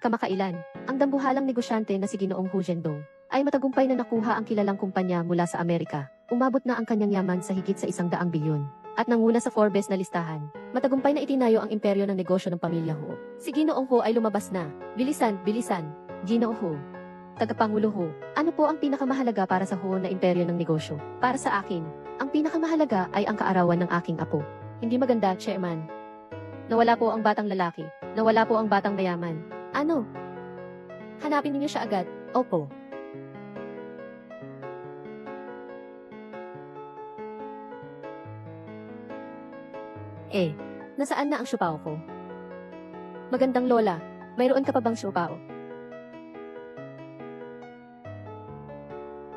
Kamakailan, ang dambuhalang negosyante na si Ginoong Hu Zhendong ay matagumpay na nakuha ang kilalang kumpanya mula sa Amerika. Umabot na ang kanyang yaman sa higit sa 100 bilyon. At nanguna sa Forbes na listahan. Matagumpay na itinayo ang imperyo ng negosyo ng pamilya Hu. Si Ginoong Hu ay lumabas na. Bilisan, bilisan. Ginoong Hu. Tagapangulo Hu, ano po ang pinakamahalaga para sa Hu na imperyo ng negosyo? Para sa akin, ang pinakamahalaga ay ang kaarawan ng aking apo. Hindi maganda, Chairman. Nawala po ang batang lalaki. Nawala po ang batang mayaman. Ano? Hanapin niyo siya agad. Opo. Nasaan na ang siupao ko? Magandang lola, mayroon ka pa bang siupao?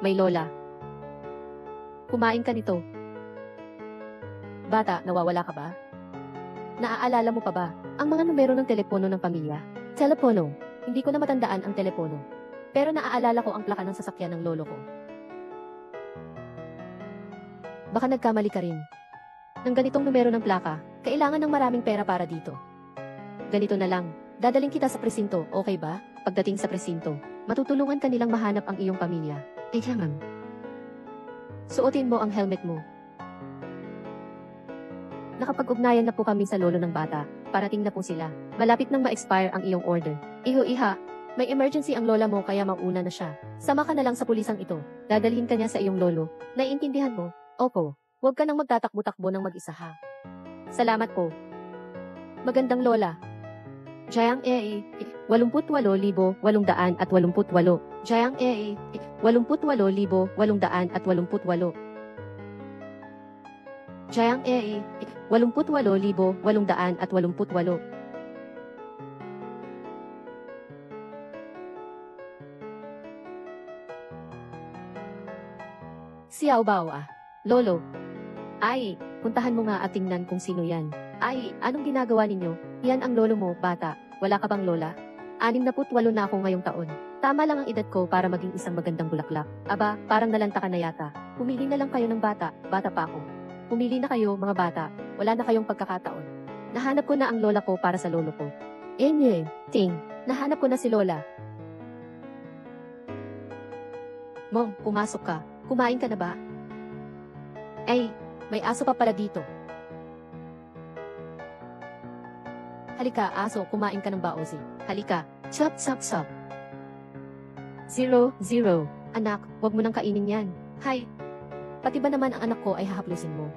May lola. Kumain ka nito. Bata, nawawala ka ba? Naaalala mo pa ba ang mga numero ng telepono ng pamilya? Telepono. Hindi ko na matandaan ang telepono. Pero naaalala ko ang plaka ng sasakyan ng lolo ko. Baka nagkamali ka rin. Ng ganitong numero ng plaka, kailangan ng maraming pera para dito. Ganito na lang, dadaling kita sa presinto, okay ba? Pagdating sa presinto, matutulungan ka nilang mahanap ang iyong pamilya. Kailangan. Suotin mo ang helmet mo. Nakapag-ugnayan na po kami sa lolo ng bata. Parating na po sila. Malapit nang ma-expire ang iyong order. Iha, may emergency ang lola mo kaya mauna na siya. Sama ka na lang sa pulisang ito. Dadalhin ka niya sa iyong lolo. Naiintindihan mo? Opo. Huwag ka nang magtatakbo-takbo ng mag-isa ha. Salamat po. Magandang lola. Jayang 88,888. Jayang 88,888. Jayang 88,888. Xiao Bao ah. Lolo. Ay, puntahan mo nga at tingnan kung sino yan. Ay, anong ginagawa ninyo? Yan ang lolo mo, bata. Wala ka bang lola? 68 na ako ngayong taon. Tama lang ang edad ko para maging isang magandang bulaklak. Aba, parang nalanta ka na yata. Pumili na lang kayo ng bata. Bata pa ako. Pumili na kayo, mga bata. Wala na kayong pagkakataon. Nahanap ko na ang lola ko para sa lolo ko. Ting. Nahanap ko na si lola. Mong, pumasok ka. Kumain ka na ba? Ay, may aso pa pala dito. Halika, aso, kumain ka ng baozi. Halika, chop. 0. Anak, wag mo nang kainin yan. Hay, pati ba naman ang anak ko ay hahaplusin mo?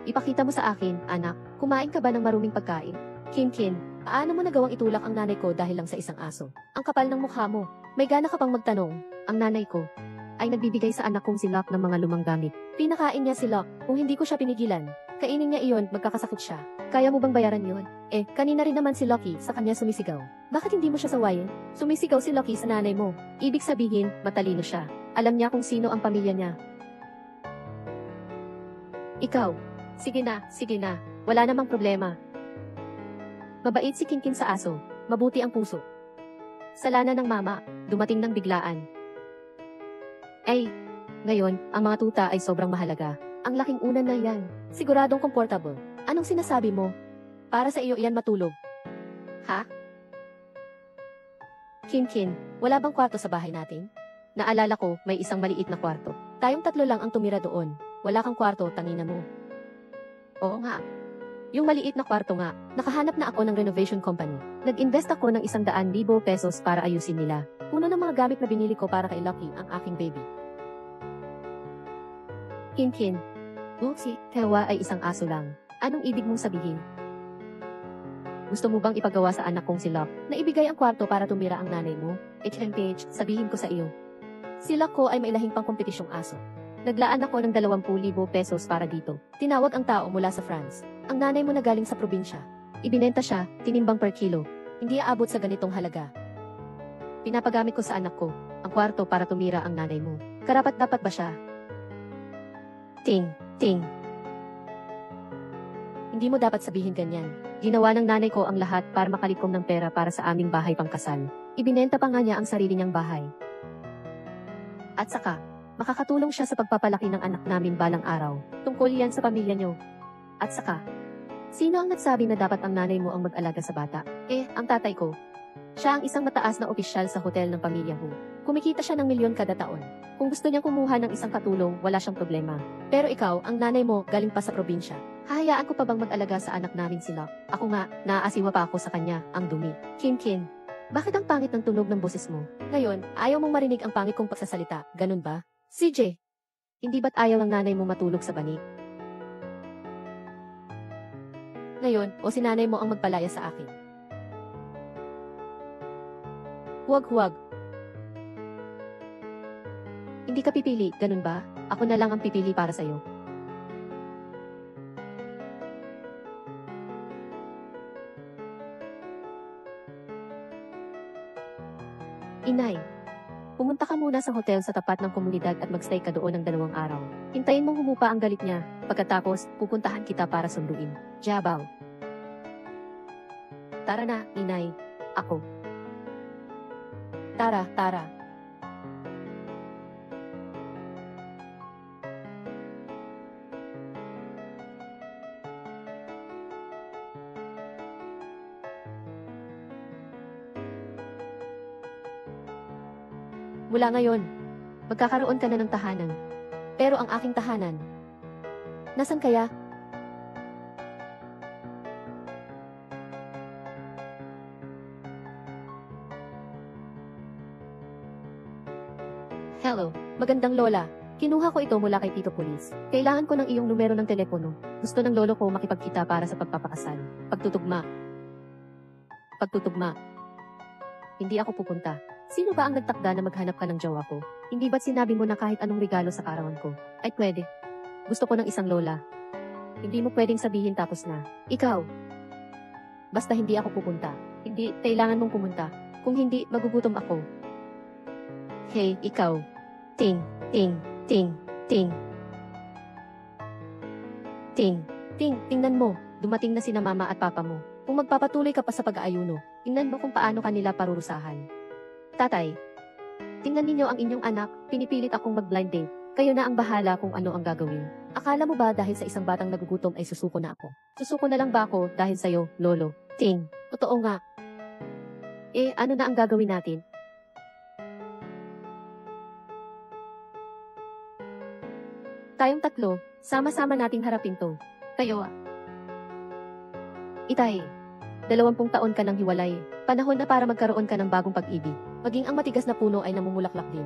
Ipakita mo sa akin, anak, kumain ka ba ng maruming pagkain? Kin, paano mo nagawang itulak ang nanay ko dahil lang sa isang aso? Ang kapal ng mukha mo. May gana ka pang magtanong. Ang nanay ko ay nagbibigay sa anak kong si Locke ng mga lumang gamit. Pinakain niya si Locke. Kung hindi ko siya pinigilan, kainin niya iyon, magkakasakit siya. Kaya mo bang bayaran yon? Kanina rin naman si Lucky sa kanya sumisigaw. Bakit hindi mo siya sawayin? Sumisigaw si Lucky sa nanay mo. Ibig sabihin, matalino siya. Alam niya kung sino ang pamilya niya. Ikaw. Sige na. Wala namang problema. Mabait si Kinkin sa aso. Mabuti ang puso. Salana ng mama, dumating ng biglaan. Ngayon, ang mga tuta ay sobrang mahalaga. Ang laking unan na yan. Siguradong comfortable. Anong sinasabi mo? Para sa iyo iyan matulog. Ha? Kinkin, wala bang kwarto sa bahay natin? Naalala ko, may isang maliit na kwarto. Tayong 3 lang ang tumira doon. Wala kang kwarto, tangina mo. Oo nga. Yung maliit na kwarto nga, nakahanap na ako ng renovation company. Nag-invest ako ng 100,000 pesos para ayusin nila. Puno ng mga gamit na binili ko para kay Lucky, ang aking baby. Kinkin, si Tewa ay isang aso lang. Anong ibig mong sabihin? Gusto mo bang ipagawa sa anak kong si Locke na ibigay ang kwarto para tumira ang nanay mo? HMPH, sabihin ko sa iyo. Si Locke ko ay may lahing pangkompetisyong aso. Naglaan ako ng 20,000 pesos para dito. Tinawag ang tao mula sa France. Ang nanay mo na galing sa probinsya. Ibinenta siya, tinimbang per kilo. Hindi aabot sa ganitong halaga. Pinapagamit ko sa anak ko, ang kwarto para tumira ang nanay mo. Karapat-dapat ba siya? Ting. Hindi mo dapat sabihin ganyan. Ginawa ng nanay ko ang lahat para makalikom ng pera para sa aming bahay pangkasal. Ibinenta pa nga niya ang sarili niyang bahay. At saka, makakatulong siya sa pagpapalaki ng anak namin balang araw. Tungkol yan sa pamilya niyo. At saka, sino ang nagsabi na dapat ang nanay mo ang mag-alaga sa bata? Ang tatay ko. Siya ang isang mataas na opisyal sa hotel ng pamilya Hu. Kumikita siya ng milyon kada taon. Kung gusto niyang kumuha ng isang katulong, wala siyang problema. Pero ikaw, ang nanay mo, galing pa sa probinsya. Hahayaan ko pa bang mag-alaga sa anak namin sila? Ako nga, naaasiwa pa ako sa kanya, ang dumi. Kim. Bakit ang pangit ng tunog ng boses mo? Ngayon, ayaw mong marinig ang pangit kong pagsasalita, ganun ba? CJ, hindi ba't ayaw ng nanay mo matulog sa bani? Ngayon, o si nanay mo ang magpalaya sa akin? Huwag. Hindi ka pipili, ganun ba? Ako na lang ang pipili para sa'yo. Inay, pumunta ka muna sa hotel sa tapat ng komunidad at magstay ka doon ng 2 araw. Hintayin mong humupa ang galit niya. Pagkatapos, pupuntahan kita para sunduin. Jabaw. Tara na, inay. Ako. Tara. Mula ngayon, magkakaroon ka na ng tahanan. Pero ang aking tahanan, nasan kaya? Hello, magandang lola. Kinuha ko ito mula kay Tito Pulis. Kailangan ko ng iyong numero ng telepono. Gusto ng lolo ko makipagkita para sa pagpapakasal. Pagtutugma. Hindi ako pupunta. Sino ba ang nagtakda na maghanap ka ng jowa ko? Hindi ba't sinabi mo na kahit anong regalo sa karawan ko? Ay pwede. Gusto ko ng isang lola. Hindi mo pwedeng sabihin tapos na. Ikaw. Basta hindi ako pupunta. Hindi, kailangan mong pumunta. Kung hindi, magugutom ako. Hey, ikaw. Ting. Tingnan mo. Dumating na sina mama at papa mo. Kung magpapatuloy ka pa sa pag-aayuno, tingnan mo kung paano kanila parurusahan. Tatay, tingnan ninyo ang inyong anak, pinipilit akong mag-blind date. Kayo na ang bahala kung ano ang gagawin. Akala mo ba dahil sa isang batang nagugutom ay susuko na ako? Susuko na lang ba ako dahil sa'yo, lolo? Ting, totoo nga. Ano na ang gagawin natin? Tayong tatlo, sama-sama nating harapin to. Kayo Itay, 20 taon ka nang hiwalay. Panahon na para magkaroon ka ng bagong pag-ibig. Maging ang matigas na puno ay namumulaklak din.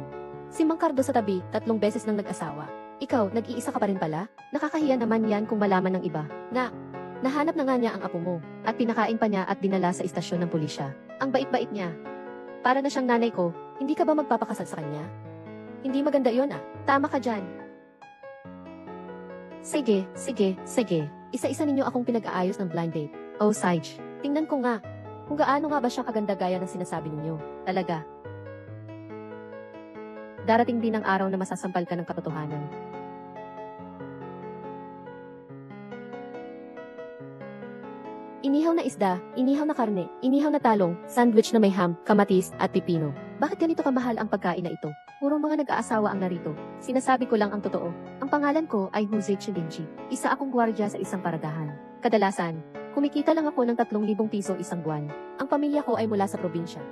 Si Mang Cardo sa tabi, 3 beses nang nag-asawa. Ikaw, nag-iisa ka pa rin pala? Nakakahiya naman yan kung malaman ng iba. Nahanap na nga niya ang apo mo, at pinakain pa niya at dinala sa istasyon ng pulisya. Ang bait-bait niya. Para na siyang nanay ko, hindi ka ba magpapakasal sa kanya? Hindi maganda yon. Tama ka dyan. Sige. Isa-isa ninyo akong pinag-aayos ng blind date. Oh, Sage, tingnan ko nga. Kung gaano nga ba siya kaganda gaya ng sinasabi ninyo. Talaga. Darating din ang araw na masasampal ka ng katotohanan. Inihaw na isda, inihaw na karne, inihaw na talong, sandwich na may ham, kamatis, at pipino. Bakit ganito kamahal ang pagkain na ito? Puro mga nag-aasawa ang narito. Sinasabi ko lang ang totoo. Ang pangalan ko ay Jose Chilinchi. Isa akong gwardiya sa isang paradahan. Kadalasan, kumikita lang ako ng 3,000 piso isang buwan. Ang pamilya ko ay mula sa probinsya.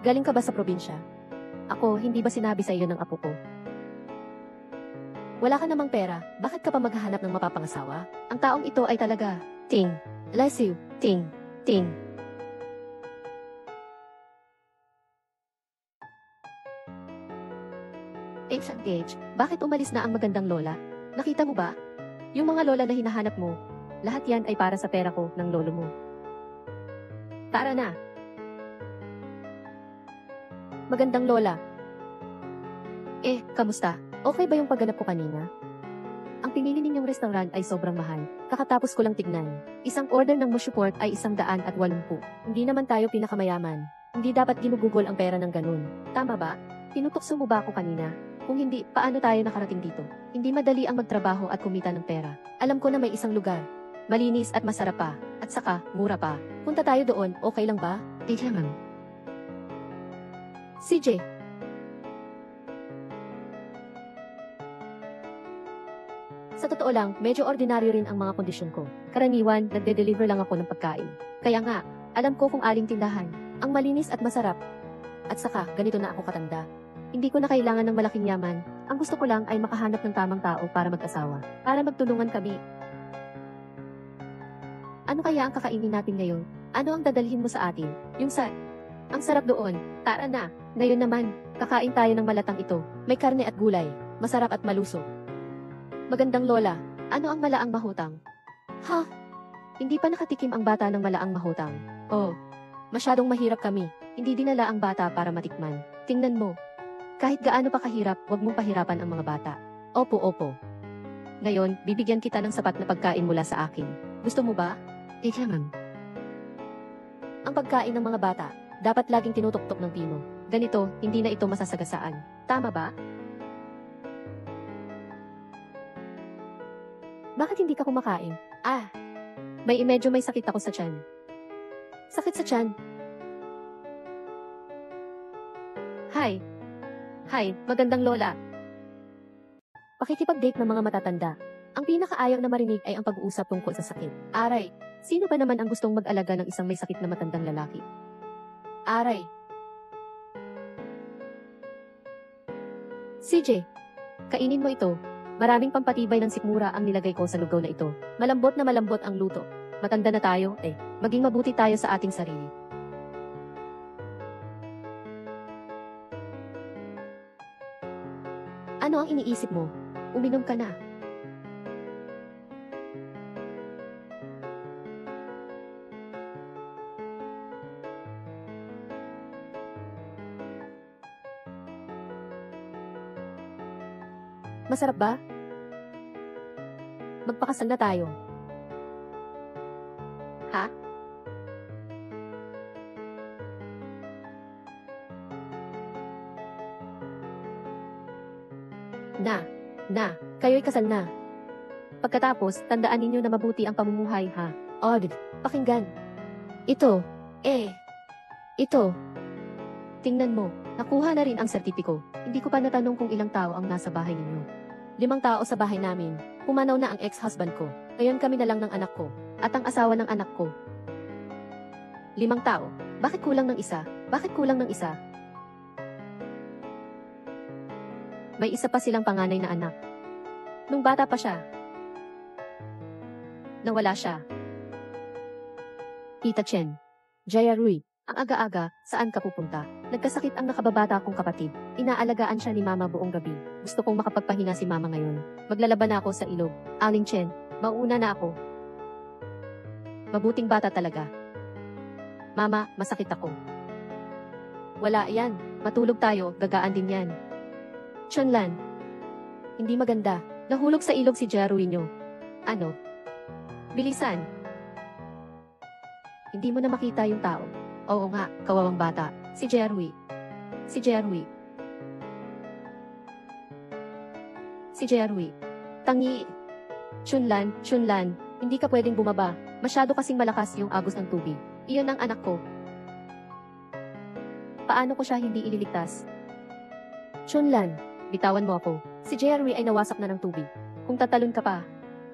Galing ka ba sa probinsya? Ako, hindi ba sinabi sa iyo ng apo ko? Wala ka namang pera, bakit ka pa maghahanap ng mapapangasawa? Ang taong ito ay talaga, ting, bless you, ting. Gage, bakit umalis na ang magandang lola? Nakita mo ba? Yung mga lola na hinahanap mo, lahat yan ay para sa pera ko ng lolo mo. Tara na! Magandang lola. Kamusta? Okay ba yung pagganap ko kanina? Ang pinili ninyong restaurant ay sobrang mahal. Kakatapos ko lang tignan. Isang order ng mushuport ay 180. Hindi naman tayo pinakamayaman. Hindi dapat ginugugol ang pera ng ganun. Tama ba? Tinutokso mo ba ako kanina? Kung hindi, paano tayo nakarating dito? Hindi madali ang magtrabaho at kumita ng pera. Alam ko na may isang lugar. Malinis at masarap pa. At saka, mura pa. Punta tayo doon, okay lang ba? Kailangan. CJ. Sa totoo lang, medyo ordinaryo rin ang mga kondisyon ko. Karaniwan, nagde-deliver lang ako ng pagkain. Kaya nga, Alam ko kung aling tindahan, ang malinis at masarap. At saka, ganito na ako katanda. Hindi ko na kailangan ng malaking yaman. Ang gusto ko lang ay makahanap ng tamang tao para mag-asawa. Para magtulungan kami. Ano kaya ang kakainin natin ngayon? Ano ang dadalhin mo sa atin? Ang sarap doon. Tara na. Ngayon naman, kakain tayo ng malatang ito. May karne at gulay. Masarap at malusog. Magandang lola. Ano ang malaang mahutang? Ha? Hindi pa nakatikim ang bata ng malaang mahutang. Oh, masyadong mahirap kami. Hindi dinala ang bata para matikman. Tingnan mo. Kahit gaano pa kahirap, huwag mong pahirapan ang mga bata. Opo, opo. Ngayon, bibigyan kita ng sapat na pagkain mula sa akin. Gusto mo ba? Ma'am. Ang pagkain ng mga bata, dapat laging tinutuktok ng pino. Ganito, hindi na ito masasagasaan. Tama ba? Bakit hindi ka kumakain? Medyo may sakit ako sa tiyan. Sakit sa tiyan? Hi, magandang lola. Pakikipag-date ng mga matatanda. Ang pinakaayaw na marinig ay ang pag-uusap tungkol sa sakit. Aray, sino ba naman ang gustong mag-alaga ng isang may sakit na matandang lalaki? Aray. CJ, kainin mo ito. Maraming pampatibay ng sikmura ang nilagay ko sa lugaw na ito. Malambot na malambot ang luto. Matanda na tayo, maging mabuti tayo sa ating sarili. Ano ang iniisip mo? Uminom ka na. Masarap ba? Magpakasal na tayo. Ha? Kayo'y kasal na. Pagkatapos, tandaan ninyo na mabuti ang pamumuhay, ha? Pakinggan. Ito. Tingnan mo, nakuha na rin ang sertipiko. Hindi ko pa natanong kung ilang tao ang nasa bahay ninyo. 5 tao sa bahay namin. Pumanaw na ang ex-husband ko. Ngayon kami na lang ng anak ko. At ang asawa ng anak ko. 5 tao. Bakit kulang ng isa? May isa pa silang panganay na anak. Nung bata pa siya. Nawala siya. Tita Chen. Jaya Rui, ang aga-aga, saan ka pupunta? Nagkasakit ang nakababata kong kapatid. Inaalagaan siya ni mama buong gabi. Gusto kong makapagpahinga si mama ngayon. Maglalaba na ako sa ilog. Aling Chen, mauna na ako. Mabuting bata talaga. Mama, masakit ako. Wala yan. Matulog tayo, gagaan din yan. Chunlan. Hindi maganda. Nahulog sa ilog si Jarui nyo. Ano? Bilisan. Hindi mo na makita yung tao. Oo nga, kawawang bata. Si Jarui. Tangi. Chunlan, hindi ka pwedeng bumaba. Masyado kasing malakas yung agos ng tubig. Iyon ang anak ko. Paano ko siya hindi ililigtas? Chunlan, bitawan mo ako. Si Jeremy ay nawasak na ng tubig. Kung tatalon ka pa,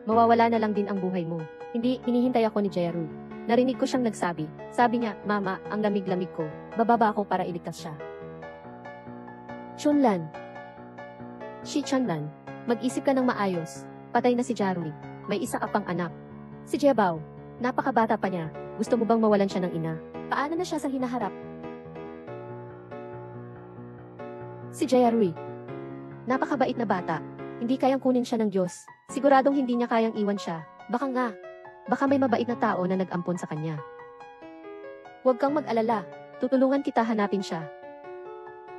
mawawala na lang din ang buhay mo. Hindi, hinihintay ako ni Jeremy. Narinig ko siyang nagsabi. Sabi niya, Mama, ang lamig-lamig ko. Bababa ako para iligtas siya. Chunlan. Chunlan, mag-isip ka ng maayos. Patay na si Jeremy. May isa ka pang anak. Si Jebao, napakabata pa niya. Gusto mo bang mawalan siya ng ina? Paano na siya sa hinaharap? Si Jeremy. Napakabait na bata. Hindi kayang kunin siya ng Diyos. Siguradong hindi niya kayang iwan siya. Baka may mabait na tao na nag-ampon sa kanya. Huwag kang mag-alala. Tutulungan kita hanapin siya.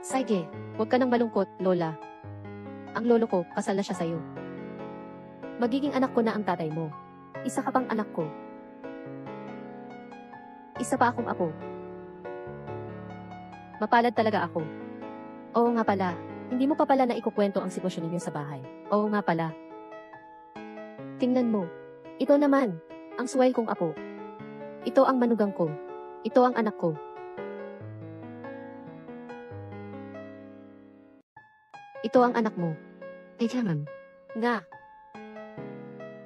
Sige, huwag ka nang malungkot, Lola. Ang lolo ko, kasal na siya sa'yo. Magiging anak ko na ang tatay mo. Isa ka pang anak ko. Isa pa akong apo. Mapalad talaga ako. Oo nga pala. Hindi mo pa pala na ikukwento ang sitwasyon ninyo sa bahay. Oo nga pala. Tingnan mo. Ito naman, ang suway kong apo. Ito ang manugang ko. Ito ang anak ko. Ito ang anak mo. Ma'am. Nga.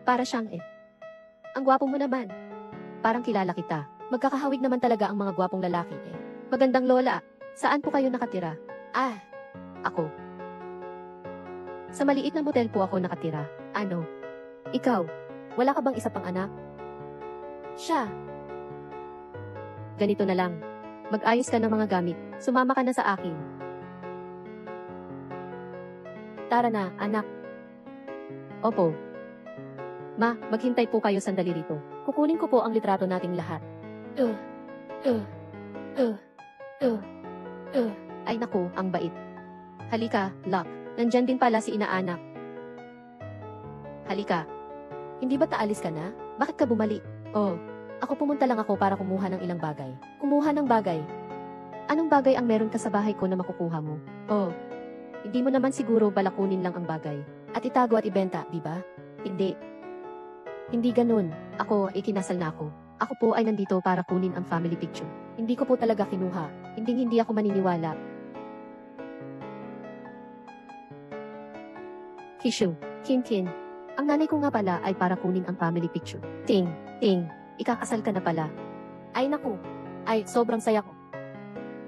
Para siyang Ang gwapo mo naman. Parang kilala kita. Magkakahawig naman talaga ang mga gwapong lalaki eh. Magandang lola, saan po kayo nakatira? Ah, ako. Sa maliit na motel po ako nakatira. Ano? Ikaw, wala ka bang isa pang anak? Siya. Ganito na lang. Mag-ayos ka ng mga gamit. Sumama ka na sa akin. Tara na, anak. Opo. Ma, maghintay po kayo sandali rito. Kukunin ko po ang litrato nating lahat. Ay naku, ang bait. Halika, Luck. Nandyan din pala si inaanak. Halika. Hindi ba taalis ka na? Bakit ka bumalik? Oh, ako pumunta lang ako para kumuha ng ilang bagay. Kumuha ng bagay? Anong bagay ang meron ka sa bahay ko na makukuha mo? Oh, hindi mo naman siguro balakunin lang ang bagay. At itago at ibenta, di ba? Hindi. Hindi ganun. Ako, ikinasal na ako. Ako po ay nandito para kunin ang family picture. Hindi ko po talaga kinuha. Hindi ako maniniwala. Kishu, Kin. Ang nanay ko nga pala ay para kunin ang family picture. Ting, ikakasal ka na pala. Ay naku, ay sobrang saya ko.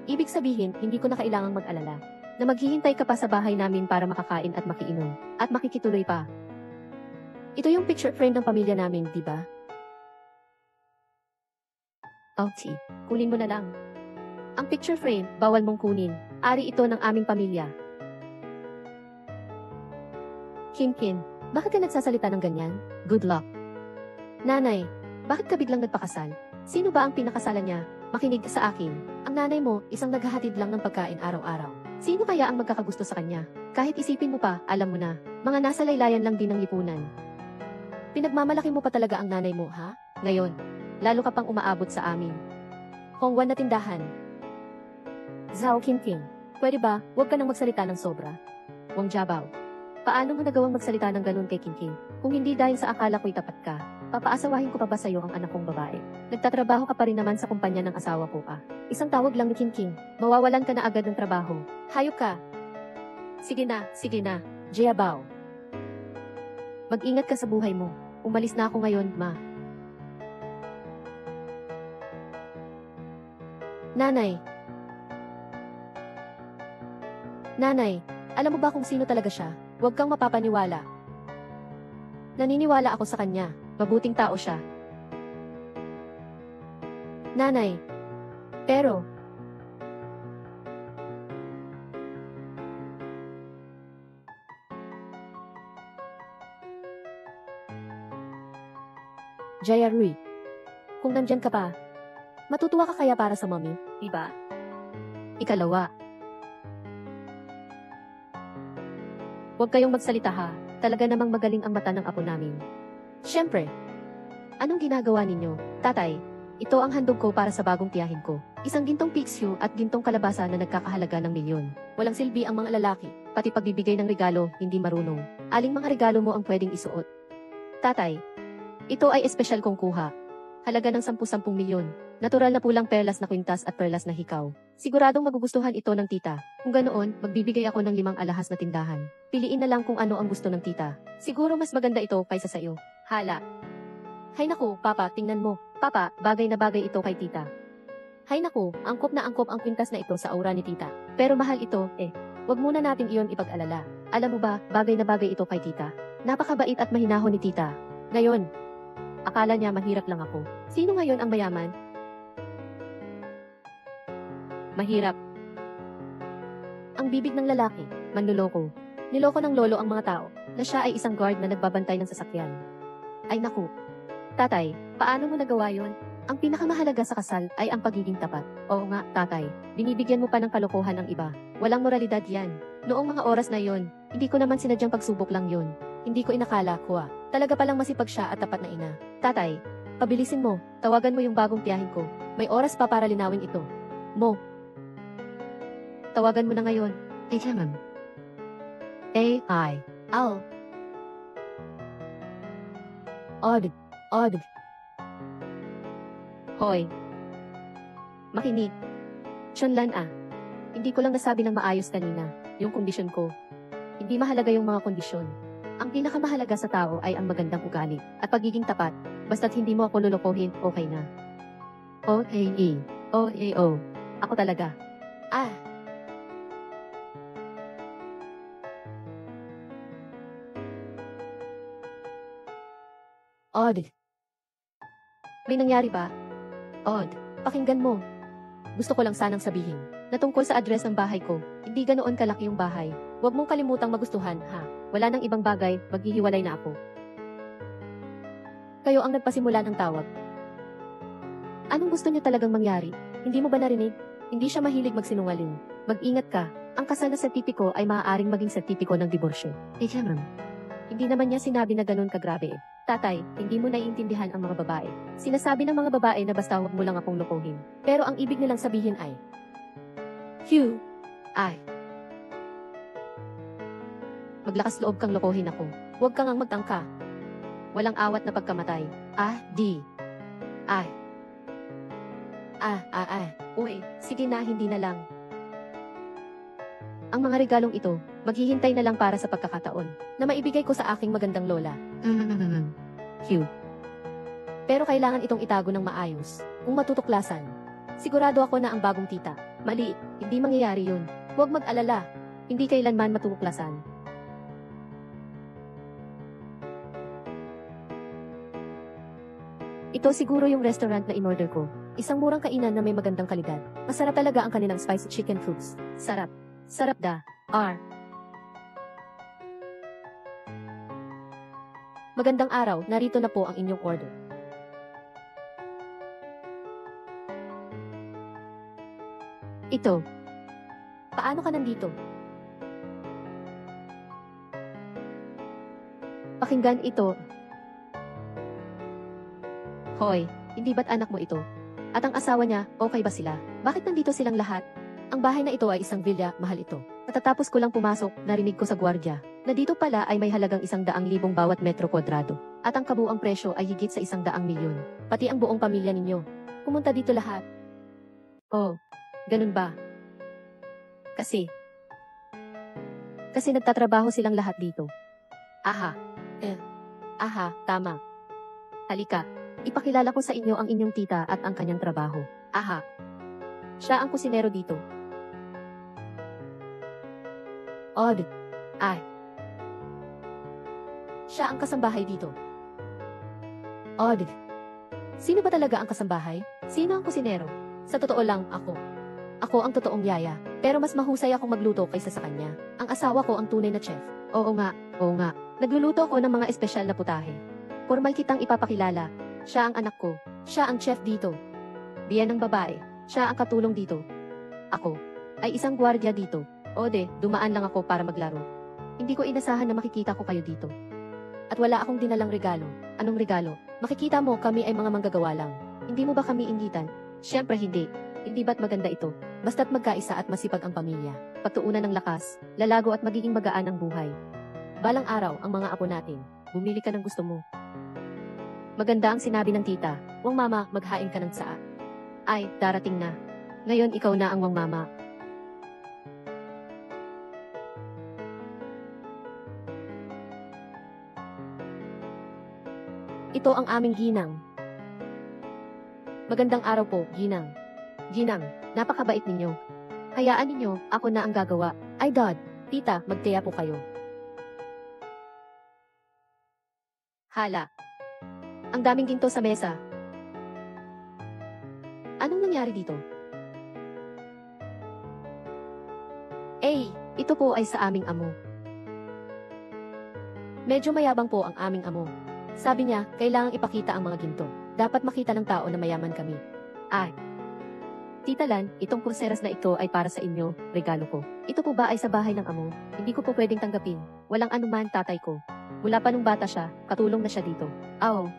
Ibig sabihin, hindi ko na kailangang mag-alala na maghihintay ka pa sa bahay namin para makakain at makiinom, at makikituloy pa. Ito yung picture frame ng pamilya namin, di ba? Okay, kunin mo na lang. Ang picture frame, bawal mong kunin. Ari ito ng aming pamilya. Kin, bakit ka nagsasalita ng ganyan? Good luck. Nanay, bakit ka biglang nagpakasal? Sino ba ang pinakasalan niya? Makinig ka sa akin. Ang nanay mo, isang naghahatid lang ng pagkain araw-araw. Sino kaya ang magkakagusto sa kanya? Kahit isipin mo pa, alam mo na, mga nasa laylayan lang din ng lipunan. Pinagmamalaki mo pa talaga ang nanay mo, ha? Ngayon, lalo ka pang umaabot sa amin. Hongwan na tindahan. Zhao Kin, pwede ba, huwag ka nang magsalita ng sobra? Wang Jiabao, paano mo nagawang magsalita ng ganun kay Kin? Kung hindi dahil sa akala ko'y tapat ka, papaasawahin ko pa ba sa'yo ang anak kong babae? Nagtatrabaho ka pa rin naman sa kumpanya ng asawa ko ah. Isang tawag lang ni Kin, mawawalan ka na agad ng trabaho. Hayop ka. Sige na, Jiabao. Mag-ingat ka sa buhay mo. Umalis na ako ngayon, ma. Nanay, alam mo ba kung sino talaga siya? Huwag kang mapapaniwala. Naniniwala ako sa kanya. Mabuting tao siya. Nanay. Pero, Jaya Rui, kung nandyan ka pa, matutuwa ka kaya para sa mommy, diba? Ikalawa, huwag kayong magsalita ha, talaga namang magaling ang mata ng apo namin. Siyempre, anong ginagawa ninyo? Tatay, ito ang handog ko para sa bagong tiyahin ko. Isang gintong piksyu at gintong kalabasa na nagkakahalaga ng milyon. Walang silbi ang mga lalaki, pati pagbibigay ng regalo, hindi marunong. Aling mga regalo mo ang pwedeng isuot? Tatay, ito ay espesyal kong kuha. Halaga ng 10 milyon. Natural na pulang perlas na kwintas at perlas na hikaw. Siguradong magugustuhan ito ng tita. Kung ganoon, magbibigay ako ng 5 alahas na tindahan. Piliin na lang kung ano ang gusto ng tita. Siguro mas maganda ito kaysa sa iyo. Hala. Hay naku, Papa, tingnan mo. Papa, bagay na bagay ito kay tita. Hay naku, angkop na angkop ang kwintas na ito sa aura ni tita. Pero mahal ito, wag muna natin iyon ipag-alala. Alam mo ba, bagay na bagay ito kay tita. Napakabait at mahinahon ni tita. Ngayon, akala niya mahirap lang ako. Sino ngayon ang mayaman? Mahirap. Ang bibig ng lalaki, manluloko. Niloko ng lolo ang mga tao, na siya ay isang guard na nagbabantay ng sasakyan. Ay naku. Tatay, paano mo nagawa yon? Ang pinakamahalaga sa kasal ay ang pagiging tapat. Oo nga, tatay. Binibigyan mo pa ng kalokohan ang iba. Walang moralidad yan. Noong mga oras na yon, hindi ko naman sinadyang pagsubok lang yon. Hindi ko inakala ko Talaga palang masipag siya at tapat na ina. Tatay, pabilisin mo. Tawagan mo yung bagong tiyahin ko. May oras pa para linawin ito. Mo. Tawagan mo na ngayon. Ma'am. AI. Al. Odd. Hoy. Makinig. Chonlan Hindi ko lang nasabi ng maayos kanina, yung kondisyon ko. Hindi mahalaga yung mga kondisyon. Ang pinakamahalaga sa tao ay ang magandang ugali at pagiging tapat. Basta't hindi mo ako lulukohin, okay na. O-A-E. O-A-O. Ako talaga. Ah. Odd. May nangyari ba? Odd. Pakinggan mo. Gusto ko lang sanang sabihin na tungkol sa address ng bahay ko, hindi ganoon kalaki yung bahay. Huwag mong kalimutang magustuhan, ha? Wala nang ibang bagay, maghihiwalay na ako. Kayo ang nagpasimula ng tawag. Anong gusto niya talagang mangyari? Hindi mo ba narinig? Hindi siya mahilig magsinungaling. Mag-ingat ka. Ang kasal na sertipiko ay maaaring maging sertipiko ng diborsyo. Hindi naman niya sinabi na ganun kagrabe. Tatay, hindi mo naiintindihan ang mga babae. Sinasabi ng mga babae na basta huwag mo lang akong lokohin. Pero ang ibig nilang sabihin ay Hugh, ay maglakas loob kang lokohin ako. Huwag kang ang magtangka. Walang awat na pagkamatay. Uy, sige na, hindi na lang. Ang mga regalong ito, maghihintay na lang para sa pagkakataon na maibigay ko sa aking magandang lola. Hugh. Pero kailangan itong itago ng maayos, kung matutuklasan. Sigurado ako na ang bagong tita. Mali, hindi mangyayari yun. Huwag mag-alala, hindi kailanman matutuklasan. Ito siguro yung restaurant na in-order ko. Isang murang kainan na may magandang kalidad. Masarap talaga ang kanilang spicy chicken coops. Sarap. Sarap da. Magandang araw, narito na po ang inyong order. Ito. Paano ka nandito? Pakinggan ito. Hoy, hindi ba't anak mo ito? At ang asawa niya, okay ba sila? Bakit nandito silang lahat? Ang bahay na ito ay isang villa, mahal ito. Katatapos ko lang pumasok, narinig ko sa gwardiya na dito pala ay may halagang 100,000 bawat metro kwadrado. At ang kabuang presyo ay higit sa 100 milyon. Pati ang buong pamilya ninyo. Pumunta dito lahat. Oh, ganun ba? Kasi nagtatrabaho silang lahat dito. Tama. Halika, ipakilala ko sa inyo ang inyong tita at ang kanyang trabaho. Siya ang kusinero dito. Odd. Siya ang kasambahay dito. Odd. Sino ba talaga ang kasambahay? Sino ang kusinero? Sa totoo lang, ako. Ako ang totoong yaya, pero mas mahusay akong magluto kaysa sa kanya. Ang asawa ko ang tunay na chef. Oo nga. Nagluluto ako ng mga espesyal na putahe. Formal kitang ipapakilala. Siya ang anak ko. Siya ang chef dito. Biyan ng babae. Siya ang katulong dito. Ako ay isang gwardiya dito. Dumaan lang ako para maglaro. Hindi ko inasahan na makikita ko kayo dito. At wala akong dinalang regalo. Anong regalo? Makikita mo kami ay mga manggagawa lang. Hindi mo ba kami inggitan? Siyempre hindi. Hindi ba't maganda ito? Basta't magkaisa at masipag ang pamilya. Pagtuunan ng lakas, lalago at magiging magaan ang buhay. Balang araw ang mga apo natin. Bumili ka ng gusto mo. Maganda ang sinabi ng tita. Wang mama, maghain ka ng saa. Ay, darating na. Ngayon ikaw na ang wang mama. Ito ang aming ginang. Magandang araw po, ginang. Ginang, napakabait ninyo. Hayaan ninyo, ako na ang gagawa. Ay God, tita, magtaya po kayo. Hala. Ang daming ginto sa mesa. Anong nangyari dito? Ito po ay sa aming amo. Medyo mayabang po ang aming amo. Sabi niya, kailangang ipakita ang mga ginto. Dapat makita ng tao na mayaman kami. Tita Lan, itong pulseras na ito ay para sa inyo, regalo ko. Ito po ba ay sa bahay ng amo? Hindi ko po pwedeng tanggapin. Walang anuman, tatay ko. Mula pa nung bata siya, katulong na siya dito.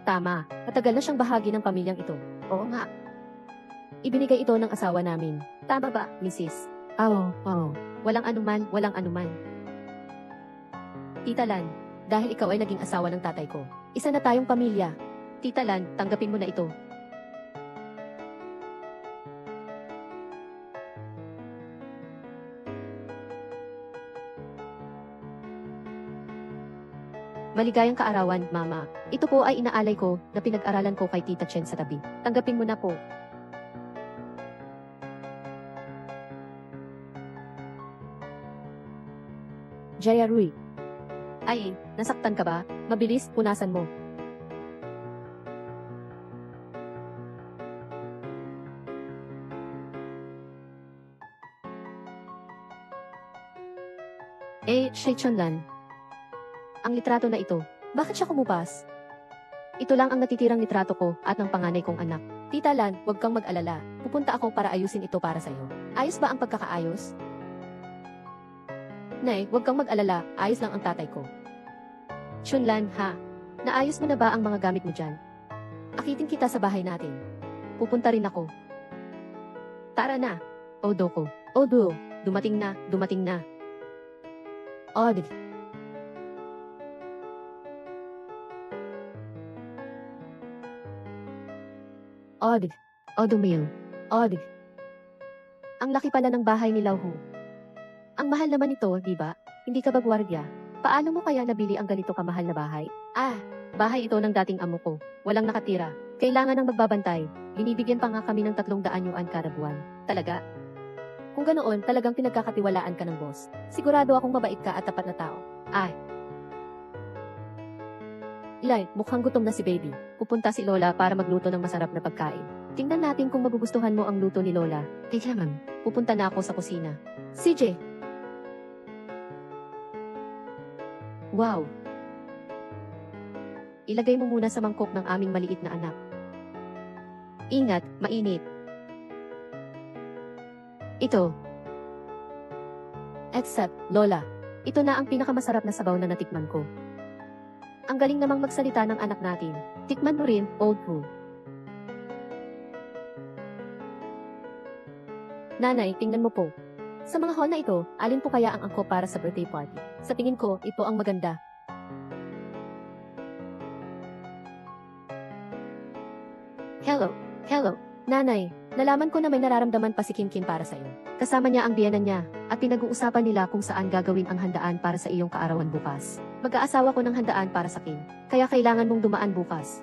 Tama. Matagal na siyang bahagi ng pamilyang ito. Oo nga. Ibinigay ito ng asawa namin. Tama ba, Mrs.? Walang anuman. Tita Lan, dahil ikaw ay naging asawa ng tatay ko, isa na tayong pamilya. Tita Lan, tanggapin mo na ito. Maligayang kaarawan, Mama. Ito po ay inaalay ko na pinag-aralan ko kay Tita Chen sa tabi. Tanggapin mo na po. Jaya Rui. Ay, nasaktan ka ba? Mabilis, punasan mo. Shay Chunlan. Ang litrato na ito, bakit siya kumupas? Ito lang ang natitirang litrato ko at ng panganay kong anak. Tita Lan, huwag kang mag-alala. Pupunta ako para ayusin ito para sa'yo. Ayos ba ang pagkakaayos? Nay, huwag kang mag-alala. Ayos lang ang tatay ko. Chunlan, ha? Naayos mo na ba ang mga gamit mo dyan? Akitin kita sa bahay natin. Pupunta rin ako. Tara na. Odo ko. Odo, dumating na, dumating na. Od. Od. Odomil. Od. Ang laki pala ng bahay ni Lauhu. Ang mahal naman ito, di ba? Hindi ka ba gwardiya? Paano mo kaya nabili ang ganito kamahal na bahay? Bahay ito ng dating amo ko. Walang nakatira. Kailangan ng magbabantay. Binibigyan pa nga kami ng 300 yuan kada buwan. Talaga? Kung ganoon, talagang pinagkakatiwalaan ka ng boss. Sigurado akong mabait ka at tapat na tao. Ilay, mukhang gutom na si baby. Pupunta si Lola para magluto ng masarap na pagkain. Tingnan natin kung magugustuhan mo ang luto ni Lola. Kaya ma'am, pupunta na ako sa kusina. CJ! Wow! Ilagay mo muna sa mangkok ng aming maliit na anak. Ingat, mainit. Ito. Except, Lola, ito na ang pinakamasarap na sabaw na natikman ko. Ang galing namang magsalita ng anak natin. Tikman mo rin, old fool. Nanay, tingnan mo po. Sa mga hall na ito, alin po kaya ang angkop para sa birthday party? Sa tingin ko, ito ang maganda. Hello, Nanay. Nalaman ko na may nararamdaman pa si Kim Kim para sa'yo. Kasama niya ang biyenan niya, at pinag-uusapan nila kung saan gagawin ang handaan para sa iyong kaarawan bukas. Mag-aasawa ko ng handaan para sa Kim, kaya kailangan mong dumaan bukas.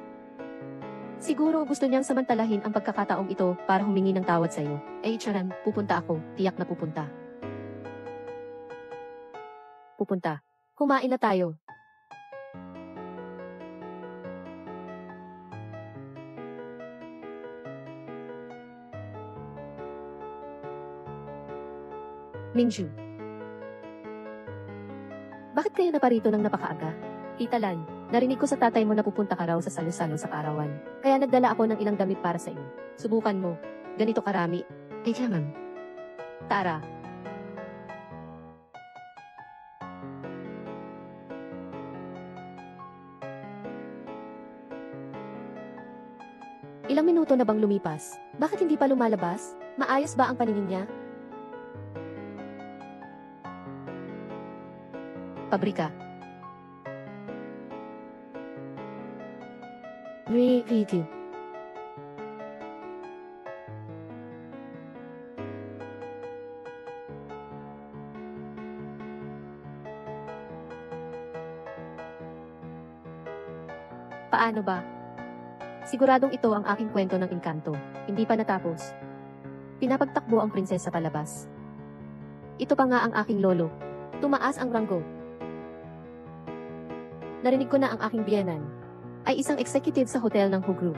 Siguro gusto niyang samantalahin ang pagkakataong ito para humingi ng tawad sa'yo. Charan, pupunta ako, tiyak na pupunta. Pupunta. Kumain na tayo. Minju. Bakit kayo naparito ng napakaaga? Tita Lan, narinig ko sa tatay mo na pupunta ka raw sa salo-salo sa kaarawan. Kaya nagdala ako ng ilang damit para sa iyo. Subukan mo. Ganito karami. Ma'am. Tara. Ilang minuto na bang lumipas? Bakit hindi pa lumalabas? Maayos ba ang paningin niya? Pabrika. Review. Paano ba? Siguradong ito ang aking kwento ng engkanto. Hindi pa natapos. Pinapagtakbo ang prinsesa palabas. Ito pa nga ang aking lolo. Tumaas ang ranggo. Narinig ko na ang aking biyenan ay isang executive sa hotel ng Hu Group.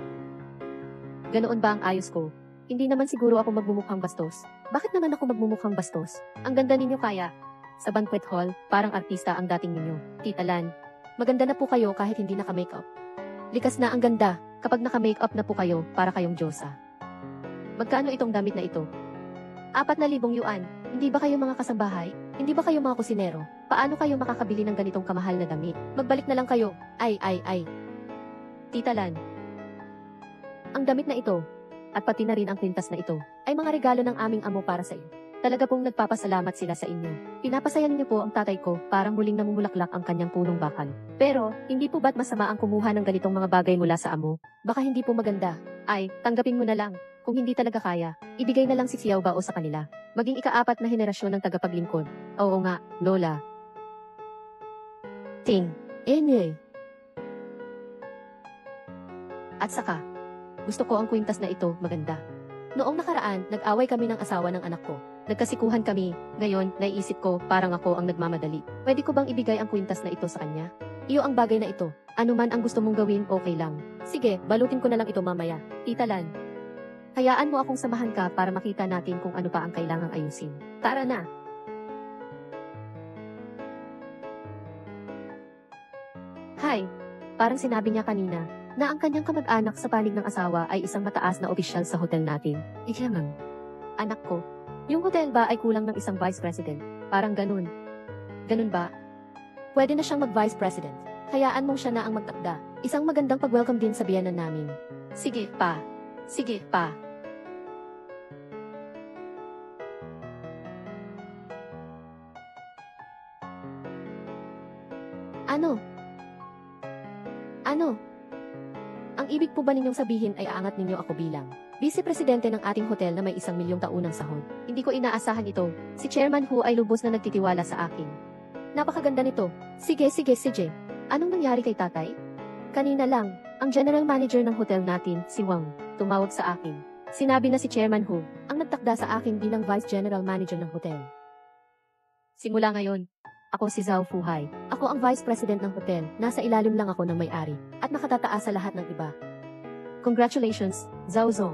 Ganoon ba ang ayos ko? Hindi naman siguro ako magmumukhang bastos. Bakit naman ako magmumukhang bastos? Ang ganda ninyo kaya. Sa banquet hall, parang artista ang dating ninyo. Tita Lan, maganda na po kayo kahit hindi naka-makeup. Likas na ang ganda kapag naka-makeup na po kayo para kayong Diyosa. Magkano itong damit na ito? 4,000 yuan. Hindi ba kayo mga kasambahay? Hindi ba kayo mga kusinero? Paano kayo makakabili ng ganitong kamahal na damit? Magbalik na lang kayo. Ay. Tita Lan. Ang damit na ito, at pati na rin ang kwintas na ito, ay mga regalo ng aming amo para sa iyo. Talaga pong nagpapasalamat sila sa inyo. Pinapasayan niyo po ang tatay ko parang muling namumulaklak ang kanyang punong bakal. Pero, hindi po ba't masama ang kumuha ng ganitong mga bagay mula sa amo? Baka hindi po maganda. Ay, tanggapin mo na lang. Kung hindi talaga kaya, ibigay na lang si Xiao Bao sa kanila. Maging ika-4 na henerasyon ng tagapaglingkod. Oo nga, Lola. Ting. At saka, gusto ko ang kwintas na ito, maganda. Noong nakaraan, nag-away kami ng asawa ng anak ko. Nagkasikuhan kami. Ngayon, naiisip ko, parang ako ang nagmamadali. Pwede ko bang ibigay ang kwintas na ito sa kanya? Iyo ang bagay na ito. Ano man ang gusto mong gawin, okay lang. Sige, balutin ko na lang ito mamaya. Tita Lan. Hayaan mo akong samahan ka para makita natin kung ano pa ang kailangang ayusin. Tara na. Hi. Parang sinabi niya kanina na ang kanyang kamag-anak sa panig ng asawa ay isang mataas na opisyal sa hotel natin. Iyaman. Anak ko, yung hotel ba ay kulang ng isang vice president? Parang ganun. Ganun ba? Pwede na siyang mag-vice president. Hayaan mong siya na ang magtakda. Isang magandang pag-welcome din sa biyanan namin. Sige pa. Sige pa. Ano? Ano? Ang ibig po ba ninyong sabihin ay aangat ninyo ako bilang vice-presidente ng ating hotel na may 1 milyong taunang sahod? Hindi ko inaasahan ito. Si Chairman Hu ay lubos na nagtitiwala sa akin. Napakaganda nito. Sige. Anong nangyari kay tatay? Kanina lang, ang general manager ng hotel natin, si Wang, tumawag sa akin. Sinabi na si Chairman Hu ang nagtakda sa akin bilang vice general manager ng hotel. Simula ngayon, ako si Zhao Fuhai. Ako ang vice president ng hotel. Nasa ilalim lang ako ng may-ari at nakatataas sa lahat ng iba. Congratulations, Zhao Zong.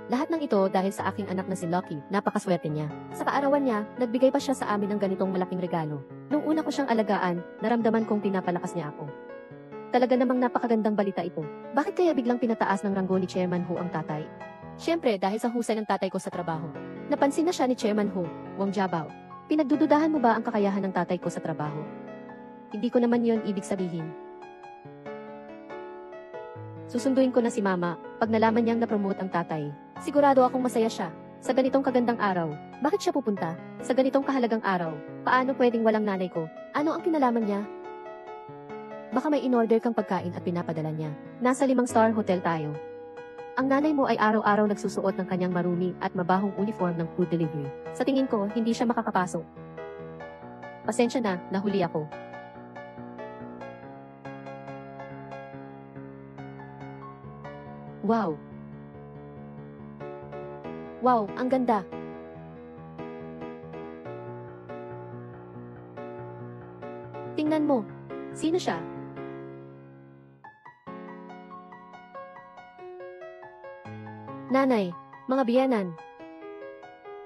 Lahat ng ito dahil sa aking anak na si Lucky. Napakaswerte niya. Sa kaarawan niya, nagbigay pa siya sa amin ng ganitong malaking regalo. Nung una ko siyang alagaan, naramdaman kong pinapalakas niya ako. Talaga namang napakagandang balita ito. Bakit kaya biglang pinataas ng ranggo ni Chairman Hu ang tatay? Siyempre dahil sa husay ng tatay ko sa trabaho. Napansin na siya ni Chairman Hu, Wang Jiabao. Pinagdududahan mo ba ang kakayahan ng tatay ko sa trabaho? Hindi ko naman yon ibig sabihin. Susunduin ko na si Mama pag nalaman niyang na-promote ang tatay. Sigurado akong masaya siya. Sa ganitong kagandang araw, bakit siya pupunta? Sa ganitong kahalagang araw, paano pwedeng walang nanay ko? Ano ang kinalaman niya? Baka may in-order kang pagkain at pinapadala niya. Nasa 5-star hotel tayo. Ang nanay mo ay araw-araw nagsusuot ng kanyang marumi at mabahong uniform ng food delivery. Sa tingin ko, hindi siya makakapasok. Pasensya na, nahuli ako. Wow! Wow, ang ganda! Tingnan mo. Sino siya? Nanay, mga biyanan.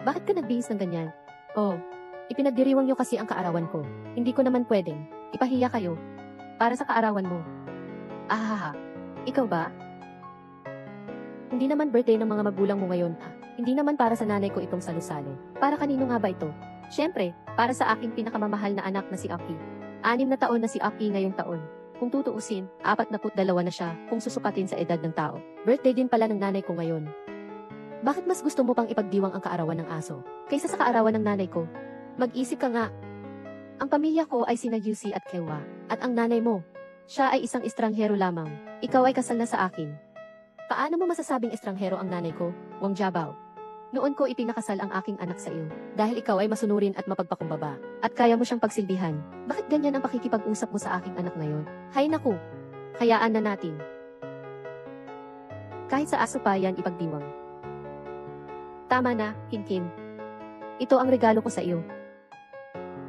Bakit ka nagbihis ng ganyan? Oh, ipinagdiriwang niyo kasi ang kaarawan ko. Hindi ko naman pwedeng ipahiya kayo para sa kaarawan mo. Ahaha, ikaw ba? Hindi naman birthday ng mga magulang mo ngayon, ha? Hindi naman para sa nanay ko itong salusali. Para kanino nga ba ito? Siyempre, para sa aking pinakamamahal na anak na si Aki. 6 na taon na si Aki ngayong taon. Kung tutuusin, 42 na siya kung susukatin sa edad ng tao. Birthday din pala ng nanay ko ngayon. Bakit mas gusto mo pang ipagdiwang ang kaarawan ng aso kaysa sa kaarawan ng nanay ko? Mag-isip ka nga. Ang pamilya ko ay sina Yusi at Kewa, at ang nanay mo, siya ay isang estranghero lamang. Ikaw ay kasal na sa akin. Paano mo masasabing estranghero ang nanay ko, Wang Jiabao? Noon ko ipinakasal ang aking anak sa iyo, dahil ikaw ay masunurin at mapagpakumbaba, at kaya mo siyang pagsilbihan. Bakit ganyan ang pakikipag-usap mo sa aking anak ngayon? Hay naku! Hayaan na natin. Kahit sa aso pa yan ipagdiwang. Tama na, Kinkin. Ito ang regalo ko sa iyo.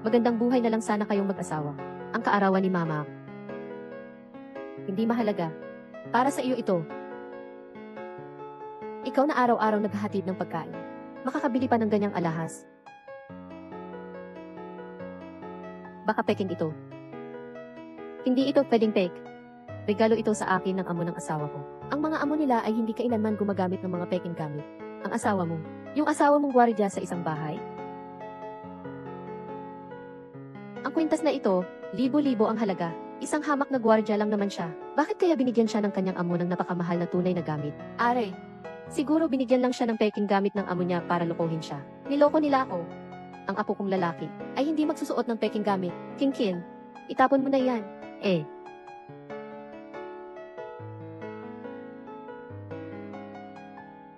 Magandang buhay na lang sana kayong mag-asawa. Ang kaarawan ni Mama. Hindi mahalaga. Para sa iyo ito. Ikaw na araw-araw naghahatid ng pagkain. Makakabili pa ng ganyang alahas. Baka peking ito. Hindi ito pwedeng pek. Regalo ito sa akin ng amo ng asawa ko. Ang mga amo nila ay hindi kailanman gumagamit ng mga peking gamit. Ang asawa mo. Yung asawa mong gwardiya sa isang bahay. Ang kwintas na ito, libo-libo ang halaga. Isang hamak na gwardiya lang naman siya. Bakit kaya binigyan siya ng kanyang amo ng napakamahal na tunay na gamit? Are, siguro binigyan lang siya ng peking gamit ng amo niya para lokohin siya. Niloko nila ako. Ang apo kong lalaki ay hindi magsusuot ng peking gamit. Kinkin, itapon mo na yan.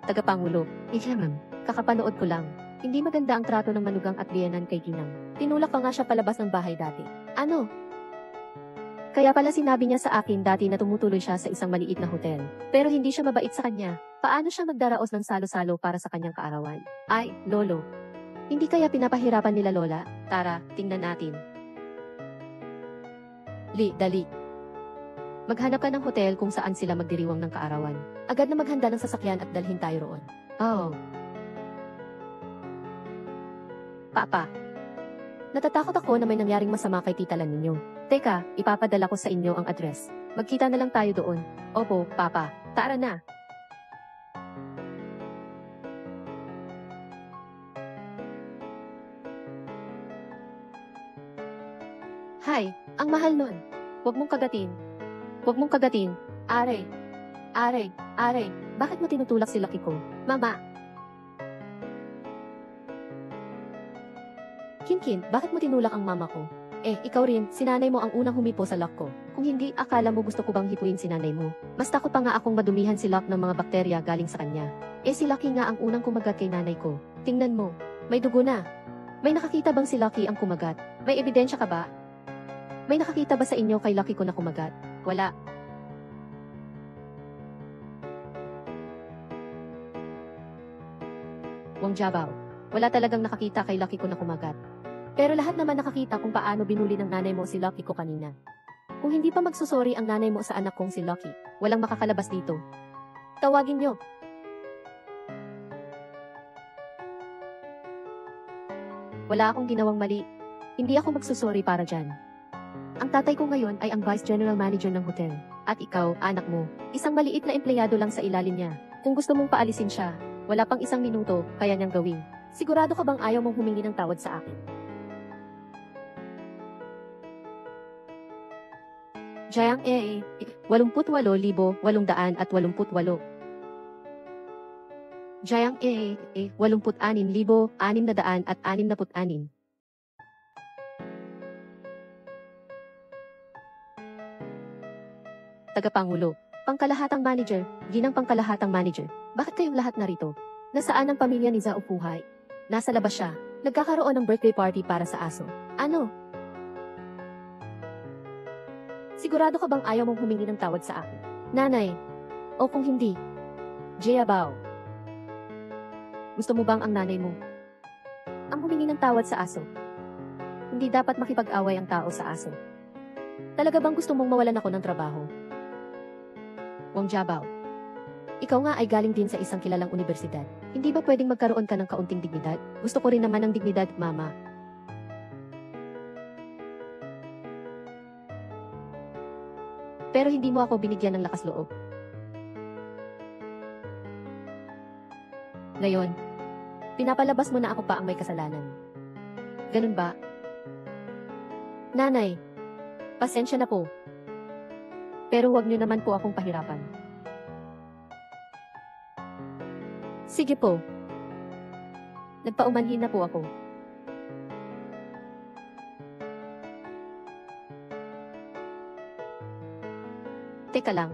Tagapangulo, ma'am. Kakapanood ko lang. Hindi maganda ang trato ng manugang at biyanan kay Ginang. Tinulak pa nga siya palabas ng bahay dati. Ano? Kaya pala sinabi niya sa akin dati na tumutuloy siya sa isang maliit na hotel. Pero hindi siya mabait sa kanya. Paano siya magdaraos ng salo-salo para sa kanyang kaarawan? Ay, Lolo. Hindi kaya pinapahirapan nila Lola? Tara, tingnan natin. Dali. Maghanap ka ng hotel kung saan sila magdiriwang ng kaarawan. Agad na maghanda ng sasakyan at dalhin tayo roon. Oh. Papa. Natatakot ako na may nangyaring masama kay Tita Lan ninyo. Teka, ipapadala ko sa inyo ang address. Magkita na lang tayo doon. Opo, Papa. Tara na. Hay, ang mahal nun. Huwag mong kagatin. Huwag mong kagatin. Are. Bakit mo tinutulak si Lucky ko? Mama. Kinkin, bakit mo tinulak ang mama ko? Ikaw rin, sinanay mo ang unang humipo sa lock ko. Kung hindi, akala mo gusto ko bang hipuin sinanay mo? Mas takot pa nga akong madumihan si Lock ng mga bakterya galing sa kanya. Si Lucky nga ang unang kumagat kay nanay ko. Tingnan mo, may dugo na. May nakakita bang si Lucky ang kumagat? May ebidensya ka ba? May nakakita ba sa inyo kay Lucky ko na kumagat? Wala. Wang Jiabao, wala talagang nakakita kay Lucky ko na kumagat. Pero lahat naman nakakita kung paano binuli ng nanay mo si Lucky ko kanina. Kung hindi pa magsusori ang nanay mo sa anak kong si Lucky, walang makakalabas dito. Tawagin niyo. Wala akong ginawang mali. Hindi ako magsusori para dyan. Ang tatay ko ngayon ay ang Vice General Manager ng hotel. At ikaw, anak mo, isang maliit na empleyado lang sa ilalim niya. Kung gusto mong paalisin siya, wala pang isang minuto, kaya niyang gawin. Sigurado ka bang ayaw mong humingi ng tawad sa akin? Jayang 88,888. Jayang 86,666. Tagapangulo, pangkalahatang manager, ginang pangkalahatang manager. Bakit kayong lahat narito? Nasaan ang pamilya ni Zhao Fuhai? Nasa labas siya. Nagkakaroon ng birthday party para sa aso. Ano? Sigurado ka bang ayaw mong humingi ng tawad sa akin? Nanay. O kung hindi, Jiabao. Gusto mo bang ang nanay mo ang humingi ng tawad sa aso? Hindi dapat makipag-away ang tao sa aso. Talaga bang gusto mong mawalan ako ng trabaho? Wang Jiabao, ikaw nga ay galing din sa isang kilalang universidad. Hindi ba pwedeng magkaroon ka ng kaunting dignidad? Gusto ko rin naman ng dignidad, Mama. Pero hindi mo ako binigyan ng lakas loob. Ngayon, pinapalabas mo na ako pa ang may kasalanan. Ganun ba? Nanay, pasensya na po. Pero huwag niyo naman po akong pahirapan. Sige po. Nagpaumanhin na po ako. Teka lang.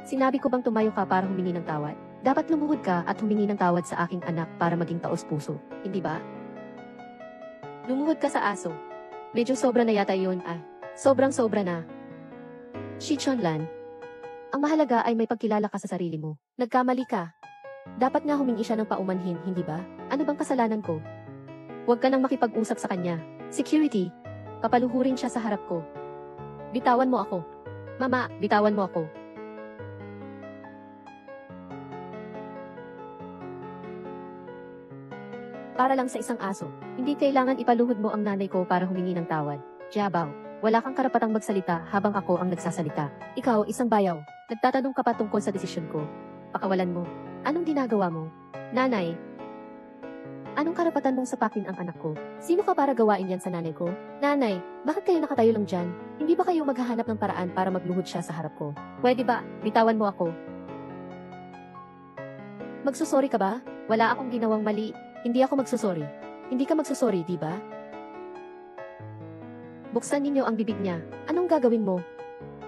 Sinabi ko bang tumayo ka para humingi ng tawad? Dapat lumuhod ka at humingi ng tawad sa aking anak para maging taos-puso, hindi ba? Lumuhod ka sa aso. Medyo sobra na yata yun, Sobrang-sobra na. Shi Chonlan, ang mahalaga ay may pagkilala ka sa sarili mo. Nagkamali ka. Dapat nga humingi siya ng paumanhin, hindi ba? Ano bang kasalanan ko? Huwag ka nang makipag-usap sa kanya. Security, papaluhurin siya sa harap ko. Bitawan mo ako. Mama, bitawan mo ako. Para lang sa isang aso, hindi kailangan ipaluhod mo ang nanay ko para humingi ng tawad. Jiabao, wala kang karapatang magsalita habang ako ang nagsasalita. Ikaw, isang bayaw, nagtatanong ka pa tungkol sa desisyon ko. Pakawalan mo. Anong ginagawa mo? Nanay, anong karapatan mong sapakin ang anak ko? Sino ka para gawain yan sa nanay ko? Nanay, bakit kayo nakatayo lang dyan? Hindi ba kayo maghahanap ng paraan para magluhod siya sa harap ko? Pwede ba? Bitawan mo ako. Magsusori ka ba? Wala akong ginawang mali. Hindi ako magsusori. Hindi ka magsusori, di ba? Buksan ninyo ang bibig niya. Anong gagawin mo?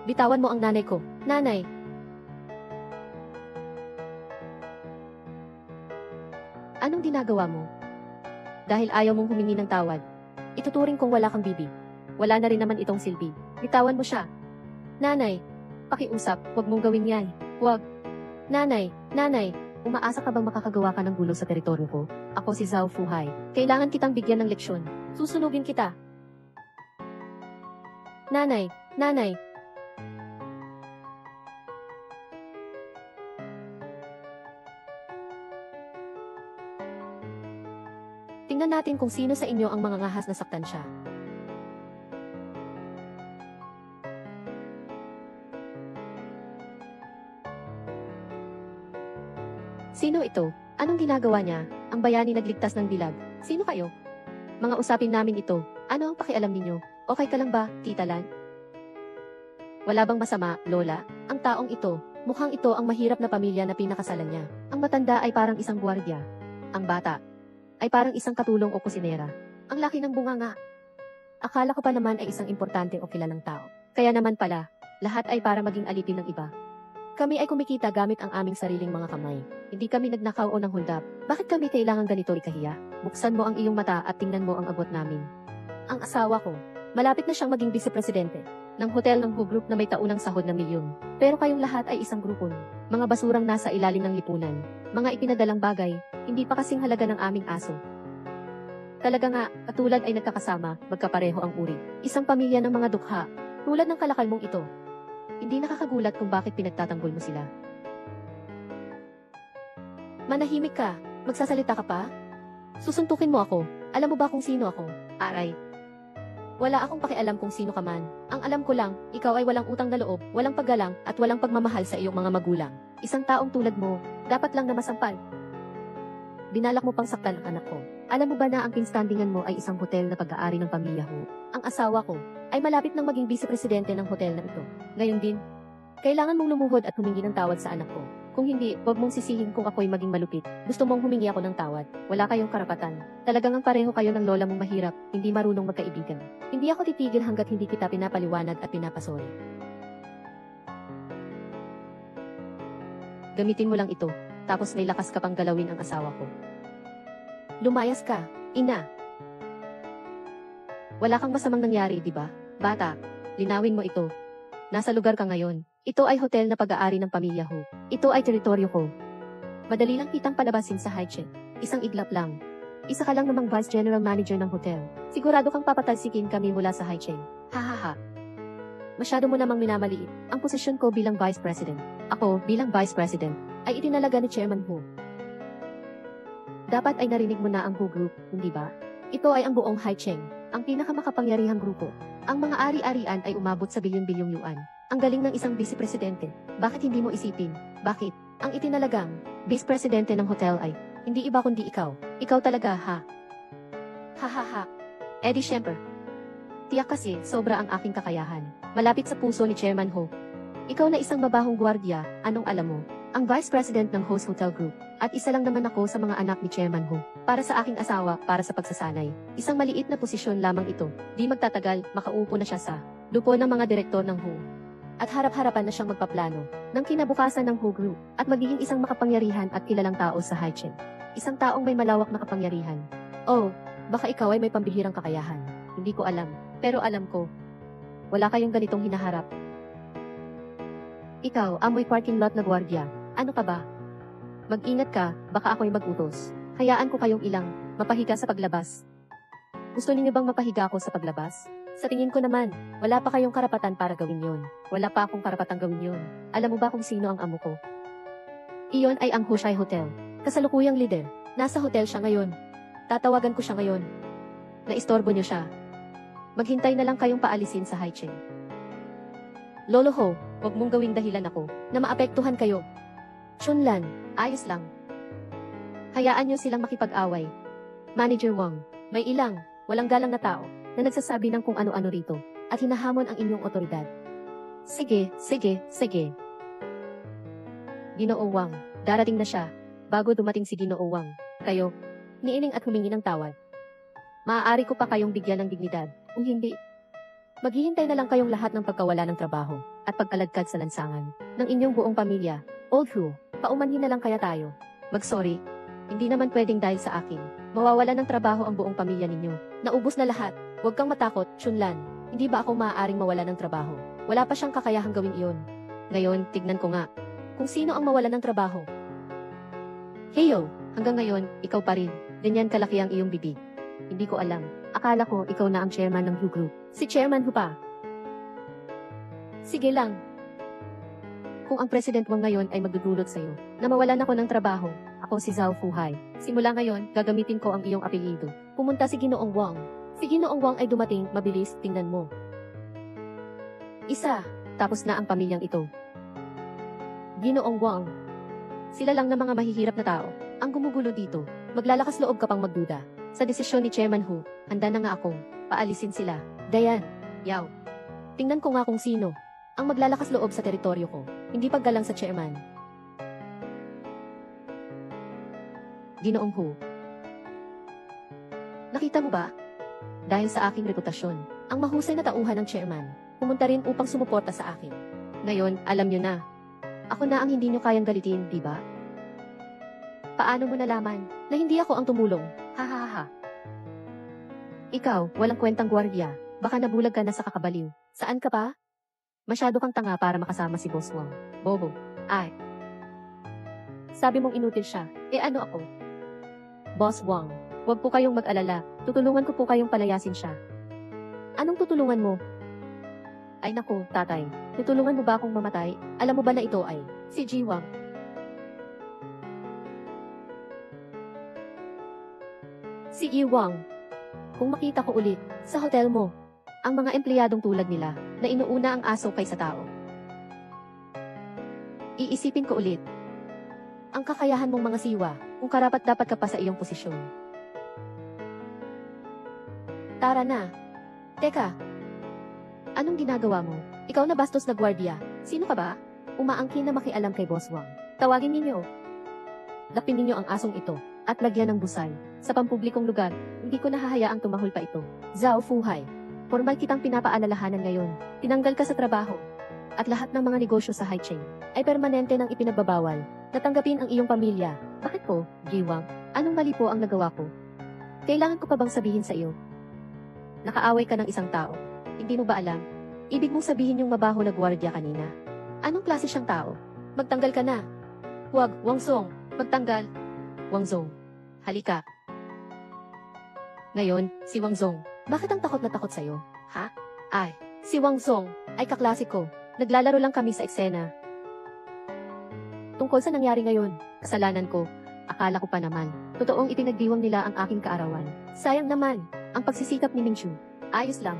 Bitawan mo ang nanay ko. Nanay! Anong ginagawa mo? Dahil ayaw mong humingi ng tawad, ituturing kong wala kang bibig. Wala na rin naman itong silbi. Bitawan mo siya. Nanay, pakiusap, huwag mong gawin yan. Huwag. Nanay, umaasa ka bang makakagawa ka ng gulo sa teritoryo ko? Ako si Zhao Fuhai. Kailangan kitang bigyan ng leksyon. Susunugin kita. Nanay. Tingnan natin kung sino sa inyo ang mga ngahas na saktan siya. Sino ito? Anong ginagawa niya? Ang bayani nagligtas ng dilag. Sino kayo? Mga usapin namin ito. Ano ang pakialam ninyo? Okay ka lang ba, Tita Lan? Wala bang masama, Lola? Ang taong ito, mukhang ito ang mahirap na pamilya na pinakasalan niya. Ang matanda ay parang isang gwardiya. Ang bata ay parang isang katulong o kusinera. Ang laki ng bunganga. Akala ko pa naman ay isang importante o kilalang tao. Kaya naman pala, lahat ay para maging alipin ng iba. Kami ay kumikita gamit ang aming sariling mga kamay. Hindi kami nagnakaw o ng huldak. Bakit kami kailangan ganito ikahiya? Buksan mo ang iyong mata at tingnan mo ang abot namin. Ang asawa ko, malapit na siyang maging vice-presidente ng hotel ng Hu Group na may taunang sahod na milyon. Pero kayong lahat ay isang grupo. Mga basurang nasa ilalim ng lipunan. Mga ipinadalang bagay, hindi pa kasing halaga ng aming aso. Talaga nga, katulad ay nagkakasama, magkapareho ang uri. Isang pamilya ng mga dukha, tulad ng kalakal mong ito. Hindi nakakagulat kung bakit pinagtatanggol mo sila. Manahimik ka. Magsasalita ka pa? Susuntukin mo ako. Alam mo ba kung sino ako? Aray. Wala akong pakialam kung sino ka man. Ang alam ko lang, ikaw ay walang utang na loob, walang paggalang, at walang pagmamahal sa iyong mga magulang. Isang taong tulad mo, dapat lang na masampal. Binalak mo pang saktan ang anak ko. Alam mo ba na ang pinstandingan mo ay isang hotel na pag-aari ng pamilya Hu? Ang asawa ko ay malapit nang maging vice-presidente ng hotel na ito. Ngayon din, kailangan mong lumuhod at humingi ng tawad sa anak ko. Kung hindi, huwag mong sisihin kung ako'y maging malupit. Gusto mong humingi ako ng tawad. Wala kayong karapatan. Talagang ang pareho kayo ng lola mong mahirap, hindi marunong magkaibigan. Hindi ako titigil hanggat hindi kita pinapaliwanag at pinapasori. Gamitin mo lang ito, tapos may lakas ka pang galawin ang asawa ko. Lumayas ka, ina. Wala kang masamang nangyari, di ba? Bata, linawin mo ito. Nasa lugar ka ngayon. Ito ay hotel na pag-aari ng pamilya Hu. Ito ay teritoryo ko. Madali lang kitang palabasin sa Haichen. Isang iglap lang. Isa ka lang namang Vice General Manager ng hotel. Sigurado kang papatalsikin kami mula sa Haichen. Hahaha. Masyado mo namang minamaliit. Ang posisyon ko bilang Vice President. Ako, bilang Vice President, ay itinalaga ni Chairman Hu. Dapat ay narinig mo na ang Hu Group, hindi ba? Ito ay ang buong Haicheng, ang pinakamakapangyarihang grupo. Ang mga ari-arian ay umabot sa bilyon-bilyong yuan. Ang galing ng isang vice-presidente. Bakit hindi mo isipin? Bakit? Ang itinalagang vice-presidente ng hotel ay hindi iba kundi ikaw. Ikaw talaga, ha? Ha. Eddie Shemper. Tiyak kasi, sobra ang aking kakayahan. Malapit sa puso ni Chairman Ho. Ikaw na isang babahong gwardiya, anong alam mo? Ang Vice President ng Host Hotel Group. At isa lang naman ako sa mga anak ni Chairman Ho. Para sa aking asawa, para sa pagsasanay. Isang maliit na posisyon lamang ito. Di magtatagal, makaupo na siya sa lupo ng mga direktor ng Ho. At harap-harapan na siyang magpaplano ng kinabukasan ng Ho Group at magiging isang makapangyarihan at kilalang tao sa Haichen. Isang taong may malawak na kapangyarihan. Oh, baka ikaw ay may pambihirang kakayahan. Hindi ko alam. Pero alam ko, wala kayong ganitong hinaharap. Ikaw, amoy parking lot na gwardiya. Ano ka ba? Mag-ingat ka, baka ako'y mag-utos. Hayaan ko kayong ilang mapahiga sa paglabas. Gusto niyo bang mapahiga ako sa paglabas? Sa tingin ko naman, wala pa kayong karapatan para gawin yon. Wala pa akong karapatang gawin yon. Alam mo ba kung sino ang amo ko? Iyon ay ang Hushai Hotel. Kasalukuyang leader. Nasa hotel siya ngayon. Tatawagan ko siya ngayon. Naistorbo niyo siya. Maghintay na lang kayong paalisin sa Haichen. Lolo Ho, huwag mong gawing dahilan ako na maapektuhan kayo. Chunlan, ayos lang. Hayaan niyo silang makipag-away. Manager Wang, may ilang, walang galang na tao na nagsasabi ng kung ano-ano rito at hinahamon ang inyong otoridad. Sige. Ginoo Wang, darating na siya. Bago dumating si Ginoo Wang, kayo, niiling at humingi ng tawad. Maaari ko pa kayong bigyan ng dignidad. Kung hindi, maghihintay na lang kayong lahat ng pagkawala ng trabaho at pagkaladkad sa lansangan ng inyong buong pamilya. Old Hu, paumanhin na lang kaya tayo. Mag-sorry, hindi naman pwedeng dahil sa akin. Mawawala ng trabaho ang buong pamilya ninyo. Naubos na lahat. Huwag kang matakot, Chunlan. Hindi ba ako maaaring mawala ng trabaho? Wala pa siyang kakayahang gawin iyon. Ngayon, tignan ko nga. Kung sino ang mawalan ng trabaho. Heyo, hanggang ngayon, ikaw pa rin. Ganyan kalaki ang iyong bibig. Hindi ko alam. Akala ko ikaw na ang chairman ng Who Group. Si Chairman Who pa. Sige lang. Kung ang President Wang ngayon ay magdudulot sa'yo, na mawalan ako ng trabaho, ako si Zhao Fuhai. Simula ngayon, gagamitin ko ang iyong apelyido. Pumunta si Ginoong Wang. Si Ginoong Wang ay dumating, mabilis, tingnan mo. Isa, tapos na ang pamilyang ito. Ginoong Wang. Sila lang na mga mahihirap na tao, ang gumugulo dito. Maglalakas loob ka pang magduda. Sa desisyon ni Chairman Hu, handa na nga akong paalisin sila. Dayan, Yao. Tingnan ko nga kung sino ang maglalakas loob sa teritoryo ko, hindi paggalang sa chairman. Ginoong Hu. Nakita mo ba? Dahil sa aking reputasyon, ang mahusay na tauhan ng chairman, pumunta rin upang sumuporta sa akin. Ngayon, alam nyo na. Ako na ang hindi nyo kayang galitin, di ba? Paano mo nalaman na hindi ako ang tumulong? Ha. Ikaw, walang kwentang gwardiya. Baka nabulag ka na sa kakabaliw. Saan ka pa? Masyado kang tanga para makasama si Boss Wang. Bobo. Ay. Sabi mong inutil siya. Ano ako? Boss Wang, huwag po kayong mag-alala. Tutulungan ko po kayong palayasin siya. Anong tutulungan mo? Ay naku, tatay. Tutulungan mo ba akong mamatay? Alam mo ba na ito ay si Ji Wang? Si Yi Wang. Kung makita ko ulit sa hotel mo, ang mga empleyadong tulad nila na inuuna ang aso kaysa tao. Iisipin ko ulit ang kakayahan mong mga siwa kung karapat-dapat ka pa sa iyong posisyon. Tara na. Teka. Anong ginagawa mo? Ikaw na bastos na gwardiya. Sino ka ba? Umaangkin na makialam kay Boss Wang. Tawagin ninyo. Lapin ninyo ang asong ito at lagyan ng busay. Sa pampublikong lugar, hindi ko nahahayaang tumahol pa ito. Zhao Fuhai. Formal kitang pinapaalalahanan ngayon. Tinanggal ka sa trabaho. At lahat ng mga negosyo sa high chain ay permanente nang ipinagbabawal. Natanggapin ang iyong pamilya. Bakit po, Ji Wang? Anong mali po ang nagawa ko? Kailangan ko pa bang sabihin sa iyo? Nakaaway ka ng isang tao. Hindi mo ba alam? Ibig mong sabihin yung mabaho na gwardiya kanina. Anong klase siyang tao? Magtanggal ka na. Huwag, Wang Zong. Magtanggal. Wang Zong. Halika. Ngayon, si Wang Zong. Bakit ang takot na takot sa'yo? Ha? Ay, si Wang Zong ay kaklase ko. Naglalaro lang kami sa eksena. Tungkol sa nangyari ngayon, kasalanan ko. Akala ko pa naman, totoong ipinagdiwang nila ang aking kaarawan. Sayang naman, ang pagsisikap ni Ming Chu. Ayos lang.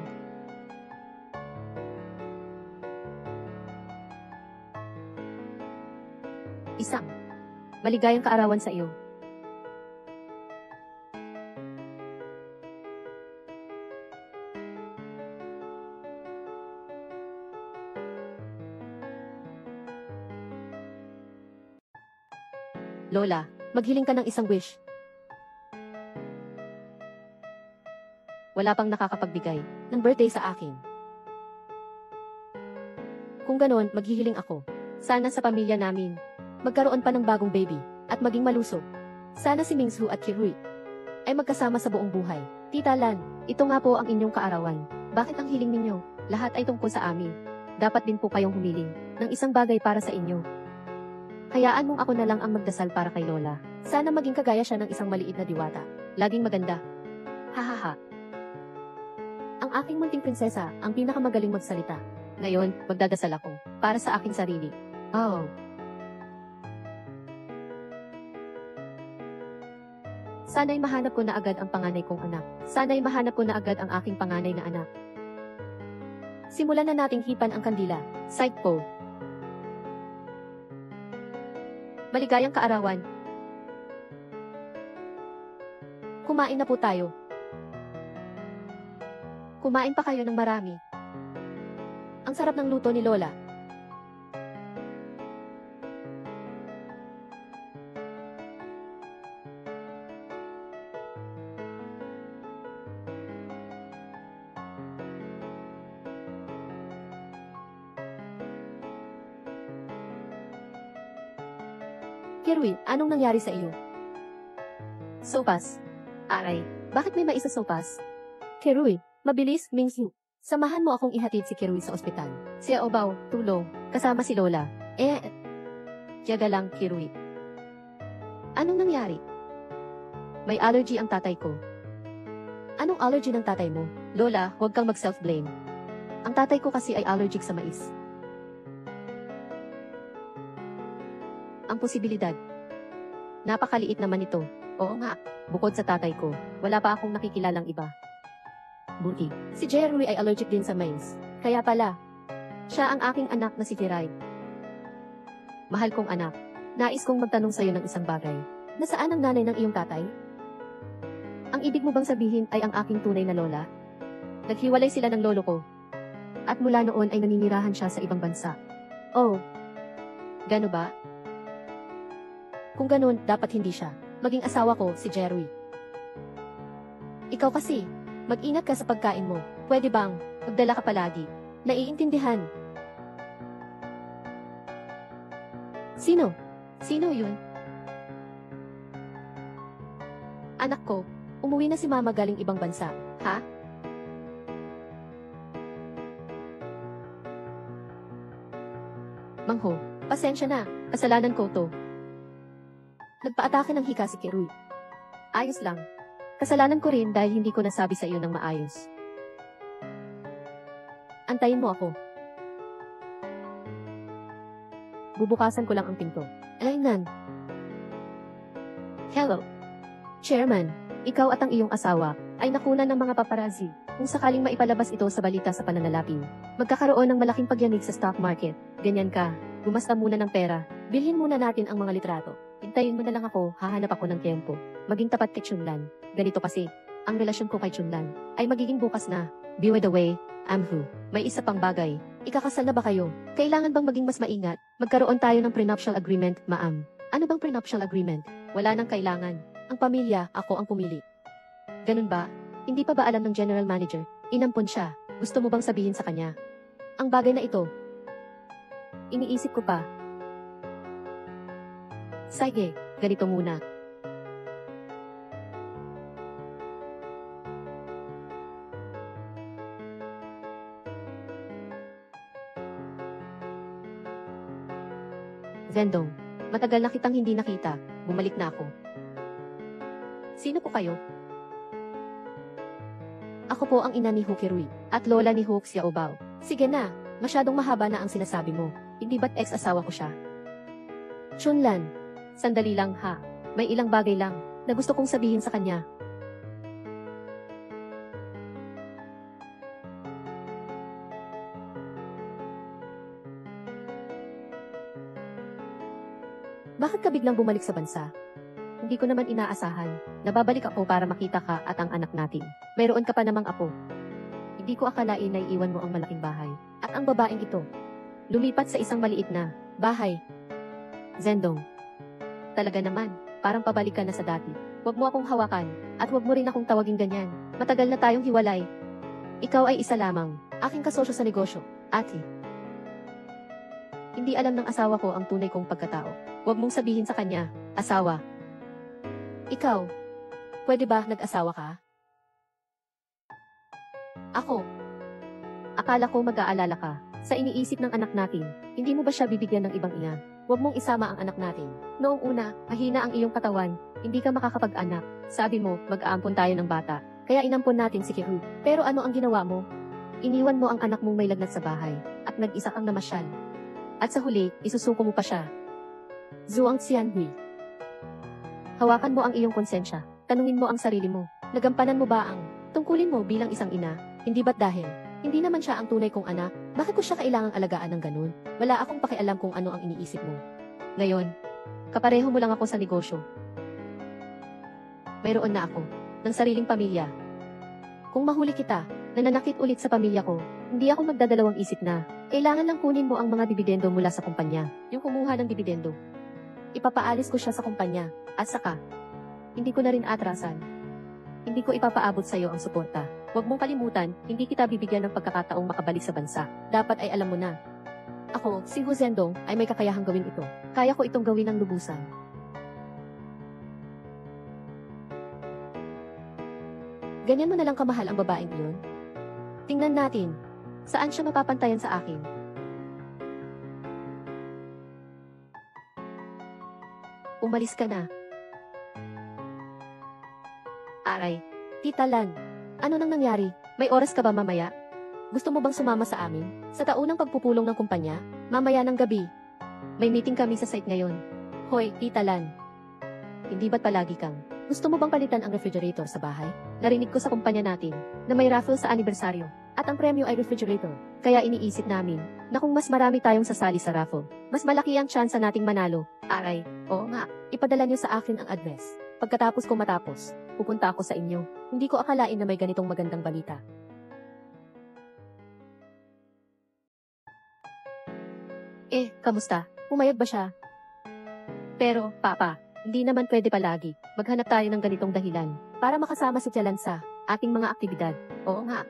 Isang maligayang kaarawan sa iyo. Lola, maghiling ka ng isang wish. Wala pang nakakapagbigay ng birthday sa akin. Kung ganon, maghihiling ako. Sana sa pamilya namin, magkaroon pa ng bagong baby, at maging malusog. Sana si Mingsu at Kirui ay magkasama sa buong buhay. Tita Lan, ito nga po ang inyong kaarawan. Bakit ang hiling ninyo? Lahat ay tungkol sa amin. Dapat din po kayong humiling ng isang bagay para sa inyo. Hayaan mong ako na lang ang magdasal para kay Lola. Sana maging kagaya siya ng isang maliit na diwata. Laging maganda. Hahaha. Ang aking munting prinsesa, ang pinakamagaling magsalita. Ngayon, magdadasal ako. Para sa aking sarili. Oh. Sana'y mahanap ko na agad ang panganay kong anak. Sana'y mahanap ko na agad ang aking panganay na anak. Simulan na nating hipan ang kandila. Sight po. Maligayang kaarawan. Kumain na po tayo. Kumain pa kayo ng marami. Ang sarap ng luto ni Lola. Kirui, anong nangyari sa iyo? Sopas. Aray, bakit may mais sa sopas? Kirui, mabilis, Mingsu. Samahan mo akong ihatid si Kirui sa ospital. Si Aobaw, tulong, kasama si Lola. Tiyaga lang, Kirui. Anong nangyari? May allergy ang tatay ko. Anong allergy ng tatay mo? Lola, huwag kang mag-self-blame. Ang tatay ko kasi ay allergic sa mais. Ang posibilidad. Napakaliit naman ito. Oo nga, bukod sa tatay ko, wala pa akong nakikilalang iba. Buti, si Jerry ay allergic din sa mais. Kaya pala, siya ang aking anak na si Kiray. Mahal kong anak, nais kong magtanong sa'yo ng isang bagay. Nasaan ang nanay ng iyong tatay? Ang ibig mo bang sabihin ay ang aking tunay na lola? Naghiwalay sila ng lolo ko. At mula noon ay naninirahan siya sa ibang bansa. Oh, gano ba? Kung ganun, dapat hindi siya. Maging asawa ko, si Jerry. Ikaw kasi, mag-ingat ka sa pagkain mo. Pwede bang, magdala ka palagi? Naiintindihan. Sino? Sino yun? Anak ko, umuwi na si mama galing ibang bansa, ha? Mangho, pasensya na, kasalanan ko to. Nagpaatake ng hika si Kirui. Ayos lang. Kasalanan ko rin dahil hindi ko nasabi sa iyo ng maayos. Antayin mo ako. Bubukasan ko lang ang pinto. Alaynan. Hello. Chairman, ikaw at ang iyong asawa ay nakunan ng mga paparazzi kung sakaling maipalabas ito sa balita sa pananalapi. Magkakaroon ng malaking pagyanig sa stock market. Ganyan ka. Gumasta muna ng pera. Bilhin muna natin ang mga litrato. Hintayin mo na lang ako, hahanap ako ng tempo. Maging tapat kay Chunlan. Ganito kasi, ang relasyon ko kay Chunlan ay magiging bukas na. Be the way, Amhu. May isa pang bagay. Ikakasal na ba kayo? Kailangan bang maging mas maingat? Magkaroon tayo ng prenuptial agreement, Maam. Ano bang prenuptial agreement? Wala nang kailangan. Ang pamilya, ako ang pumili. Ganun ba? Hindi pa ba alam ng general manager? Inampon siya. Gusto mo bang sabihin sa kanya? Ang bagay na ito. Iniisip ko pa. Sige, ganito muna. Zendong, matagal na kitang hindi nakita. Bumalik na ako. Sino po kayo? Ako po ang ina ni Hukirui, at lola ni Hook Xiaobao. Sige na, masyadong mahaba na ang sinasabi mo. Hindi ba't ex-asawa ko siya? Chunlan, sandali lang ha. May ilang bagay lang na gusto kong sabihin sa kanya. Bakit ka biglang bumalik sa bansa? Hindi ko naman inaasahan. Nababalik ako para makita ka at ang anak natin. Mayroon ka pa namang apo. Hindi ko akalain na iiwan mo ang malaking bahay. At ang babaeng ito, lumipat sa isang maliit na bahay. Zendong, talaga naman, parang pabalik ka na sa dati. Huwag mo akong hawakan, at huwag mo rin akong tawaging ganyan. Matagal na tayong hiwalay. Ikaw ay isa lamang, aking kasosyo sa negosyo, ate. Hindi alam ng asawa ko ang tunay kong pagkatao. Huwag mong sabihin sa kanya, asawa. Ikaw, pwede ba nag-asawa ka? Ako. Akala ko mag-aalala ka. Sa iniisip ng anak natin, hindi mo ba siya bibigyan ng ibang ina? Huwag mong isama ang anak natin. Noong una, mahina ang iyong katawan, hindi ka makakapag-anak. Sabi mo, mag-aampon tayo ng bata. Kaya inampon natin si Kiru. Pero ano ang ginawa mo? Iniwan mo ang anak mong may lagnat sa bahay, at nag-isa kang namasyal. At sa huli, isusuko mo pa siya. Zhuang Xianhui. Hawakan mo ang iyong konsensya. Tanungin mo ang sarili mo. Nagampanan mo ba ang tungkulin mo bilang isang ina? Hindi ba't dahil hindi naman siya ang tunay kong anak? Bakit ko siya kailangang alagaan ng ganun? Wala akong pakialam kung ano ang iniisip mo. Ngayon, kapareho mo lang ako sa negosyo. Mayroon na ako ng sariling pamilya. Kung mahuli kita, nananakit ulit sa pamilya ko, hindi ako magdadalawang isip na kailangan lang kunin mo ang mga dibidendo mula sa kumpanya. Yung kumuha ng dibidendo, ipapaalis ko siya sa kumpanya. At saka, hindi ko na rin atrasan. Hindi ko ipapaabot sa iyo ang suporta. Huwag mong kalimutan, hindi kita bibigyan ng pagkakataong makabalik sa bansa. Dapat ay alam mo na. Ako, si Hu Zendong, ay may kakayahang gawin ito. Kaya ko itong gawin ng lubusan. Ganyan mo na lang kamahal ang babaeng iyon? Tingnan natin. Saan siya mapapantayan sa akin? Umalis ka na. Aray. Tita Lan, ano nang nangyari? May oras ka ba mamaya? Gusto mo bang sumama sa amin? Sa taunang pagpupulong ng kumpanya? Mamaya ng gabi. May meeting kami sa site ngayon. Hoy, Tita Lan. Hindi ba't palagi kang gusto mo bang palitan ang refrigerator sa bahay? Narinig ko sa kumpanya natin na may raffle sa anibersaryo at ang premyo ay refrigerator. Kaya iniisip namin na kung mas marami tayong sasali sa raffle, mas malaki ang tsansa nating manalo. Aray, oo nga, ipadala niyo sa akin ang address. Pagkatapos ko matapos, pupunta ako sa inyo. Hindi ko akalain na may ganitong magandang balita. Kamusta? Pumayag ba siya? Pero, Papa, hindi naman pwede palagi. Maghanap tayo ng ganitong dahilan para makasama si Jalan sa ating mga aktibidad. Oo nga.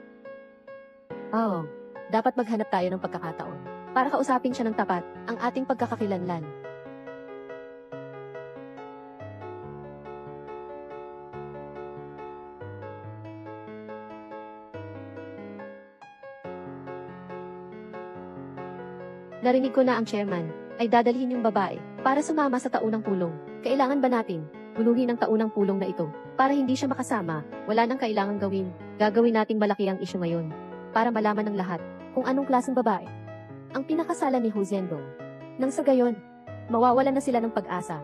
Oo, dapat maghanap tayo ng pagkakataon para kausapin siya ng tapat ang ating pagkakakilanlan. Narinig ko na ang chairman ay dadalhin yung babae para sumama sa taunang pulong. Kailangan ba natin guluhin ang taunang pulong na ito para hindi siya makasama? Wala nang kailangan gawin. Gagawin nating malaki ang isyu ngayon para malaman ng lahat kung anong klaseng babae ang pinakasala ni Hu Zhendong. Nang sa gayon, mawawalan na sila ng pag-asa.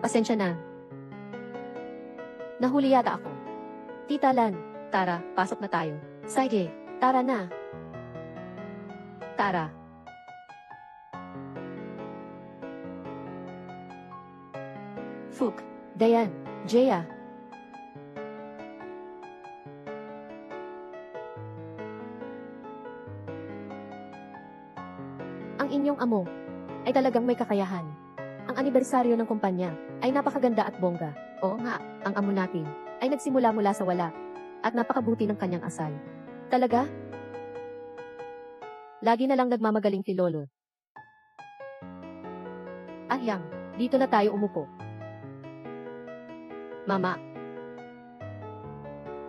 Pasensya na. Nahuli yata ako. Tita Lan, tara, pasok na tayo. Sige, tara na. Tara. Fook, Dayan, Jeya. Ang inyong amo ay talagang may kakayahan. Ang anibersaryo ng kumpanya ay napakaganda at bongga. Oo nga, ang amo natin ay nagsimula mula sa wala at napakabuti ng kanyang asal. Talaga? Lagi na lang nagmamagaling si Lolo. Ahyang, dito na tayo umupo. Mama.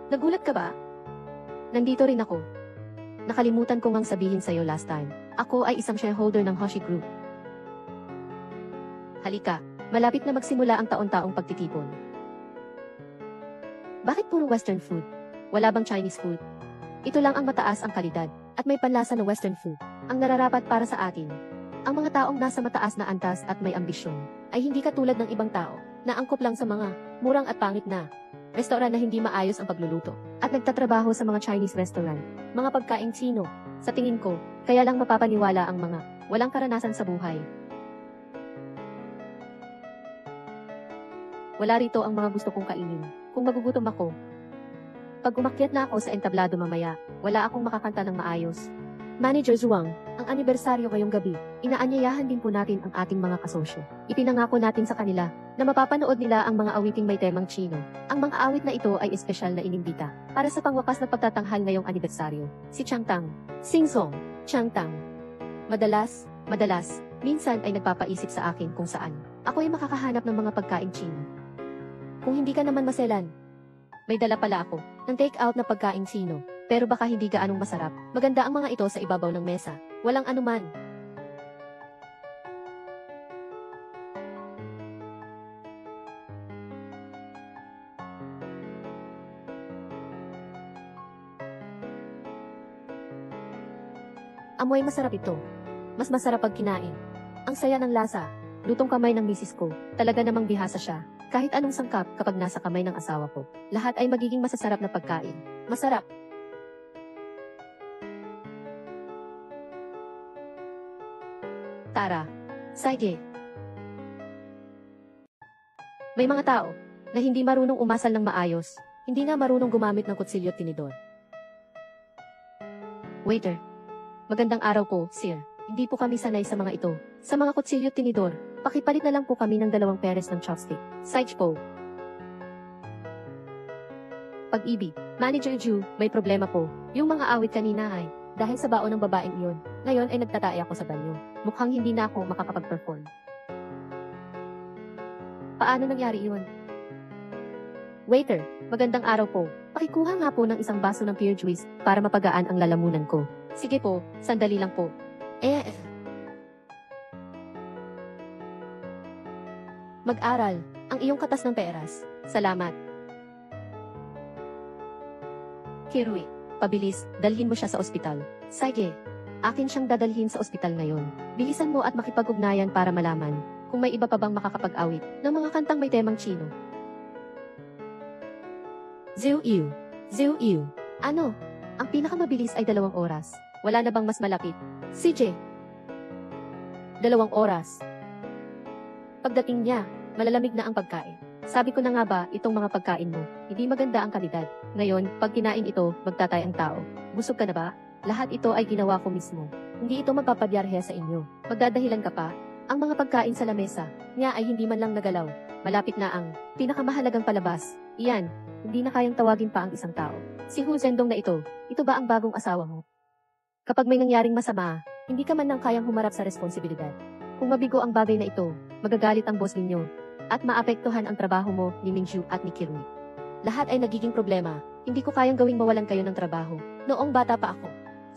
Nagulat ka ba? Nandito rin ako. Nakalimutan ko ngang sabihin sa'yo last time. Ako ay isang shareholder ng Hoshi Group. Halika, malapit na magsimula ang taon-taong pagtitipon. Bakit puro Western food? Wala bang Chinese food? Ito lang ang mataas ang kalidad at may panlasa na Western food ang nararapat para sa atin. Ang mga taong nasa mataas na antas at may ambisyon ay hindi katulad ng ibang tao na angkop lang sa mga murang at pangit na restoran na hindi maayos ang pagluluto at nagtatrabaho sa mga Chinese restaurant, mga pagkaing Tsino. Sa tingin ko, kaya lang mapapaniwala ang mga walang karanasan sa buhay. Wala rito ang mga gusto kong kainin kung magugutom ako. Pag umakyat na ako sa entablado mamaya, wala akong makakanta ng maayos. Manager Zhuang, ang anibersaryo ngayong gabi, inaanyayahan din po natin ang ating mga kasosyo. Ipinangako natin sa kanila na mapapanood nila ang mga awiting may temang Chino. Ang mga awit na ito ay espesyal na inimbita para sa pangwakas na pagtatanghal ngayong anibersaryo. Si Changtang, Sing-song, Changtang. Madalas, minsan ay nagpapaisip sa akin kung saan ako ay makakahanap ng mga pagkain Chino. Kung hindi ka naman maselan, may dala pala ako ng take-out na pagkain Chino. Pero baka hindi gaanong masarap. Maganda ang mga ito sa ibabaw ng mesa. Walang anuman. Amoy masarap ito. Mas masarap pag kinain. Ang saya ng lasa. Lutong kamay ng misis ko. Talaga namang bihasa siya. Kahit anong sangkap kapag nasa kamay ng asawa ko. Lahat ay magiging masasarap na pagkain. Masarap. Tara. Sige. May mga tao na hindi marunong umasal ng maayos. Hindi nga marunong gumamit ng kutsilyo at tinidor. Waiter. Magandang araw po, sir. Hindi po kami sanay sa mga ito. Sa mga kutsilyo at tinidor, pakipalit na lang po kami ng 2 peres ng chopstick. Side po. Pag-ibig. Manager Ju, may problema po. Yung mga awit kanina ay dahil sa baon ng babaeng iyon. Ngayon ay nagtatay ako sa banyo. Mukhang hindi na ako makakapag-perform. Paano nangyari iyon? Waiter, magandang araw po. Pakikuha nga po ng isang baso ng pure juice para mapagaan ang lalamunan ko. Sige po, sandali lang po. Mag-aral, ang iyong katas ng peras. Salamat. Kirui, pabilis, dalhin mo siya sa ospital. Sige. Akin siyang dadalhin sa ospital ngayon. Bilisan mo at makipag-ugnayan para malaman kung may iba pa bang makakapag-awit ng mga kantang may temang Chino. Ziu-Iu. Ziu-Iu. Ano? Ang pinakamabilis ay 2 oras. Wala na bang mas malapit? CJ. 2 oras. Pagdating niya, malalamig na ang pagkain. Sabi ko na nga ba, itong mga pagkain mo, hindi maganda ang kalidad. Ngayon, pag kinain ito, magtatay ang tao. Busog ka na ba? Lahat ito ay ginawa ko mismo. Hindi ito magpapabyarhe sa inyo. Magdadahilan ka pa? Ang mga pagkain sa lamesa niya ay hindi man lang nagalaw. Malapit na ang pinakamahalagang palabas. Iyan, hindi na kayang tawagin pa ang isang tao. Si Hu Zhendong na ito ba ang bagong asawa mo? Kapag may nangyaring masama, hindi ka man lang kayang humarap sa responsibilidad. Kung mabigo ang bagay na ito, magagalit ang boss ninyo at maapektuhan ang trabaho mo ni Mingju at ni Kirui. Lahat ay nagiging problema. Hindi ko kayang gawing mawalan kayo ng trabaho. Noong bata pa ako,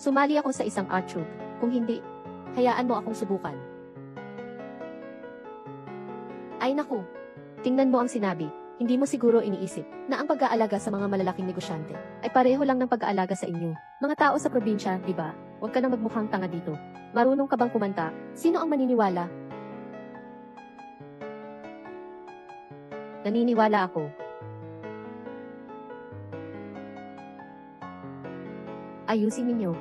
sumali ako sa isang art troupe. Kung hindi, hayaan mo akong subukan. Ay naku, tingnan mo ang sinabi. Hindi mo siguro iniisip na ang pag-aalaga sa mga malalaking negosyante ay pareho lang ng pag-aalaga sa inyo. Mga tao sa probinsya, di ba? Huwag ka nang magmukhang tanga dito. Marunong ka bang kumanta? Sino ang maniniwala? Naniniwala ako. Ayusin ninyo.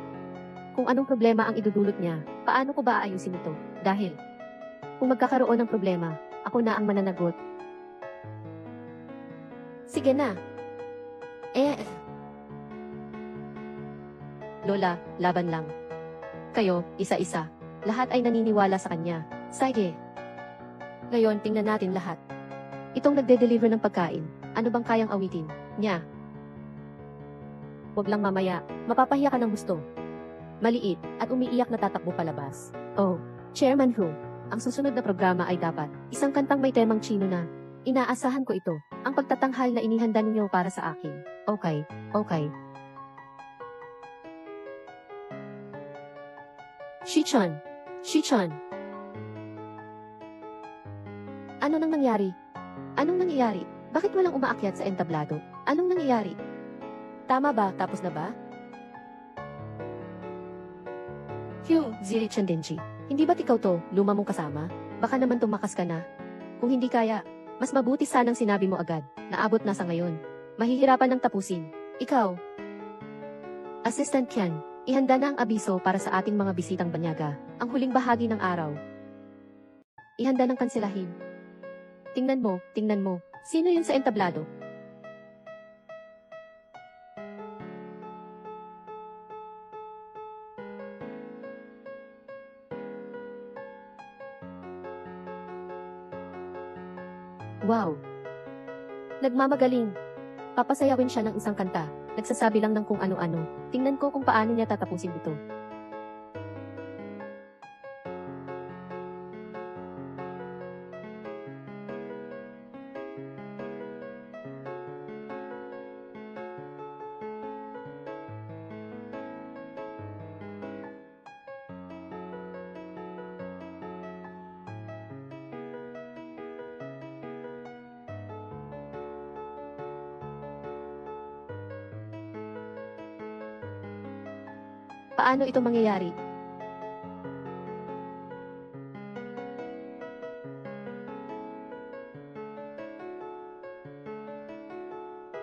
Kung anong problema ang idudulot niya, paano ko ba aayusin ito? Dahil, kung magkakaroon ng problema, ako na ang mananagot. Sige na. Lola, laban lang. Kayo, isa-isa. Lahat ay naniniwala sa kanya. Sige. Ngayon, tingnan natin lahat. Itong nagde-deliver ng pagkain, ano bang kayang awitin niya? Huwag lang mamaya, mapapahiya ka ng gusto. Maliit, at umiiyak na tatakbo palabas. Oh, Chairman Hu, ang susunod na programa ay dapat isang kantang may temang Chino na. Inaasahan ko ito, ang pagtatanghal na inihanda ninyo para sa akin. Okay, okay. Shichon, Shichon. Ano nang nangyari? Anong nangyayari? Bakit walang umaakyat sa entablado? Anong nangyayari? Tama ba? Tapos na ba? Hugh, Zili-chan Denji. Hindi ba't ikaw to, luma mong kasama? Baka naman tumakas ka na. Kung hindi kaya, mas mabuti sanang sinabi mo agad. Naabot na sa ngayon. Mahihirapan ng tapusin. Ikaw. Assistant Qian, ihanda na ang abiso para sa ating mga bisitang banyaga. Ang huling bahagi ng araw. Ihanda ng kanselahin. Tingnan mo. Sino yun sa entablado? Wow! Nagmamagaling. Papasayawin siya ng isang kanta. Nagsasabi lang ng kung ano-ano. Tingnan ko kung paano niya tatapusin ito. Paano ito mangyayari?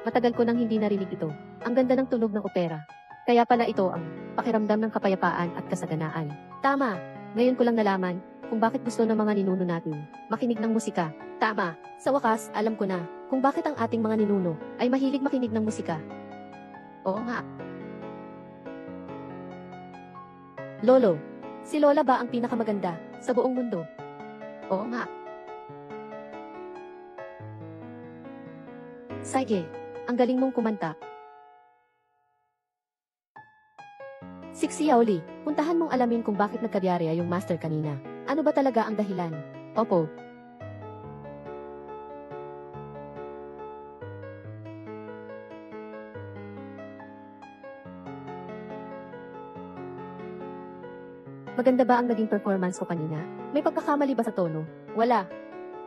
Matagal ko nang hindi narinig ito. Ang ganda ng tunog ng opera. Kaya pala ito ang pakiramdam ng kapayapaan at kasaganaan. Tama! Ngayon ko lang nalaman kung bakit gusto ng mga ninuno natin makinig ng musika. Tama! Sa wakas, alam ko na kung bakit ang ating mga ninuno ay mahilig makinig ng musika. Oo nga. Lolo, si Lola ba ang pinakamaganda sa buong mundo? Oo nga. Sige, ang galing mong kumanta. Xiaoli, puntahan mong alamin kung bakit nagkabyarya yung master kanina. Ano ba talaga ang dahilan? Opo. Maganda ba ang naging performance ko kanina? May pagkakamali ba sa tono? Wala.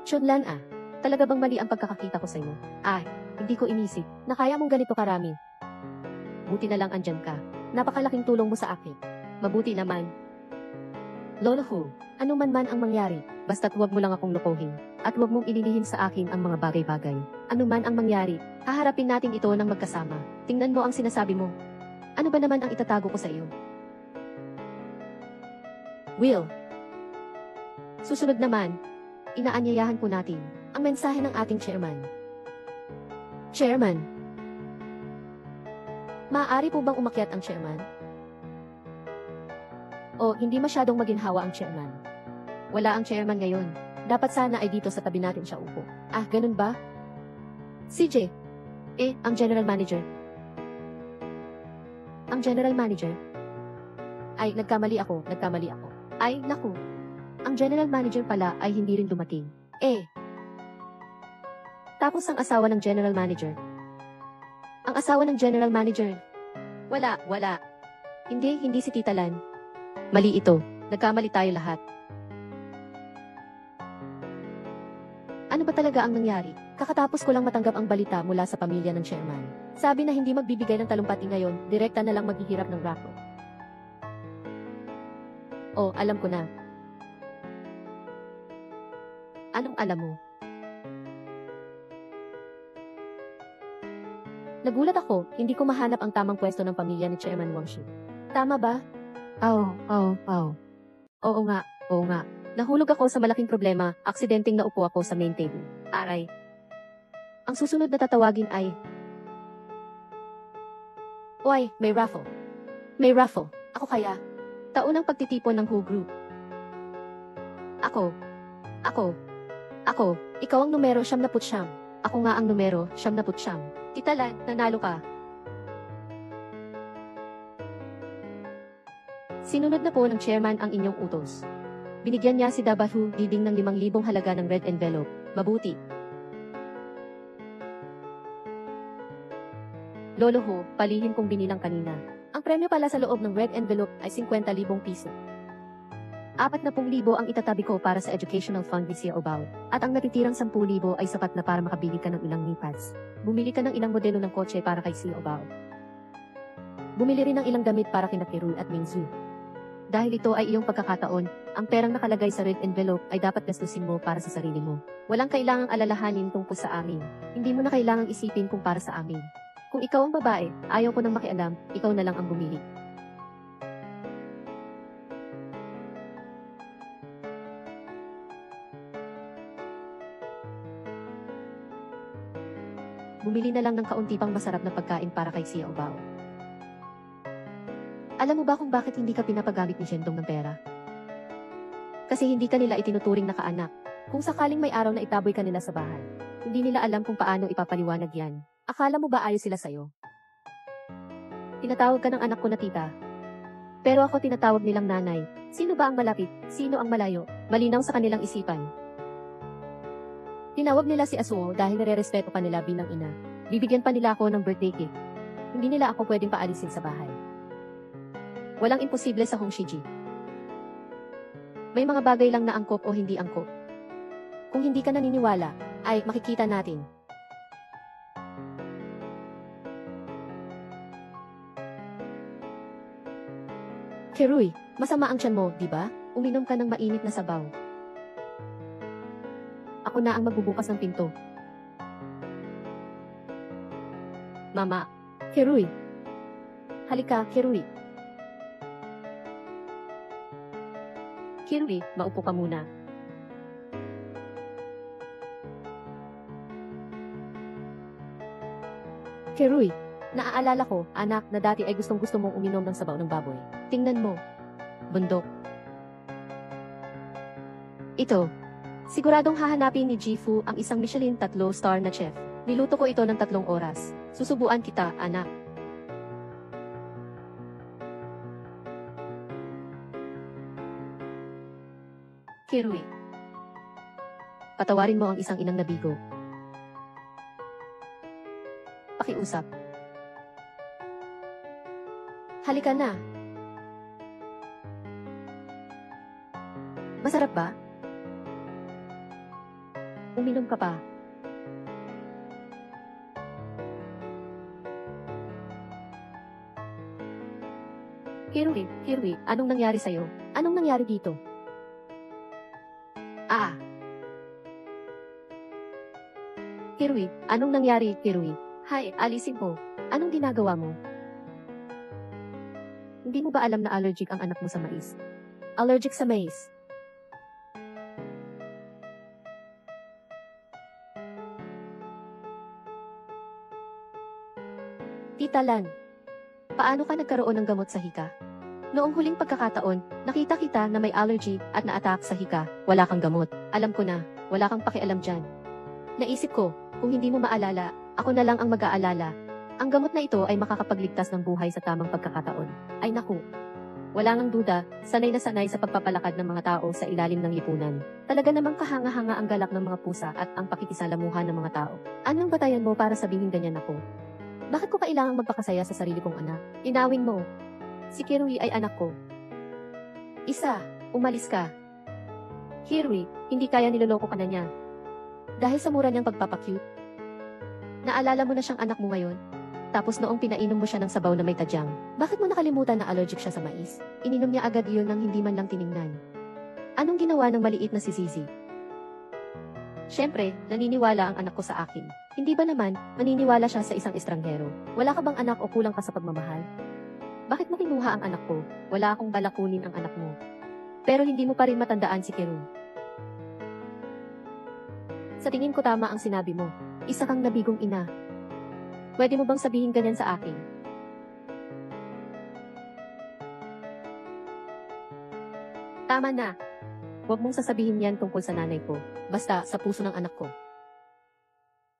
Chunlan ah. Talaga bang mali ang pagkakakita ko sa'yo? Ay, hindi ko inisip na kaya mong ganito karami. Buti na lang andyan ka. Napakalaking tulong mo sa akin. Mabuti naman. Lolo Hu, ano man ang mangyari, basta't huwag mo lang akong lokohin. At huwag mong ililihim sa akin ang mga bagay-bagay. Ano man ang mangyari, haharapin natin ito ng magkasama. Tingnan mo ang sinasabi mo. Ano ba naman ang itatago ko sa iyo? Will. Susunod naman, inaanyayahan po natin ang mensahe ng ating chairman. Chairman. Maaari po bang umakyat ang chairman? O hindi masyadong maginhawa ang chairman? Wala ang chairman ngayon. Dapat sana ay dito sa tabi natin siya upo. Ah, ganun ba? CJ. Ang general manager. Ang general manager? Ay, nagkamali ako. Ay, naku. Ang general manager pala ay hindi rin dumating. Tapos ang asawa ng general manager. Ang asawa ng general manager. Wala. Hindi si Tita Lan. Mali ito. Nagkamali tayo lahat. Ano ba talaga ang nangyari? Kakatapos ko lang matanggap ang balita mula sa pamilya ng chairman. Sabi na hindi magbibigay ng talumpati ngayon, direkta na lang maghihirap ng raffle. Oh, alam ko na. Anong alam mo? Nagulat ako, hindi ko mahanap ang tamang pwesto ng pamilya ni Chairman Wang Shi. Tama ba? Oo nga. Nahulog ako sa malaking problema, aksidenteng naupo ako sa main table. Aray. Ang susunod na tatawagin ay... Oy, may raffle. Ako kaya. Taunang pagtitipon ng Who Group. Ako. Ikaw ang numero 99. Ako nga ang numero 99. Tita Lan, nanalo ka. Sinunod na po ng chairman ang inyong utos. Binigyan niya si Dabahu Dibing ng 5,000 halaga ng red envelope. Mabuti. Lolo Ho, palihim kong binilang kanina. Ang premyo pala sa loob ng red envelope ay 50,000 piso. 40,000 ang itatabi ko para sa educational fund ni Sia Obao. At ang natitirang 10,000 ay sapat na para makabili ka ng ilang knee-pads. Bumili ka ng ilang modelo ng kotse para kay Sia Obao. Bumili rin ng ilang damit para kina Kirul at Mingzu. Dahil ito ay iyong pagkakataon, ang perang nakalagay sa red envelope ay dapat gastusin mo para sa sarili mo. Walang kailangang alalahanin tungkol sa amin. Hindi mo na kailangang isipin kung para sa amin. Kung ikaw ang babae, ayaw ko nang makialam, ikaw na lang ang bumili. Bumili na lang ng kaunti pang masarap na pagkain para kay Sia Obao. Alam mo ba kung bakit hindi ka pinapagamit ni Shendong ng pera? Kasi hindi ka nila itinuturing na kaanak. Kung sakaling may araw na itaboy ka nila sa bahay, hindi nila alam kung paano ipapaliwanag yan. Akala mo ba ayos sila sa'yo? Tinatawag ka ng anak ko na tita. Pero ako tinatawag nilang nanay. Sino ba ang malapit? Sino ang malayo? Malinaw sa kanilang isipan. Tinawag nila si Asuo dahil nare-respeto ka nila bilang ina. Bibigyan pa nila ako ng birthday cake. Hindi nila ako pwedeng paalisin sa bahay. Walang imposible sa Hong Shiji. May mga bagay lang na angkop o hindi angkop. Kung hindi ka naniniwala, ay makikita natin. Keruy, masama ang tiyan mo, di ba? Uminom ka ng mainit na sabaw. Ako na ang magbubukas ng pinto. Mama. Keruy. Halika, Keruy. Keruy, maupo ka muna. Keruy, naaalala ko, anak, na dati ay gustong-gusto mong uminom ng sabaw ng baboy. Tingnan mo. Bundok. Ito. Siguradong hahanapin ni Jifu ang isang Michelin 3-star na chef. Niluto ko ito ng 3 oras. Susubuan kita, anak. Kirui. Patawarin mo ang isang inang nabigo. Pakiusap. Halika na. Masarap ba? Uminom ka pa. Kirui, anong nangyari sa'yo? Anong nangyari dito? Ah, Kirui, anong nangyari, Kirui? Hay, alisin mo. Anong ginagawa mo? Hindi mo ba alam na allergic ang anak mo sa mais? Allergic sa mais. Tita Lan, paano ka nagkaroon ng gamot sa hika? Noong huling pagkakataon, nakita kita na may allergy at na-attack sa hika, wala kang gamot. Alam ko na, wala kang pakialam dyan. Naisip ko, kung hindi mo maalala, ako na lang ang mag-aalala. Ang gamot na ito ay makakapagligtas ng buhay sa tamang pagkakataon. Ay naku. Wala ngang duda, sanay na sanay sa pagpapalakad ng mga tao sa ilalim ng lipunan. Talaga namang kahanga-hanga ang galak ng mga pusa at ang pakikisalamuhan ng mga tao. Anong batayan mo para sabihin ganyan ako? Bakit ko kailangang magpakasaya sa sarili kong anak? Inawin mo. Si Kirui ay anak ko. Isa, umalis ka. Kirui, hindi kaya niloloko ka na niya. Dahil sa mura niyang pagpapacute. Naalala mo na siyang anak mo ngayon? Tapos noong pinainom mo siya ng sabaw na may tadyang, bakit mo nakalimutan na allergic siya sa mais? Ininom niya agad iyon nang hindi man lang tiningnan. Anong ginawa ng maliit na si Zizi? Siyempre, naniniwala ang anak ko sa akin. Hindi ba naman, maniniwala siya sa isang estranghero? Wala ka bang anak o kulang ka sa pagmamahal? Bakit mo kinuha ang anak ko? Wala akong balakunin ang anak mo. Pero hindi mo pa rin matandaan si Kirui. Sa tingin ko tama ang sinabi mo. Isa kang nabigong ina. Pwede mo bang sabihin ganyan sa akin? Tama na. Huwag mong sasabihin yan tungkol sa nanay ko. Basta sa puso ng anak ko.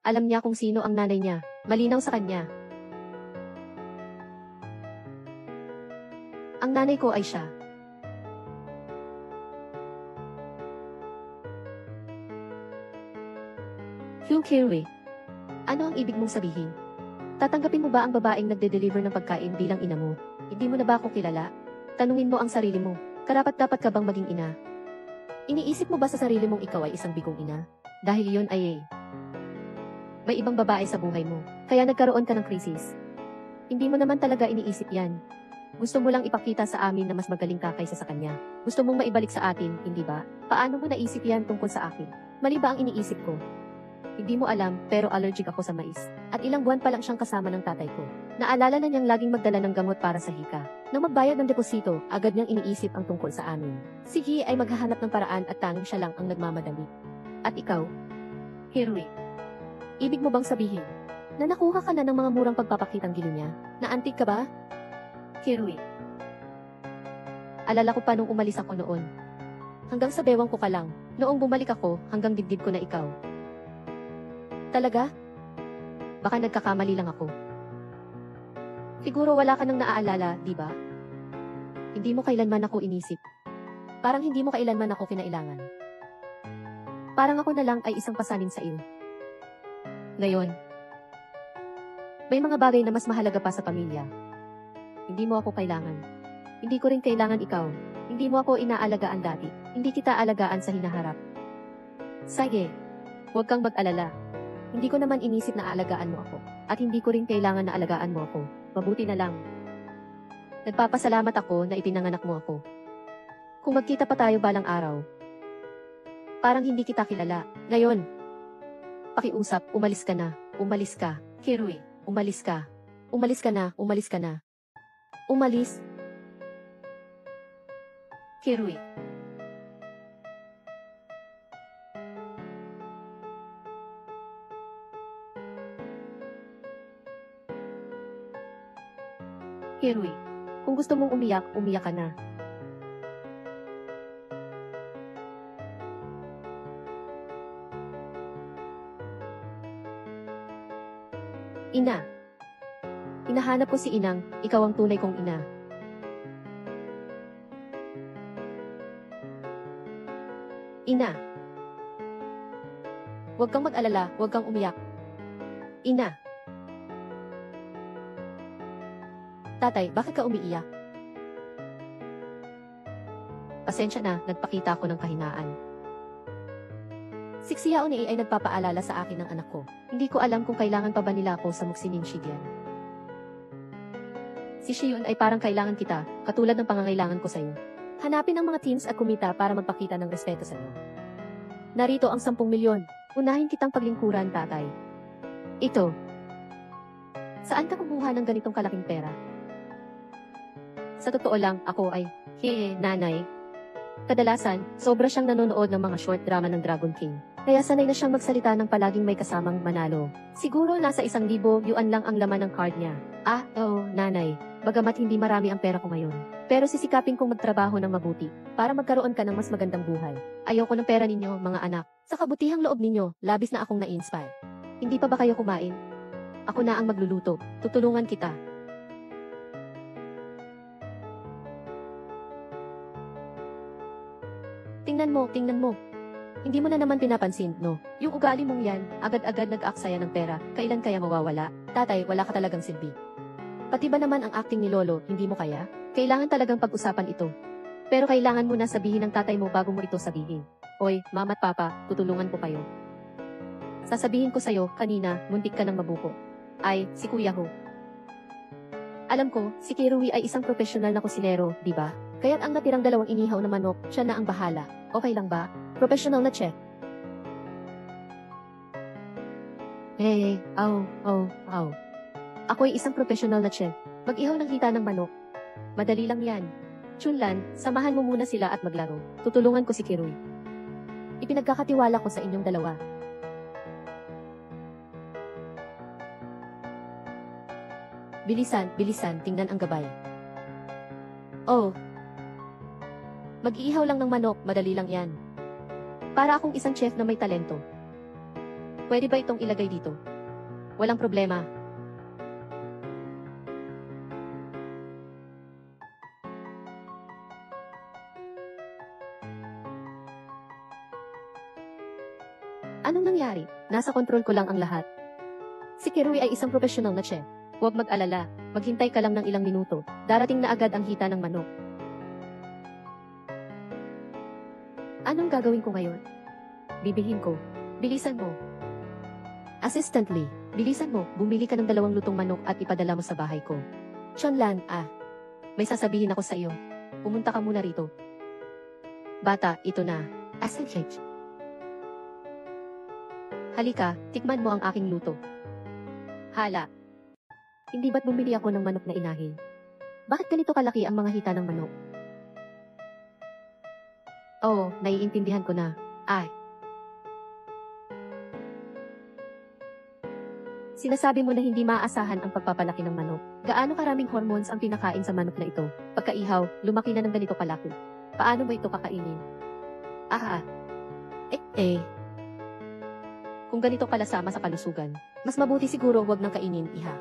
Alam niya kung sino ang nanay niya. Malinaw sa kanya. Ang nanay ko ay siya. Hugh Kirui. Ano ang ibig mong sabihin? Tatanggapin mo ba ang babaeng nagde-deliver ng pagkain bilang ina mo? Hindi mo na ba ako kilala? Tanungin mo ang sarili mo. Karapat-dapat ka bang maging ina? Iniisip mo ba sa sarili mong ikaw ay isang bigong ina? Dahil iyon ay may ibang babae sa buhay mo. Kaya nagkaroon ka ng krisis. Hindi mo naman talaga iniisip yan. Gusto mo lang ipakita sa amin na mas magaling ka kaysa sa kanya. Gusto mong maibalik sa atin, hindi ba? Paano mo naisip yan tungkol sa akin? Mali ba ang iniisip ko? Hindi mo alam, pero allergic ako sa mais. At ilang buwan pa lang siyang kasama ng tatay ko. Naalala na niyang laging magdala ng gamot para sa hika. Nang magbayad ng deposito, agad niyang iniisip ang tungkol sa amin. Si Gi ay maghahanap ng paraan at tanging siya lang ang nagmamadali. At ikaw? Kirui. Ibig mo bang sabihin na nakuha ka na ng mga murang pagpapakitang gilo niya? Naantig ka ba? Kirui. Alala ko pa nung umalis ako noon. Hanggang sa bewang ko ka lang. Noong bumalik ako, hanggang dibdib ko na ikaw. Talaga? Baka nagkakamali lang ako. Siguro wala ka nang naaalala, di ba? Hindi mo kailanman ako inisip. Parang hindi mo kailanman ako kinailangan. Parang ako na lang ay isang pasanin sa iyo. Ngayon, may mga bagay na mas mahalaga pa sa pamilya. Hindi mo ako kailangan. Hindi ko rin kailangan ikaw. Hindi mo ako inaalagaan dati. Hindi kita alagaan sa hinaharap. Sige, huwag kang mag-alala. Hindi ko naman inisip na aalagaan mo ako. At hindi ko rin kailangan na alagaan mo ako. Mabuti na lang. Nagpapasalamat ako na ipinanganak mo ako. Kung magkita pa tayo balang araw, parang hindi kita kilala. Ngayon, pakiusap, umalis ka na. Umalis ka. Kirui, umalis ka. Umalis ka na, umalis ka na. Umalis. Kirui. Kirui, kung gusto mong umiyak, umiyak ka na. Ina. Hinahanap ko si Inang, ikaw ang tunay kong ina. Ina. Huwag kang mag-alala, huwag kang umiyak. Ina. Tatay, bakit ka umiiyak? Pasensya na, nagpakita ako ng kahinaan. Si Xiao Nei ay nagpapaalala sa akin ng anak ko. Hindi ko alam kung kailangan pa ba nila ako sa Muxinin Shidian. Si Shiyun ay parang kailangan kita, katulad ng pangangailangan ko sa'yo. Hanapin ang mga teams at kumita para magpakita ng respeto sa'yo. Narito ang 10 milyon. Unahin kitang paglingkuran, tatay. Ito. Saan ka kumuha ng ganitong kalaking pera? Sa totoo lang, ako ay, nanay. Kadalasan, sobra siyang nanonood ng mga short drama ng Dragon King. Kaya sanay na siyang magsalita ng palaging may kasamang manalo. Siguro nasa 1,000 yuan lang ang laman ng card niya. Nanay. Bagamat hindi marami ang pera ko ngayon. Pero sisikapin kong magtrabaho ng mabuti para magkaroon ka ng mas magandang buhay. Ayoko ng pera ninyo, mga anak. Sa kabutihang loob ninyo, labis na akong na-inspire. Hindi pa ba kayo kumain? Ako na ang magluluto. Tutulungan kita. Tingnan mo. Hindi mo na naman pinapansin, no? Yung ugali mong yan, agad-agad nag-aksaya ng pera, kailan kaya mawawala? Tatay, wala ka talagang silbi. Pati ba naman ang acting ni Lolo, hindi mo kaya? Kailangan talagang pag-usapan ito. Pero kailangan mo na sabihin ng tatay mo bago mo ito sabihin. Oy, mama at papa, tutulungan ko kayo. Sasabihin ko sa'yo, kanina, muntik ka ng mabuko. Ay, si Kuya Ho. Alam ko, si Kirui ay isang profesional na kusinero, di ba? Kaya't ang natirang 2 inihaw na manok, siya na ang bahala. Okay lang ba? Professional na chef. Ako ay isang professional na chef. Mag-ihaw ng hita ng manok. Madali lang yan. Chunlan, samahan mo muna sila at maglaro. Tutulungan ko si Kirui. Ipinagkakatiwala ko sa inyong dalawa. Bilisan, tingnan ang gabay. Mag-iihaw lang ng manok, madali lang yan. Para akong isang chef na may talento. Pwede ba itong ilagay dito? Walang problema. Anong nangyari? Nasa kontrol ko lang ang lahat. Si Kirui ay isang profesional na chef. Huwag mag-alala, maghintay ka lang ng ilang minuto. Darating na agad ang hita ng manok. Anong gagawin ko ngayon? Bibilhin ko. Bilisan mo. Assistantly, bilisan mo, bumili ka ng 2 lutong manok at ipadala mo sa bahay ko. Chonlan, may sasabihin ako sa iyo. Pumunta ka muna rito. Bata, ito na. SH. Halika, tikman mo ang aking luto. Hala. Hindi ba't bumili ako ng manok na inahin? Bakit ganito kalaki ang mga hita ng manok? Naiintindihan ko na. Sinasabi mo na hindi maaasahan ang pagpapalaki ng manok. Gaano karaming hormones ang pinakain sa manok na ito? Pagkaihaw, lumaki na ng ganito kalaki. Paano ba ito kakainin? Kung ganito kalasama sa kalusugan, mas mabuti siguro huwag nang kainin, iha.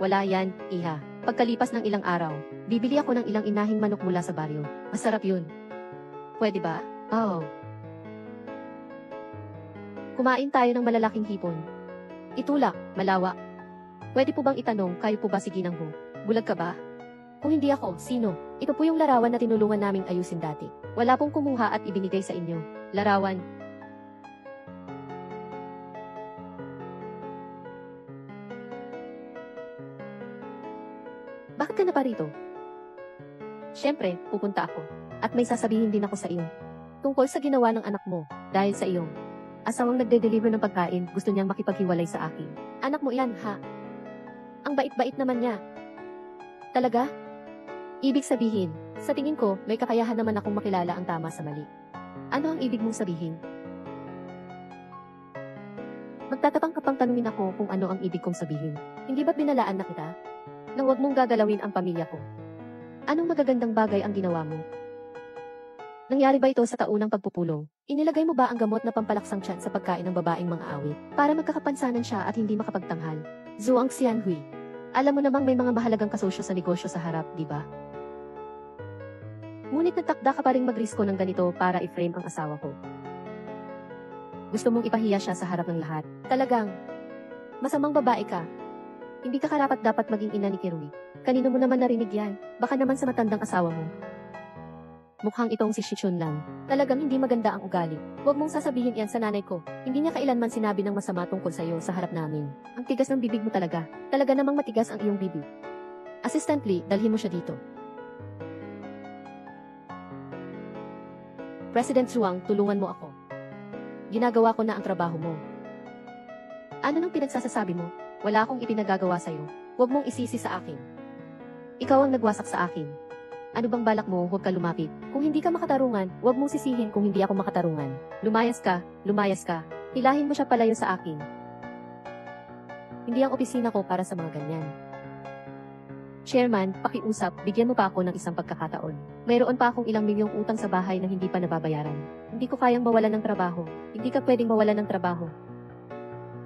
Wala yan, iha. Pagkalipas ng ilang araw, bibili ako ng ilang inahing manok mula sa baryo. Masarap yun. Pwede ba? Kumain tayo ng malalaking hipon. Itulak, malawak. Pwede po bang itanong, kayo po ba si Ginang Ho? Bulag ka ba? Kung hindi ako, sino? Ito po yung larawan na tinulungan naming ayusin dati. Wala pong kumuha at ibinigay sa inyo. Larawan. Bakit ka na pa rito? Siyempre, pupunta ako. At may sasabihin din ako sa iyo. Tungkol sa ginawa ng anak mo, dahil sa iyong asawang nagde-deliver ng pagkain, gusto niyang makipaghiwalay sa akin. Anak mo yan, ha? Ang bait-bait naman niya. Talaga? Ibig sabihin, sa tingin ko, may kakayahan naman akong makilala ang tama sa mali. Ano ang ibig mong sabihin? Magtatapang ka pang tanungin ako kung ano ang ibig kong sabihin. Hindi ba't binalaan na kita? Nang huwag mong gagalawin ang pamilya ko. Anong magagandang bagay ang ginawa mo? Nangyari ba ito sa taunang pagpupulong? Inilagay mo ba ang gamot na pampalaksang tiyan sa pagkain ng babaeng mga awit para magkakapansanan siya at hindi makapagtanghal? Zhuang Xianhui. Alam mo namang may mga mahalagang kasosyo sa negosyo sa harap, di ba? Ngunit nagtakda ka pa rin magrisko ng ganito para i-frame ang asawa ko. Gusto mong ipahiya siya sa harap ng lahat. Talagang, masamang babae ka. Hindi ka karapat-dapat maging ina ni Kirui. Kanino mo naman narinig yan? Baka naman sa matandang asawa mo. mukhang itong si Shichun lang. Talagang hindi maganda ang ugali. Huwag mong sasabihin yan sa nanay ko. Hindi niya kailanman sinabi ng masama tungkol sa'yo sa harap namin. Ang tigas ng bibig mo talaga. Talaga namang matigas ang iyong bibig. Assistant Lee, dalhin mo siya dito. President Zhuang, tulungan mo ako. Ginagawa ko na ang trabaho mo. Ano nang pinagsasasabi mo? Wala akong ipinagagawa sa'yo. Huwag mong isisi sa akin. Ikaw ang nagwasak sa akin. Ano bang balak mo? Huwag ka lumapit. Kung hindi ka makatarungan, huwag mong sisihin kung hindi ako makatarungan. Lumayas ka, lumayas ka. Hilahin mo siya palayo sa akin. Hindi ang opisina ko para sa mga ganyan. Chairman, pakiusap, bigyan mo pa ako ng isang pagkakataon. Mayroon pa akong ilang milyong utang sa bahay na hindi pa nababayaran. Hindi ko kayang mawalan ng trabaho. Hindi ka pwedeng mawalan ng trabaho.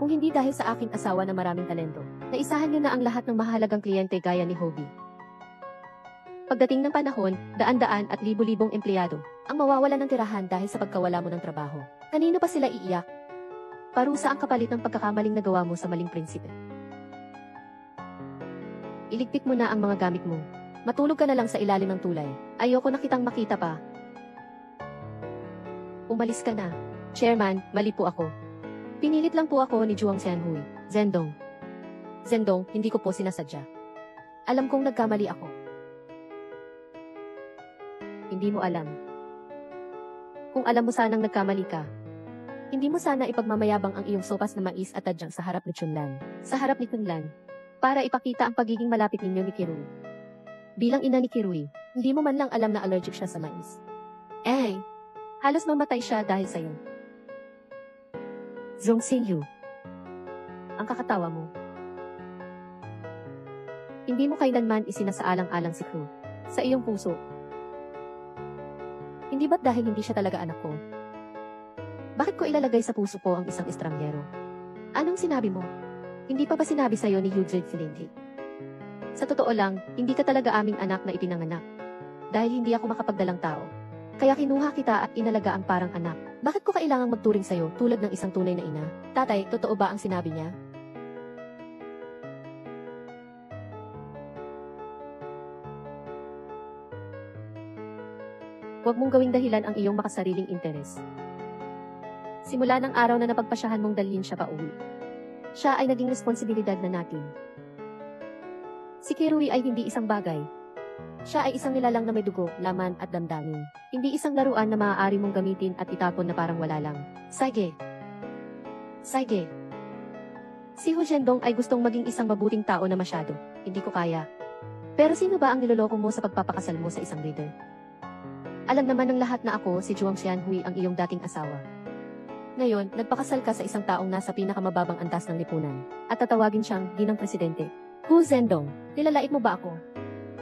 Kung hindi dahil sa aking asawa na maraming talento, naisahan niyo na ang lahat ng mahalagang kliyente gaya ni Hobie. Pagdating ng panahon, daan-daan at libo-libong empleyado ang mawawalan ng tirahan dahil sa pagkawala mo ng trabaho. Kanino pa sila iiyak? Parusa ang kapalit ng pagkakamaling nagawa mo sa maling prinsipe. Iligpit mo na ang mga gamit mo. Matulog ka na lang sa ilalim ng tulay. Ayoko na kitang makita pa. Umalis ka na. Chairman, mali po ako. Pinilit lang po ako ni Zhuang Xianhui. Zhendong. Zhendong, hindi ko po sinasadya. Alam kong nagkamali ako. Hindi mo alam. Kung alam mo sanang nagkamali ka, hindi mo sana ipagmamayabang ang iyong sopas na mais at tadyang sa harap ni Chunlan. Sa harap ni Chunlan. Para ipakita ang pagiging malapit ninyo ni Kirui. Bilang ina ni Kirui, hindi mo man lang alam na allergic siya sa mais. Halos mamatay siya dahil sa'yo. Zhong Xinyu. Ang kakatawa mo. Hindi mo kailanman isinasaalang-alang si Kru sa iyong puso. Hindi ba't dahil hindi siya talaga anak ko? Bakit ko ilalagay sa puso ko ang isang estranghero? Anong sinabi mo? Hindi pa ba sinabi sa'yo ni Hugh Flint? Sa totoo lang, hindi ka talaga aming anak na ipinanganak. Dahil hindi ako makapagdalang tao. Kaya kinuha kita at inalagaan parang anak. Bakit ko kailangang magturing sa'yo tulad ng isang tunay na ina? Tatay, totoo ba ang sinabi niya? Huwag mong gawing dahilan ang iyong makasariling interes. Simula ng araw na napagpasyahan mong dalhin siya pa uwi, siya ay naging responsibilidad na natin. Si Kirui ay hindi isang bagay. Siya ay isang nilalang na may dugo, laman at damdamin. Hindi isang laruan na maaari mong gamitin at itapon na parang wala lang. Sige. Si Hu Zhendong ay gustong maging isang mabuting tao na masyado. Hindi ko kaya. Pero sino ba ang niloloko mo sa pagpapakasal mo sa isang leader? Alam naman ng lahat na ako si Zhuang Xianhui ang iyong dating asawa. Ngayon, nagpakasal ka sa isang taong nasa pinakamababang antas ng lipunan at tatawagin siyang ginang presidente. Hu Zhendong, nilalait mo ba ako?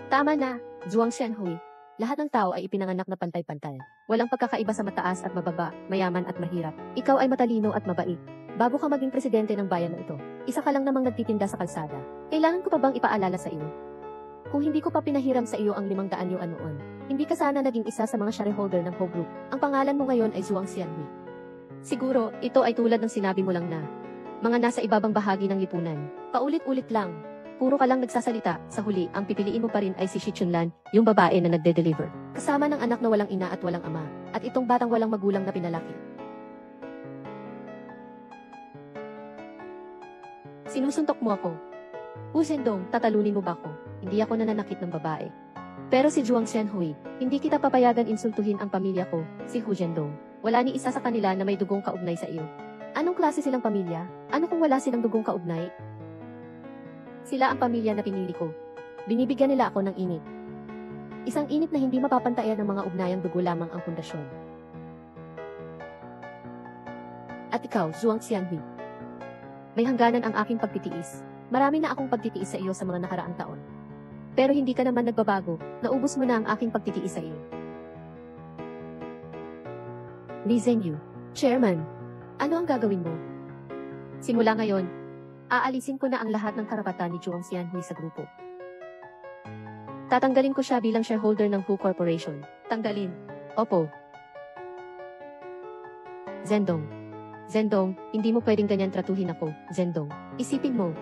Tama na, Zhuang Xianhui. Lahat ng tao ay ipinanganak na pantay-pantay. Walang pagkakaiba sa mataas at mababa, mayaman at mahirap. Ikaw ay matalino at mabait. Bago ka maging presidente ng bayan na ito, isa ka lang namang nagtitinda sa kalsada. Kailangan ko pa bang ipaalala sa iyo? Kung hindi ko pa pinahiram sa iyo ang 500 yuan noon, hindi ka sana naging isa sa mga shareholder ng Ho Group. Ang pangalan mo ngayon ay Zhuang Xianhui. Siguro, ito ay tulad ng sinabi mo lang na mga nasa ibabang bahagi ng lipunan. Paulit-ulit lang. Puro ka lang nagsasalita, sa huli, ang pipiliin mo pa rin ay si Shi Chunlan, yung babae na nagde-deliver. Kasama ng anak na walang ina at walang ama, at itong batang walang magulang na pinalaki. Sinusuntok mo ako. Hu Zhendong, tatalunin mo ba ako? Hindi ako nananakit ng babae. Pero si Zhuang Xianhui, hindi kita papayagan insultuhin ang pamilya ko, si Hu Zhendong. Wala ni isa sa kanila na may dugong kaugnay sa iyo. Anong klase silang pamilya? Ano kung wala silang dugong kaugnay? Sila ang pamilya na pinili ko. Binibigyan nila ako ng init. Isang init na hindi mapapantayan ng mga ugnayang dugo lamang ang pundasyon. At ikaw, Zhuang Xianhui. May hangganan ang aking pagtitiis. Marami na akong pagtitiis sa iyo sa mga nakaraang taon. Pero hindi ka naman nagbabago, naubos mo na ang aking pagtitiis sa iyo. Li Zhengyu, Chairman, ano ang gagawin mo? Simula ngayon, aalisin ko na ang lahat ng karapatan ni Zhuang Xianhui sa grupo. Tatanggalin ko siya bilang shareholder ng Hu Corporation. Tanggalin. Opo. Zhendong, hindi mo pwedeng ganyan tratuhin ako, Zhendong. Isipin mo,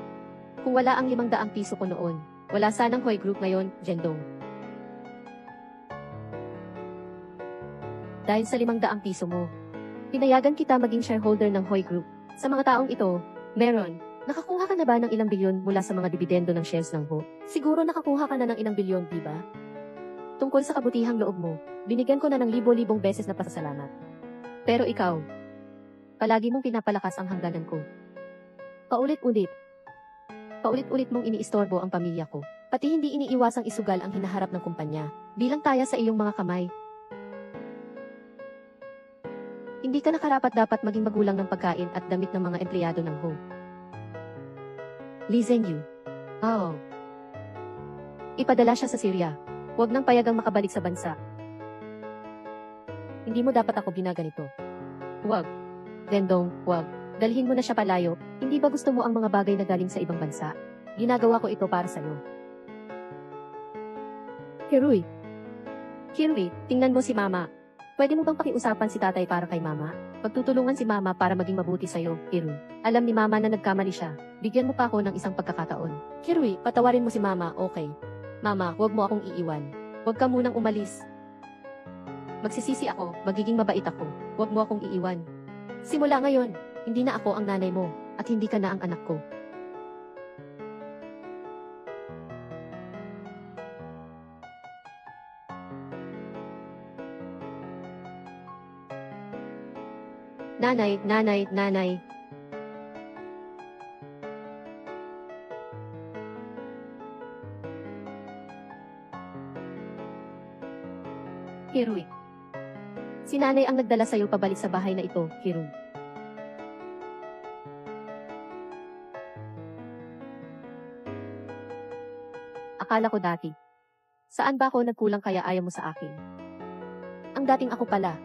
kung wala ang 500 piso ko noon, wala sanang Hui Group ngayon, Zhendong. dahil sa 500 piso mo. Pinayagan kita maging shareholder ng Hoy Group. Sa mga taong ito, meron. Nakakuha ka na ba ng ilang bilyon mula sa mga dibidendo ng shares ng Ho? Siguro nakakuha ka na ng ilang bilyon, di ba? Tungkol sa kabutihang loob mo, binigyan ko na ng libo-libong beses na pasasalamat. Pero ikaw, palagi mong pinapalakas ang hangganan ko. Paulit-ulit. Paulit-ulit mong iniistorbo ang pamilya ko. Pati hindi iniiwasang isugal ang hinaharap ng kumpanya, bilang taya sa iyong mga kamay. Hindi ka nakarapat-dapat maging magulang ng pagkain at damit ng mga empleyado ng Ho. Lee Zhengyu. Oh. Ipadala siya sa Syria. Huwag nang payagang makabalik sa bansa. Hindi mo dapat ako ginaganito. Huwag. Dendong, huwag. Dalhin mo na siya palayo. Hindi ba gusto mo ang mga bagay na galing sa ibang bansa? Ginagawa ko ito para sa'yo. Kirui. Kirui, tingnan mo si Mama. Pwede mo bang pakiusapan si tatay para kay Mama? Pagtutulungan si Mama para maging mabuti sa'yo, Kirui. Alam ni Mama na nagkamali siya. Bigyan mo pa ako ng isang pagkakataon. Kirui, patawarin mo si Mama, okay? Mama, huwag mo akong iiwan. Huwag ka munang umalis. Magsisisi ako, magiging mabait ako. Huwag mo akong iiwan. Simula ngayon, hindi na ako ang nanay mo, at hindi ka na ang anak ko. Nanay, nanay, nanay. Kirui. Si nanay ang nagdala sa'yo pabalik sa bahay na ito, Kirui. Akala ko dati. Saan ba ako nagkulang kaya ayaw mo sa akin? Ang dating ako pala.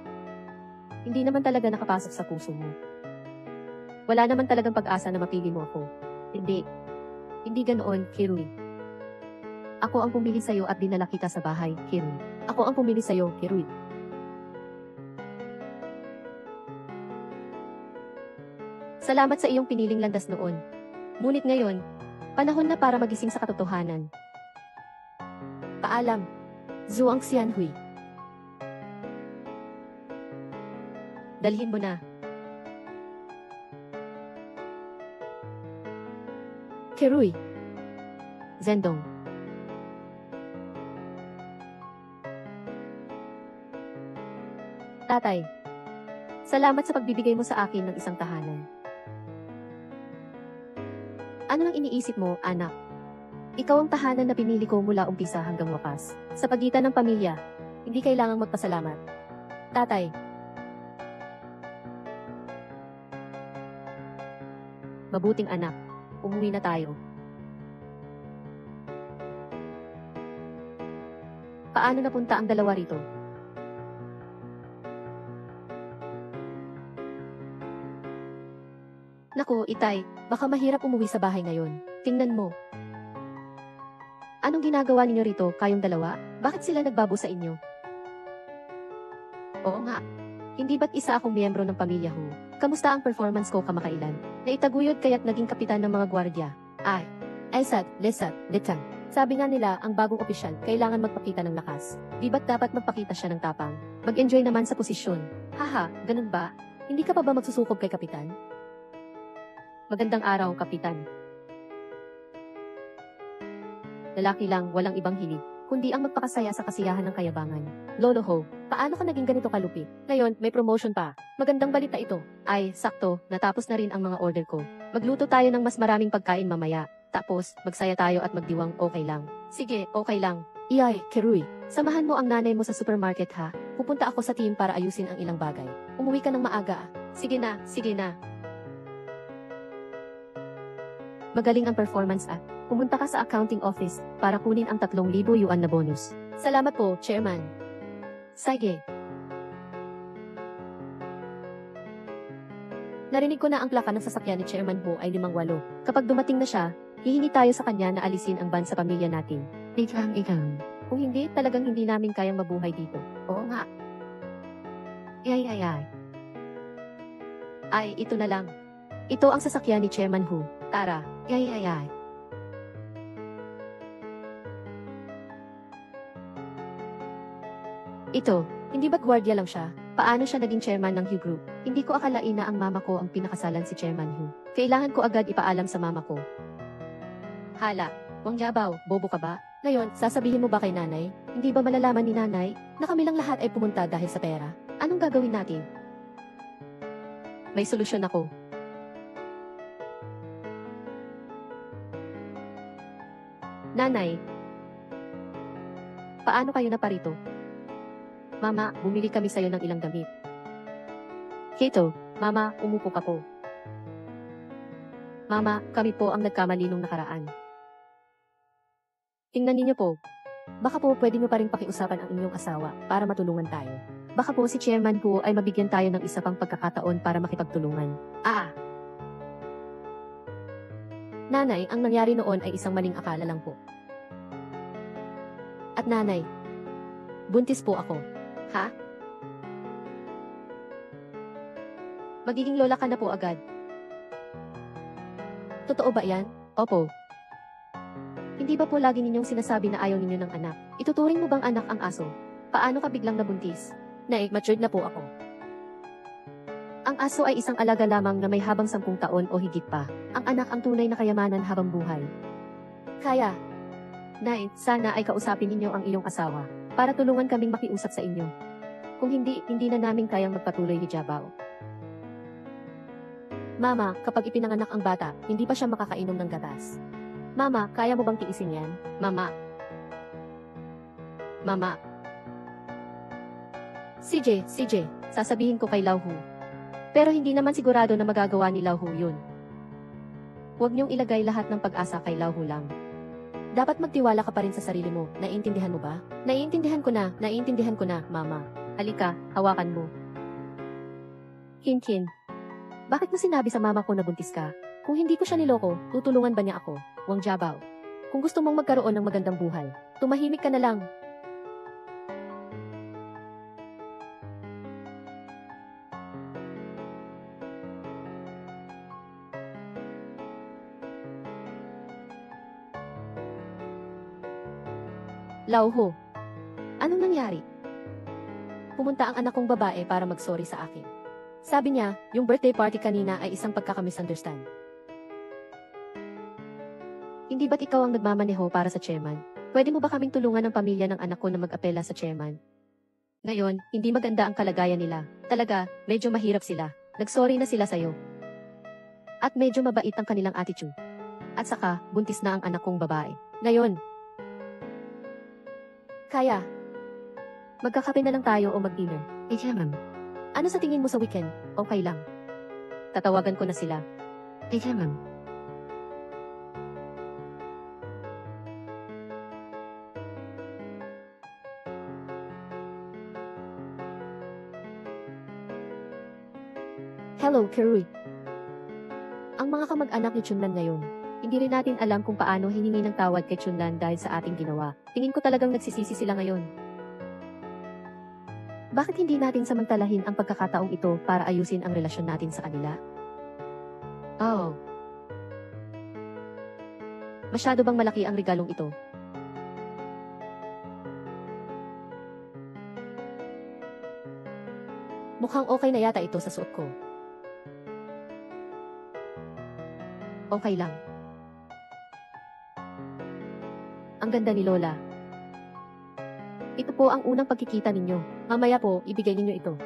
Hindi naman talaga nakapasok sa puso mo. Wala naman talagang pag-asa na mapili mo ako. Hindi. Hindi ganoon, Kirui. Ako ang pumili sa'yo at dinala kita sa bahay, Kirui. Ako ang pumili sa'yo, Kirui. Salamat sa iyong piniling landas noon. Ngunit ngayon, panahon na para magising sa katotohanan. Paalam. Zhuang Xianhui. Dalhin mo na. Kirui. Zendong. Tatay. Salamat sa pagbibigay mo sa akin ng isang tahanan. Ano ang iniisip mo, anak? Ikaw ang tahanan na pinili ko mula umpisa hanggang wakas. Sa pagitan ng pamilya, hindi kailangang magpasalamat. Tatay. Mabuting anak, umuwi na tayo. Paano napunta ang dalawa rito? Naku, Itay, baka mahirap umuwi sa bahay ngayon. Tingnan mo. Anong ginagawa ninyo rito, kayong dalawa? Bakit sila nagbabo sa inyo? Oo nga. Hindi ba't isa akong miyembro ng pamilya Ho? Kamusta ang performance ko kamakailan? Naitaguyod kaya't naging kapitan ng mga gwardya. Ay, Aysat, Lesat, Letang. Sabi nga nila, ang bagong opisyal, kailangan magpakita ng lakas. Di ba't dapat magpakita siya ng tapang? Mag-enjoy naman sa posisyon. Haha, ganun ba? Hindi ka pa ba magsusukob kay kapitan? Magandang araw, kapitan. Lalaki lang, walang ibang hilig, kundi ang magpakasaya sa kasiyahan ng kayabangan. Lolo Ho, paano ka naging ganito kalupi? Ngayon, may promotion pa. Magandang balita ito. Ay, sakto, natapos na rin ang mga order ko. Magluto tayo ng mas maraming pagkain mamaya. Tapos, magsaya tayo at magdiwang, okay lang. Sige, okay lang. Iyay, Kirui, samahan mo ang nanay mo sa supermarket ha. Pupunta ako sa team para ayusin ang ilang bagay. Umuwi ka ng maaga. Sige na, sige na. Magaling ang performance at pumunta ka sa accounting office para kunin ang 3,000 yuan na bonus. Salamat po, Chairman. Sige. Narinig ko na ang plaka ng sasakyan ni Chairman Ho ay 58. Kapag dumating na siya, hihingi tayo sa kanya na alisin ang ban sa pamilya natin. Ikang. Kung hindi, talagang hindi namin kayang mabuhay dito. Oo nga. Ay. Ay, ito na lang. Ito ang sasakyan ni Chairman Ho. Tara, ay. Ito, hindi ba't gwardiya lang siya? Paano siya naging chairman ng Hugh Group? Hindi ko akalain na ang mama ko ang pinakasalan si Chairman Hugh. Kailangan ko agad ipaalam sa mama ko. Hala, Wang Jiabao, bobo ka ba? Ngayon, sasabihin mo ba kay nanay? Hindi ba malalaman ni nanay na kami lang lahat ay pumunta dahil sa pera? Anong gagawin natin? May solusyon ako. Nanay, paano kayo naparito? Mama, bumili kami sa'yo ng ilang damit. Kato, Mama, umupo ka po. Mama, kami po ang nagkamali nung nakaraan. Tingnan ninyo po. Baka po pwede nyo pa rin pakiusapan ang inyong asawa para matulungan tayo. Baka po si Chairman po ay mabigyan tayo ng isa pang pagkakataon para makipagtulungan. Nanay, ang nangyari noon ay isang maling akala lang po. At nanay, buntis po ako. Ha? Magiging lola ka na po agad. Totoo ba yan? Opo. Hindi ba po lagi ninyong sinasabi na ayaw ninyo ng anak? Ituturing mo bang anak ang aso? Paano ka biglang nabuntis? Nay, matured na po ako. Ang aso ay isang alaga lamang na may habang 10 taon o higit pa. Ang anak ang tunay na kayamanan habang buhay. Kaya, Nay, sana ay kausapin ninyo ang iyong asawa para tulungan kaming makiusap sa inyo. Kung hindi, hindi na namin kayang magpatuloy ni Jiabao. Mama, kapag ipinanganak ang bata, hindi pa siya makakainom ng gatas. Mama, kaya mo bang tiisin yan? Mama. Mama. CJ, sasabihin ko kay Lao Hu. Pero hindi naman sigurado na magagawa ni Lao Hu yun. Huwag niyong ilagay lahat ng pag-asa kay Lao Hu lang. Dapat magtiwala ka pa rin sa sarili mo. Naiintindihan mo ba? Naiintindihan ko na, Mama. Halika, hawakan mo. Kin. Bakit mo sinabi sa mama ko na buntis ka? Kung hindi ko siya niloko, tutulungan ba niya ako? Wang Jiabao. Kung gusto mong magkaroon ng magandang buhay, tumahimik ka na lang. Lao Hu, anong nangyari? Pumunta ang anak kong babae para mag-sorry sa akin. Sabi niya, yung birthday party kanina ay isang pagkakamisunderstand. Hindi ba't ikaw ang nagmamaneho para sa chairman? Pwede mo ba kaming tulungan ng pamilya ng anak ko na mag-apela sa chairman? Ngayon, hindi maganda ang kalagayan nila. Talaga, medyo mahirap sila. Nag-sorry na sila sa'yo. At medyo mabait ang kanilang attitude. At saka, buntis na ang anak kong babae. Ngayon, kaya, magkakape na lang tayo o mag-dinner. Ma'am. Ano sa tingin mo sa weekend? Okay lang. Tatawagan ko na sila. Ma'am. Hello, Kerui. Ang mga kamag-anak ni Chunlan ngayon, hindi rin natin alam kung paano hiningi ng tawad kay Chunlan dahil sa ating ginawa. Tingin ko talagang nagsisisi sila ngayon. Bakit hindi natin samantalahin ang pagkakataong ito para ayusin ang relasyon natin sa kanila? Oh. Masyado bang malaki ang regalong ito? Mukhang okay na yata ito sa suot ko. Okay lang. Ang ganda ni Lola. Ito po ang unang pagkikita ninyo. Mamaya po, ibigay ninyo ito.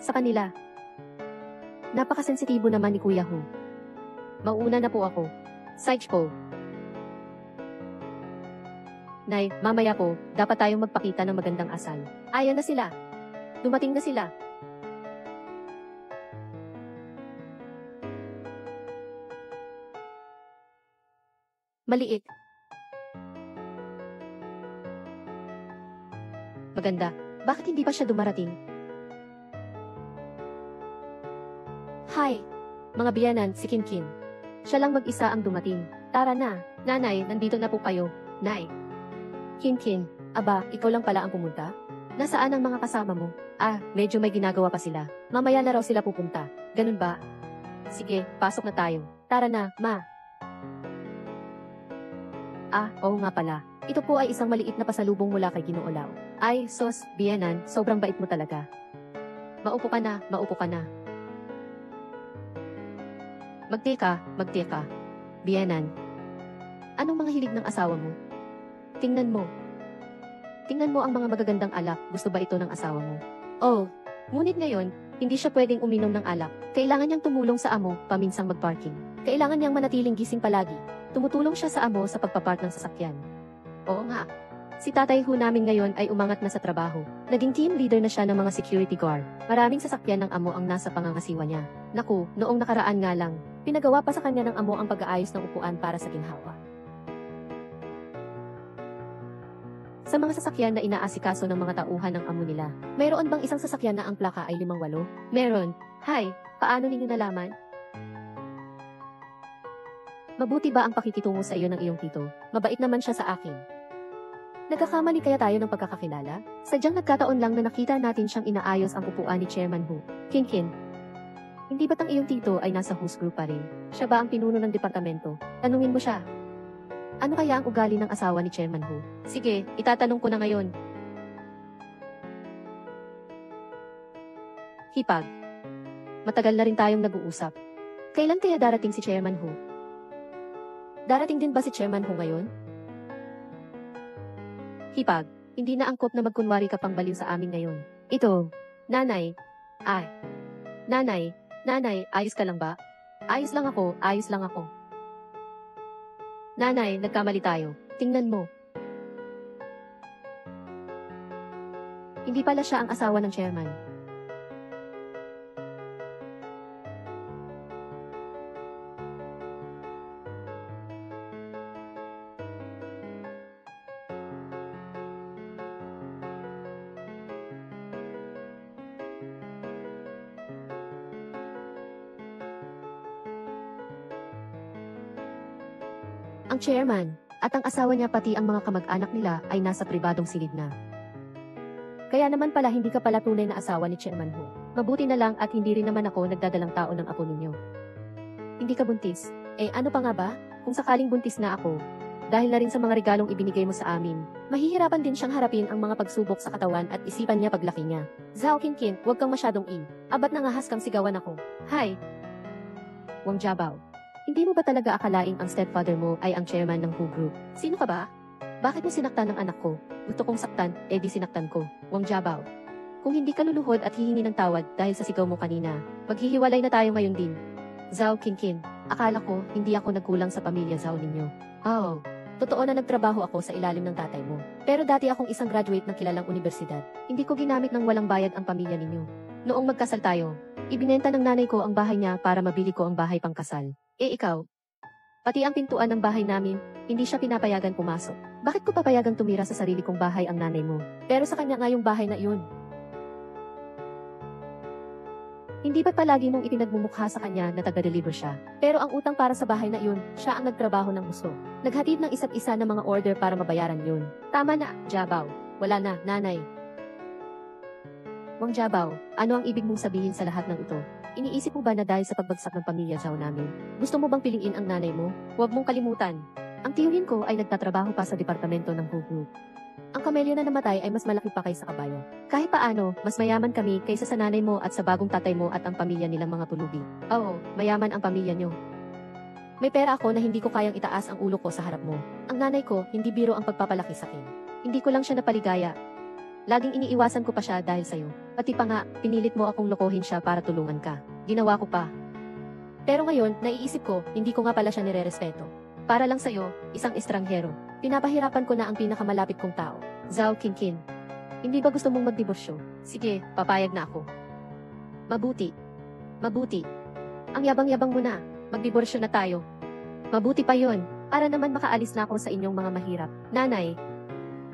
Sa kanila. Napakasensitibo naman ni Kuya Hu. Mauuna na po ako. Side po. Nay, mamaya po, dapat tayong magpakita ng magandang asal. Ayan na sila. Dumating na sila. Maliit. Maganda. Bakit hindi pa siya dumarating? Hi, mga biyanan, si Kinkin. Siya lang mag-isa ang dumating. Tara na. Nanay, nandito na po kayo. Nay. Kinkin, aba, ikaw lang pala ang pumunta? Nasaan ang mga kasama mo? Medyo may ginagawa pa sila. Mamaya na raw sila pupunta. Ganun ba? Sige, pasok na tayo. Tara na, ma. Oo nga pala. Ito po ay isang maliit na pasalubong mula kay Ginoo Lao. Ay, sos, biyanan, sobrang bait mo talaga. Maupo ka na, maupo ka na. Magteka. Bienan. Anong mga hilig ng asawa mo? Tingnan mo. Tingnan mo ang mga magagandang alak, gusto ba ito ng asawa mo? Oh, ngunit ngayon, hindi siya pwedeng uminom ng alak. Kailangan niyang tumulong sa amo, paminsang mag-parking. Kailangan niyang manatiling gising palagi. Tumutulong siya sa amo sa pagpapark ng sasakyan. Oo nga. Si tatay ho namin ngayon ay umangat na sa trabaho. Naging team leader na siya ng mga security guard. Maraming sasakyan ng amo ang nasa pangangasiwa niya. Naku, noong nakaraan nga lang, pinagawa pa sa kanya ng amo ang pag-aayos ng upuan para sa ginhawa. Sa mga sasakyan na inaasikaso ng mga tauhan ng amo nila, mayroon bang isang sasakyan na ang plaka ay 58? Meron. Hay, paano ninyo nalaman? Mabuti ba ang pakikitungo sa iyo ng iyong tito? Mabait naman siya sa akin. Nagkakamali kaya tayo ng pagkakakilala? Sadyang nagkataon lang na nakita natin siyang inaayos ang upuan ni Chairman Hu. Kinkin. Hindi ba't ang iyong tito ay nasa Who's Group pa rin? Siya ba ang pinuno ng departamento? Tanungin mo siya. Ano kaya ang ugali ng asawa ni Chairman Hu? Sige, itatanong ko na ngayon. Hipag. Matagal na rin tayong nag-uusap. Kailan kaya darating si Chairman Hu? Darating din ba si Chairman Hu ngayon? Hipag, hindi na angkop na magkunwari ka pang baliw sa amin ngayon. Ito, nanay. Ay. Nanay, ayos ka lang ba? Ayos lang ako. Nanay, nagkamali tayo. Tingnan mo. Hindi pala siya ang asawa ng chairman. Ang chairman, at ang asawa niya pati ang mga kamag-anak nila ay nasa pribadong silid na. Kaya naman pala hindi ka pala tunay na asawa ni Chairman Hu. Mabuti na lang at hindi rin naman ako nagdadalang tao ng apo ninyo. Hindi ka buntis. Eh ano pa nga ba? Kung sakaling buntis na ako, dahil na rin sa mga regalong ibinigay mo sa amin, mahihirapan din siyang harapin ang mga pagsubok sa katawan at isipan niya paglaki niya. Zhao Kinkin, huwag kang masyadong abat nangahas kang sigawan ako. Hi! Wang Jiabao. Hindi mo ba talaga akalaing ang stepfather mo ay ang chairman ng Hu Group? Sino ka ba? Bakit mo sinaktan ng anak ko? Gusto kong saktan, eh di sinaktan ko. Wang Jiabao. Kung hindi ka luluhod at hihingi ng tawad dahil sa sigaw mo kanina, maghihiwalay na tayo ngayon din. Zhao Kinkin, akala ko hindi ako nagkulang sa pamilya Zhao ninyo. Oh, totoo na nagtrabaho ako sa ilalim ng tatay mo. Pero dati akong isang graduate ng kilalang universidad. Hindi ko ginamit ng walang bayad ang pamilya ninyo. Noong magkasal tayo, ibinenta ng nanay ko ang bahay niya para mabili ko ang bahay pangkasal. Eh ikaw? Pati ang pintuan ng bahay namin, hindi siya pinapayagan pumasok. Bakit ko papayagan tumira sa sarili kong bahay ang nanay mo? Pero sa kanya nga yung bahay na iyon. Hindi ba't palagi mong ipinagmumukha sa kanya na taga-deliver siya? Pero ang utang para sa bahay na iyon, siya ang nagtrabaho ng gusto. Naghatid ng isa't isa ng mga order para mabayaran yun. Tama na, Jiabao. Wala na, nanay. Wang Jiabao, ano ang ibig mong sabihin sa lahat ng ito? Iniisip mo ba na dahil sa pagbagsak ng pamilya Zhao namin, gusto mo bang piliin ang nanay mo? Huwag mong kalimutan. Ang tiyuhin ko ay nagtatrabaho pa sa departamento ng Hu Group. Ang kamelyo na namatay ay mas malaki pa kaysa kabayo. Kahit paano, mas mayaman kami kaysa sa nanay mo at sa bagong tatay mo at ang pamilya nilang mga pulubi. Oo, mayaman ang pamilya nyo. May pera ako na hindi ko kayang itaas ang ulo ko sa harap mo. Ang nanay ko, hindi biro ang pagpapalaki sa akin. Hindi ko lang siya napaligaya. Laging iniiwasan ko pa siya dahil sa'yo. Pati pa nga, pinilit mo akong lokohin siya para tulungan ka. Ginawa ko pa. Pero ngayon, naiisip ko, hindi ko nga pala siya nirerespeto. Para lang sa'yo, isang estranghero. Pinapahirapan ko na ang pinakamalapit kong tao. Zhao Kinkin. Hindi ba gusto mong magdiborsyo? Sige, papayag na ako. Mabuti. Ang yabang-yabang mo na. Magdiborsyo na tayo. Mabuti pa yon, para naman makaalis na ako sa inyong mga mahirap. Nanay,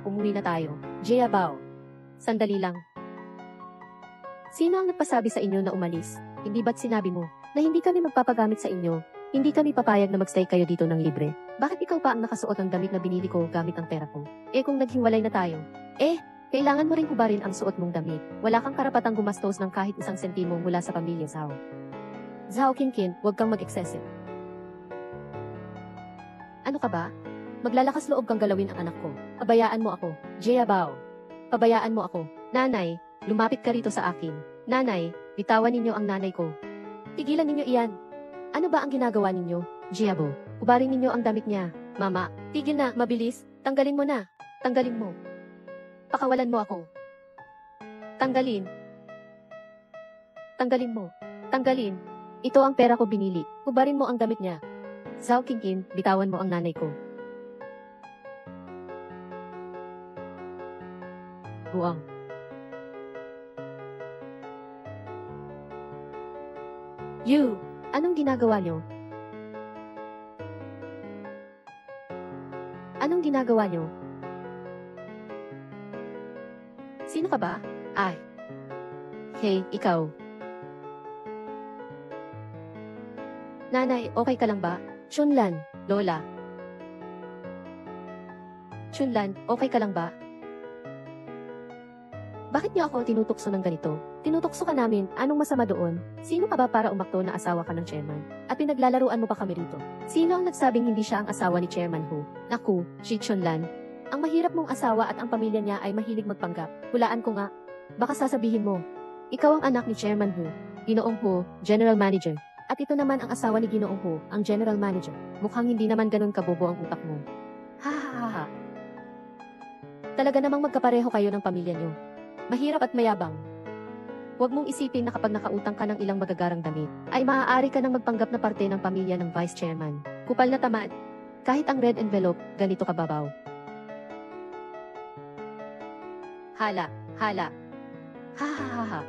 umuwi na tayo. Jiabao. Sandali lang. Sino ang nagpasabi sa inyo na umalis? Hindi ba't sinabi mo na hindi kami magpapagamit sa inyo? Hindi kami papayag na magstay kayo dito ng libre. Bakit ikaw pa ang nakasuot ng damit na binili ko gamit ang pera ko? Eh kung naghiwalay na tayo? Kailangan mo ring hubarin ang suot mong damit. Wala kang karapatang gumastos ng kahit isang sentimo mula sa pamilya Zhao. Zhao Kinkin, huwag kang mag-excessive. Ano ka ba? Maglalakas loob kang galawin ang anak ko. Pabayaan mo ako. Jiabao. Pabayaan mo ako. Nanay, lumapit ka rito sa akin. Nanay, bitawan ninyo ang nanay ko. Tigilan ninyo iyan. Ano ba ang ginagawa ninyo? Giabo, hubarin ninyo ang damit niya. Mama, tigil na, mabilis. Tanggalin mo na. Tanggalin mo. Pakawalan mo ako. Tanggalin. Tanggalin mo. Tanggalin. Ito ang pera ko binili. Hubarin mo ang damit niya. Zhao Qingqin, bitawan mo ang nanay ko. Buang. You, anong ginagawa niyo? Anong ginagawa niyo? Sino ka ba? Ay. Hey, ikaw. Nanay, okay ka lang ba? Chunlan, Lola. Chunlan, okay ka lang ba? Bakit niyo ako tinutukso ng ganito? Tinutukso ka namin, anong masama doon? Sino ka ba para umakto na asawa ka ng chairman? At pinaglalaruan mo pa kami rito? Sino ang nagsabing hindi siya ang asawa ni Chairman Hu? Naku, si Chunlan. Ang mahirap mong asawa at ang pamilya niya ay mahilig magpanggap. Hulaan ko nga. Baka sasabihin mo, ikaw ang anak ni Chairman Hu, Ginoong Hu, General Manager. At ito naman ang asawa ni Ginoong Hu, ang General Manager. Mukhang hindi naman ganun kabobo ang utak mo. Ha ha ha ha. Talaga namang magkapareho kayo ng pamilya niyo. Mahirap at mayabang. Huwag mong isipin na kapag nakautang ka ng ilang magagarang damit, ay maaari ka nang magpanggap na parte ng pamilya ng Vice Chairman. Kupal na tamad. Kahit ang red envelope, ganito kababaw. Hala, hala. Ha ha ha ha.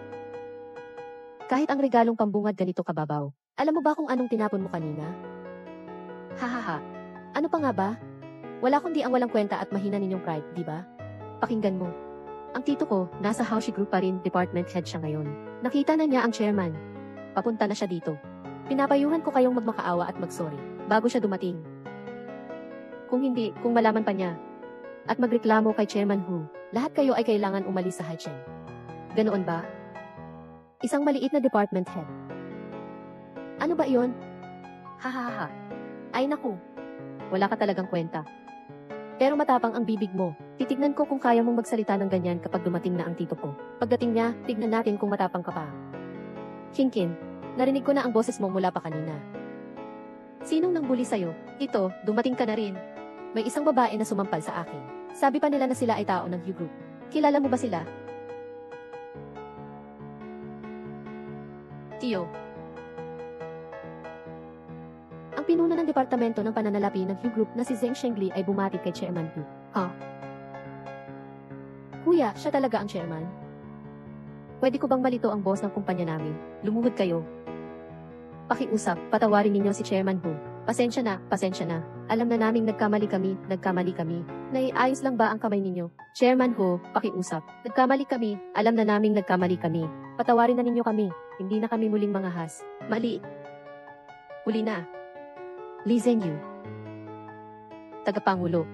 Kahit ang regalong pambungad ganito kababaw. Alam mo ba kung anong tinapon mo kanina? Ha ha ha. Ano pa nga ba? Wala kundi ang walang kwenta at mahina ninyong pride, di ba? Pakinggan mo. Ang tito ko, nasa Haushi Group pa rin, department head siya ngayon. Nakita na niya ang chairman. Papunta na siya dito. Pinapayuhan ko kayong magmakaawa at magsorry, bago siya dumating. Kung hindi, kung malaman pa niya, at magreklamo kay Chairman Hu, lahat kayo ay kailangan umalis sa Haichen. Ganoon ba? Isang maliit na department head. Ano ba iyon? Ha ha ha. Ay naku. Wala ka talagang kwenta. Pero matapang ang bibig mo. Titignan ko kung kaya mong magsalita ng ganyan kapag dumating na ang tito ko. Pagdating niya, tignan natin kung matapang ka pa. Qingqin, narinig ko na ang boses mo mula pa kanina. Sinong nangbuli sa'yo? Ito, dumating ka na rin. May isang babae na sumampal sa akin. Sabi pa nila na sila ay tao ng Hu Group. Kilala mo ba sila? Tio. Ang pinuno ng departamento ng pananalapi ng Hu Group na si Zheng Shengli ay bumati kay Chairman Hu. Ha? Kuya, siya talaga ang chairman? Pwede ko bang malito ang boss ng kumpanya namin? Lumuhod kayo. Pakiusap, patawarin ninyo si Chairman Hu. Pasensya na, pasensya na. Alam na naming nagkamali kami. Naiayos lang ba ang kamay ninyo? Chairman Hu, pakiusap. Nagkamali kami, alam na naming nagkamali kami. Patawarin na ninyo kami. Hindi na kami muling mangahas. Mali. Huli na. Li Zhengyu. Tagapangulo.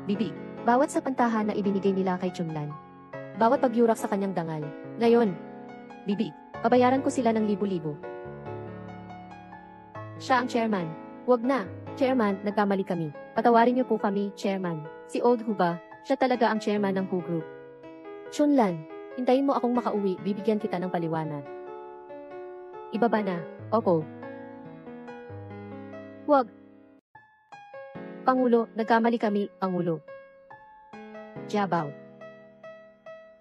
Bibig. Bawat sa pantahan na ibinigay nila kay Chunlan. Bawat pagyurak sa kanyang dangal. Ngayon. Bibig. Babayaran ko sila ng libo-libo. Siya ang chairman. Huwag na. Chairman, nagkamali kami. Patawarin niyo po kami, chairman. Si Old Hu ba? Siya talaga ang chairman ng Hu Group. Chunlan, hintayin mo akong makauwi, bibigyan kita ng paliwanag. Ibaba na. Opo. Huwag. Pangulo, nagkamali kami, Pangulo. Jiabao.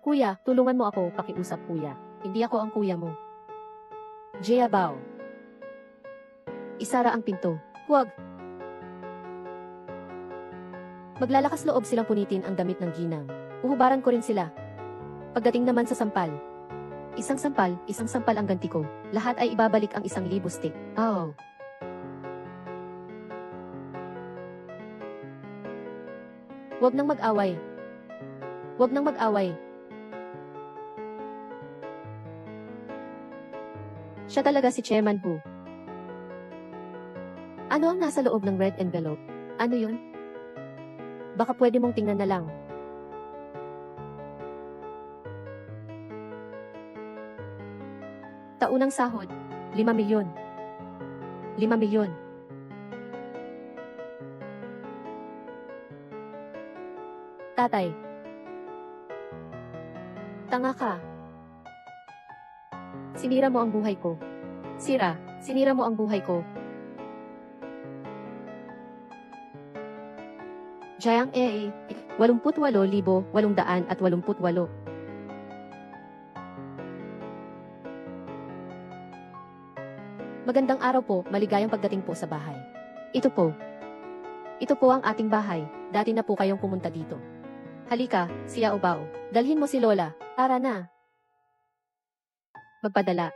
Kuya, tulungan mo ako, pakiusap kuya. Hindi ako ang kuya mo. Jiabao. Isara ang pinto. Huwag. Maglalakas loob silang punitin ang damit ng ginang. Uhubaran ko rin sila. Pagdating naman sa sampal. Isang sampal ang ganti ko. Lahat ay ibabalik ang 1,000 stick. Oh. Huwag nang mag-away. Huwag nang mag-away. Siya talaga si Chairman Hu. Ano ang nasa loob ng red envelope? Ano yun? Baka pwede mong tingnan na lang. Taunang sahod, 5 milyon. 5 milyon. Tatay. Tanga ka. Sinira mo ang buhay ko. Sinira mo ang buhay ko. Jayang 88,888. Magandang araw po, maligayang pagdating po sa bahay. Ito po ang ating bahay, dati na po kayong pumunta dito. Halika, Sia Ubao, dalhin mo si Lola, tara na. Magpadala.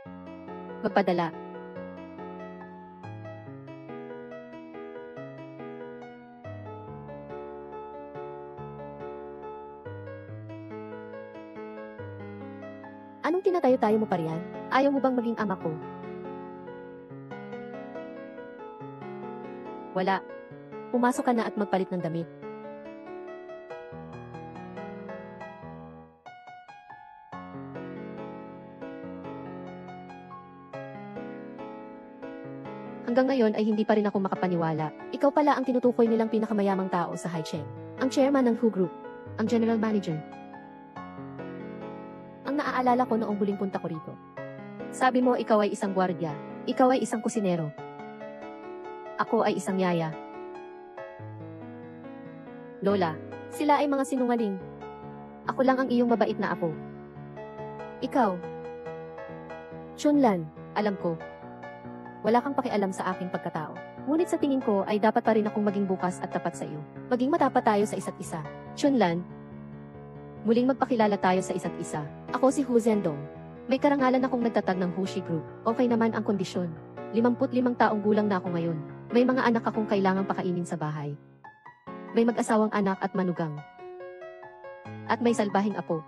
Anong tinatayo-tayo mo pa riyan? Ayaw mo bang maging ama ko? Wala. Pumasok ka na at magpalit ng damit. Hanggang ngayon ay hindi pa rin ako makapaniwala. Ikaw pala ang tinutukoy nilang pinakamayamang tao sa Haicheng. Ang chairman ng Hu Group. Ang general manager. Ang naaalala ko noong huling punta ko rito. Sabi mo ikaw ay isang gwardiya. Ikaw ay isang kusinero. Ako ay isang yaya. Lola, sila ay mga sinungaling. Ako lang ang iyong mabait na apo. Ikaw. Chunlan, alam ko. Wala kang pakialam sa aking pagkatao. Ngunit sa tingin ko ay dapat pa rin akong maging bukas at tapat sa iyo. Maging matapat tayo sa isa't isa. Chunlan, muling magpakilala tayo sa isa't isa. Ako si Hu Zhendong. May karangalan akong nagtatag ng Hushi Group. Okay naman ang kondisyon. 55 taong gulang na ako ngayon. May mga anak akong kailangang pakainin sa bahay. May mag-asawang anak at manugang. At may salbahing apo.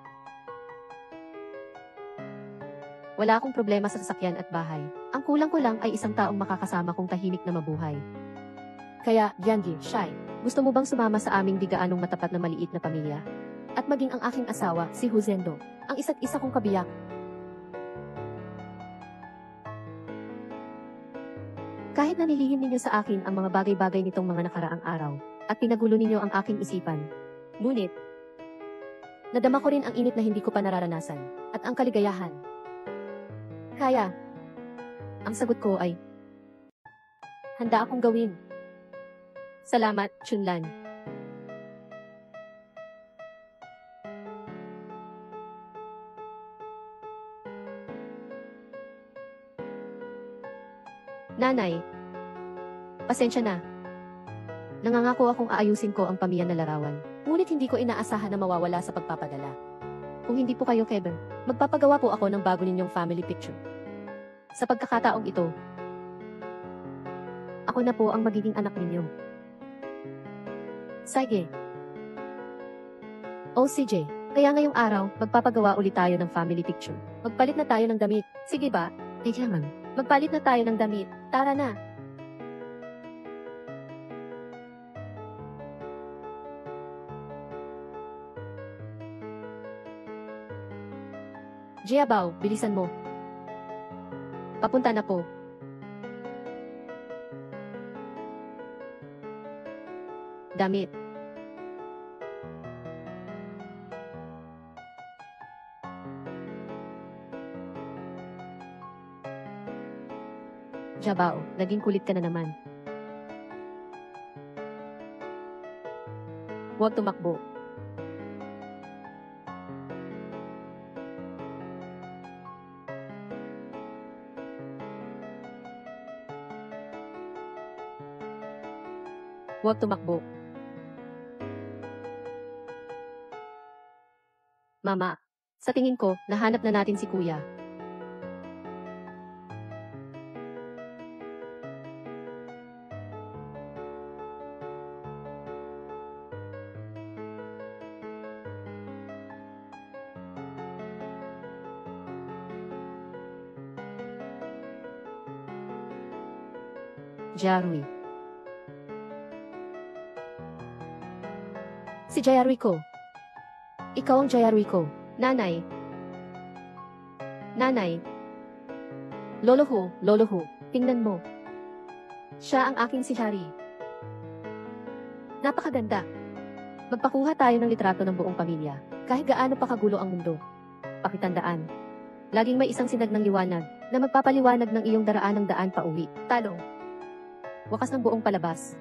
Wala akong problema sa sasakyan at bahay. Ang kulang ko lang ay isang taong makakasama kong tahimik na mabuhay. Kaya, Jiangji, Shai, gusto mo bang sumama sa aming di gaanong matapat na maliit na pamilya? At maging ang aking asawa, si Hu Zhendong, ang isa't isa kong kabiyak. Kahit nanilihim ninyo sa akin ang mga bagay-bagay nitong mga nakaraang araw, at pinagulo ninyo ang aking isipan. Ngunit, nadama ko rin ang init na hindi ko pa nararanasan, at ang kaligayahan. Kaya, ang sagot ko ay, handa akong gawin. Salamat, Chunlan. Nanay, pasensya na. Nangangako akong aayusin ko ang pamilya na larawan. Ngunit hindi ko inaasahan na mawawala sa pagpapadala. Kung hindi po kayo, Kevin, magpapagawa po ako ng bago ninyong family picture. Sa pagkakataong ito, ako na po ang magiging anak ninyo. Sige. CJ, kaya ngayong araw, magpapagawa ulit tayo ng family picture. Magpalit na tayo ng damit. Sige ba? Kailangan. Magpalit na tayo ng damit. Tara na. Jiabao, bilisan mo. Papunta na po. Damit. Jiabao, naging kulit ka na naman. Huwag tumakbo. Huwag tumakbo. Mama, sa tingin ko, nahanap na natin si Kuya. Jarui. Si Jayarui ko. Ikaw ang Jayarui ko. Nanay. Nanay. Lolo Ho, tingnan mo. Siya ang aking si Hari. Napakaganda. Magpakuha tayo ng litrato ng buong pamilya, kahit gaano pa kagulo ang mundo. pakitandaan. Laging may isang sinag ng liwanag na magpapaliwanag ng iyong daraan ng daan pa uwi. Talong. Wakas ng buong palabas.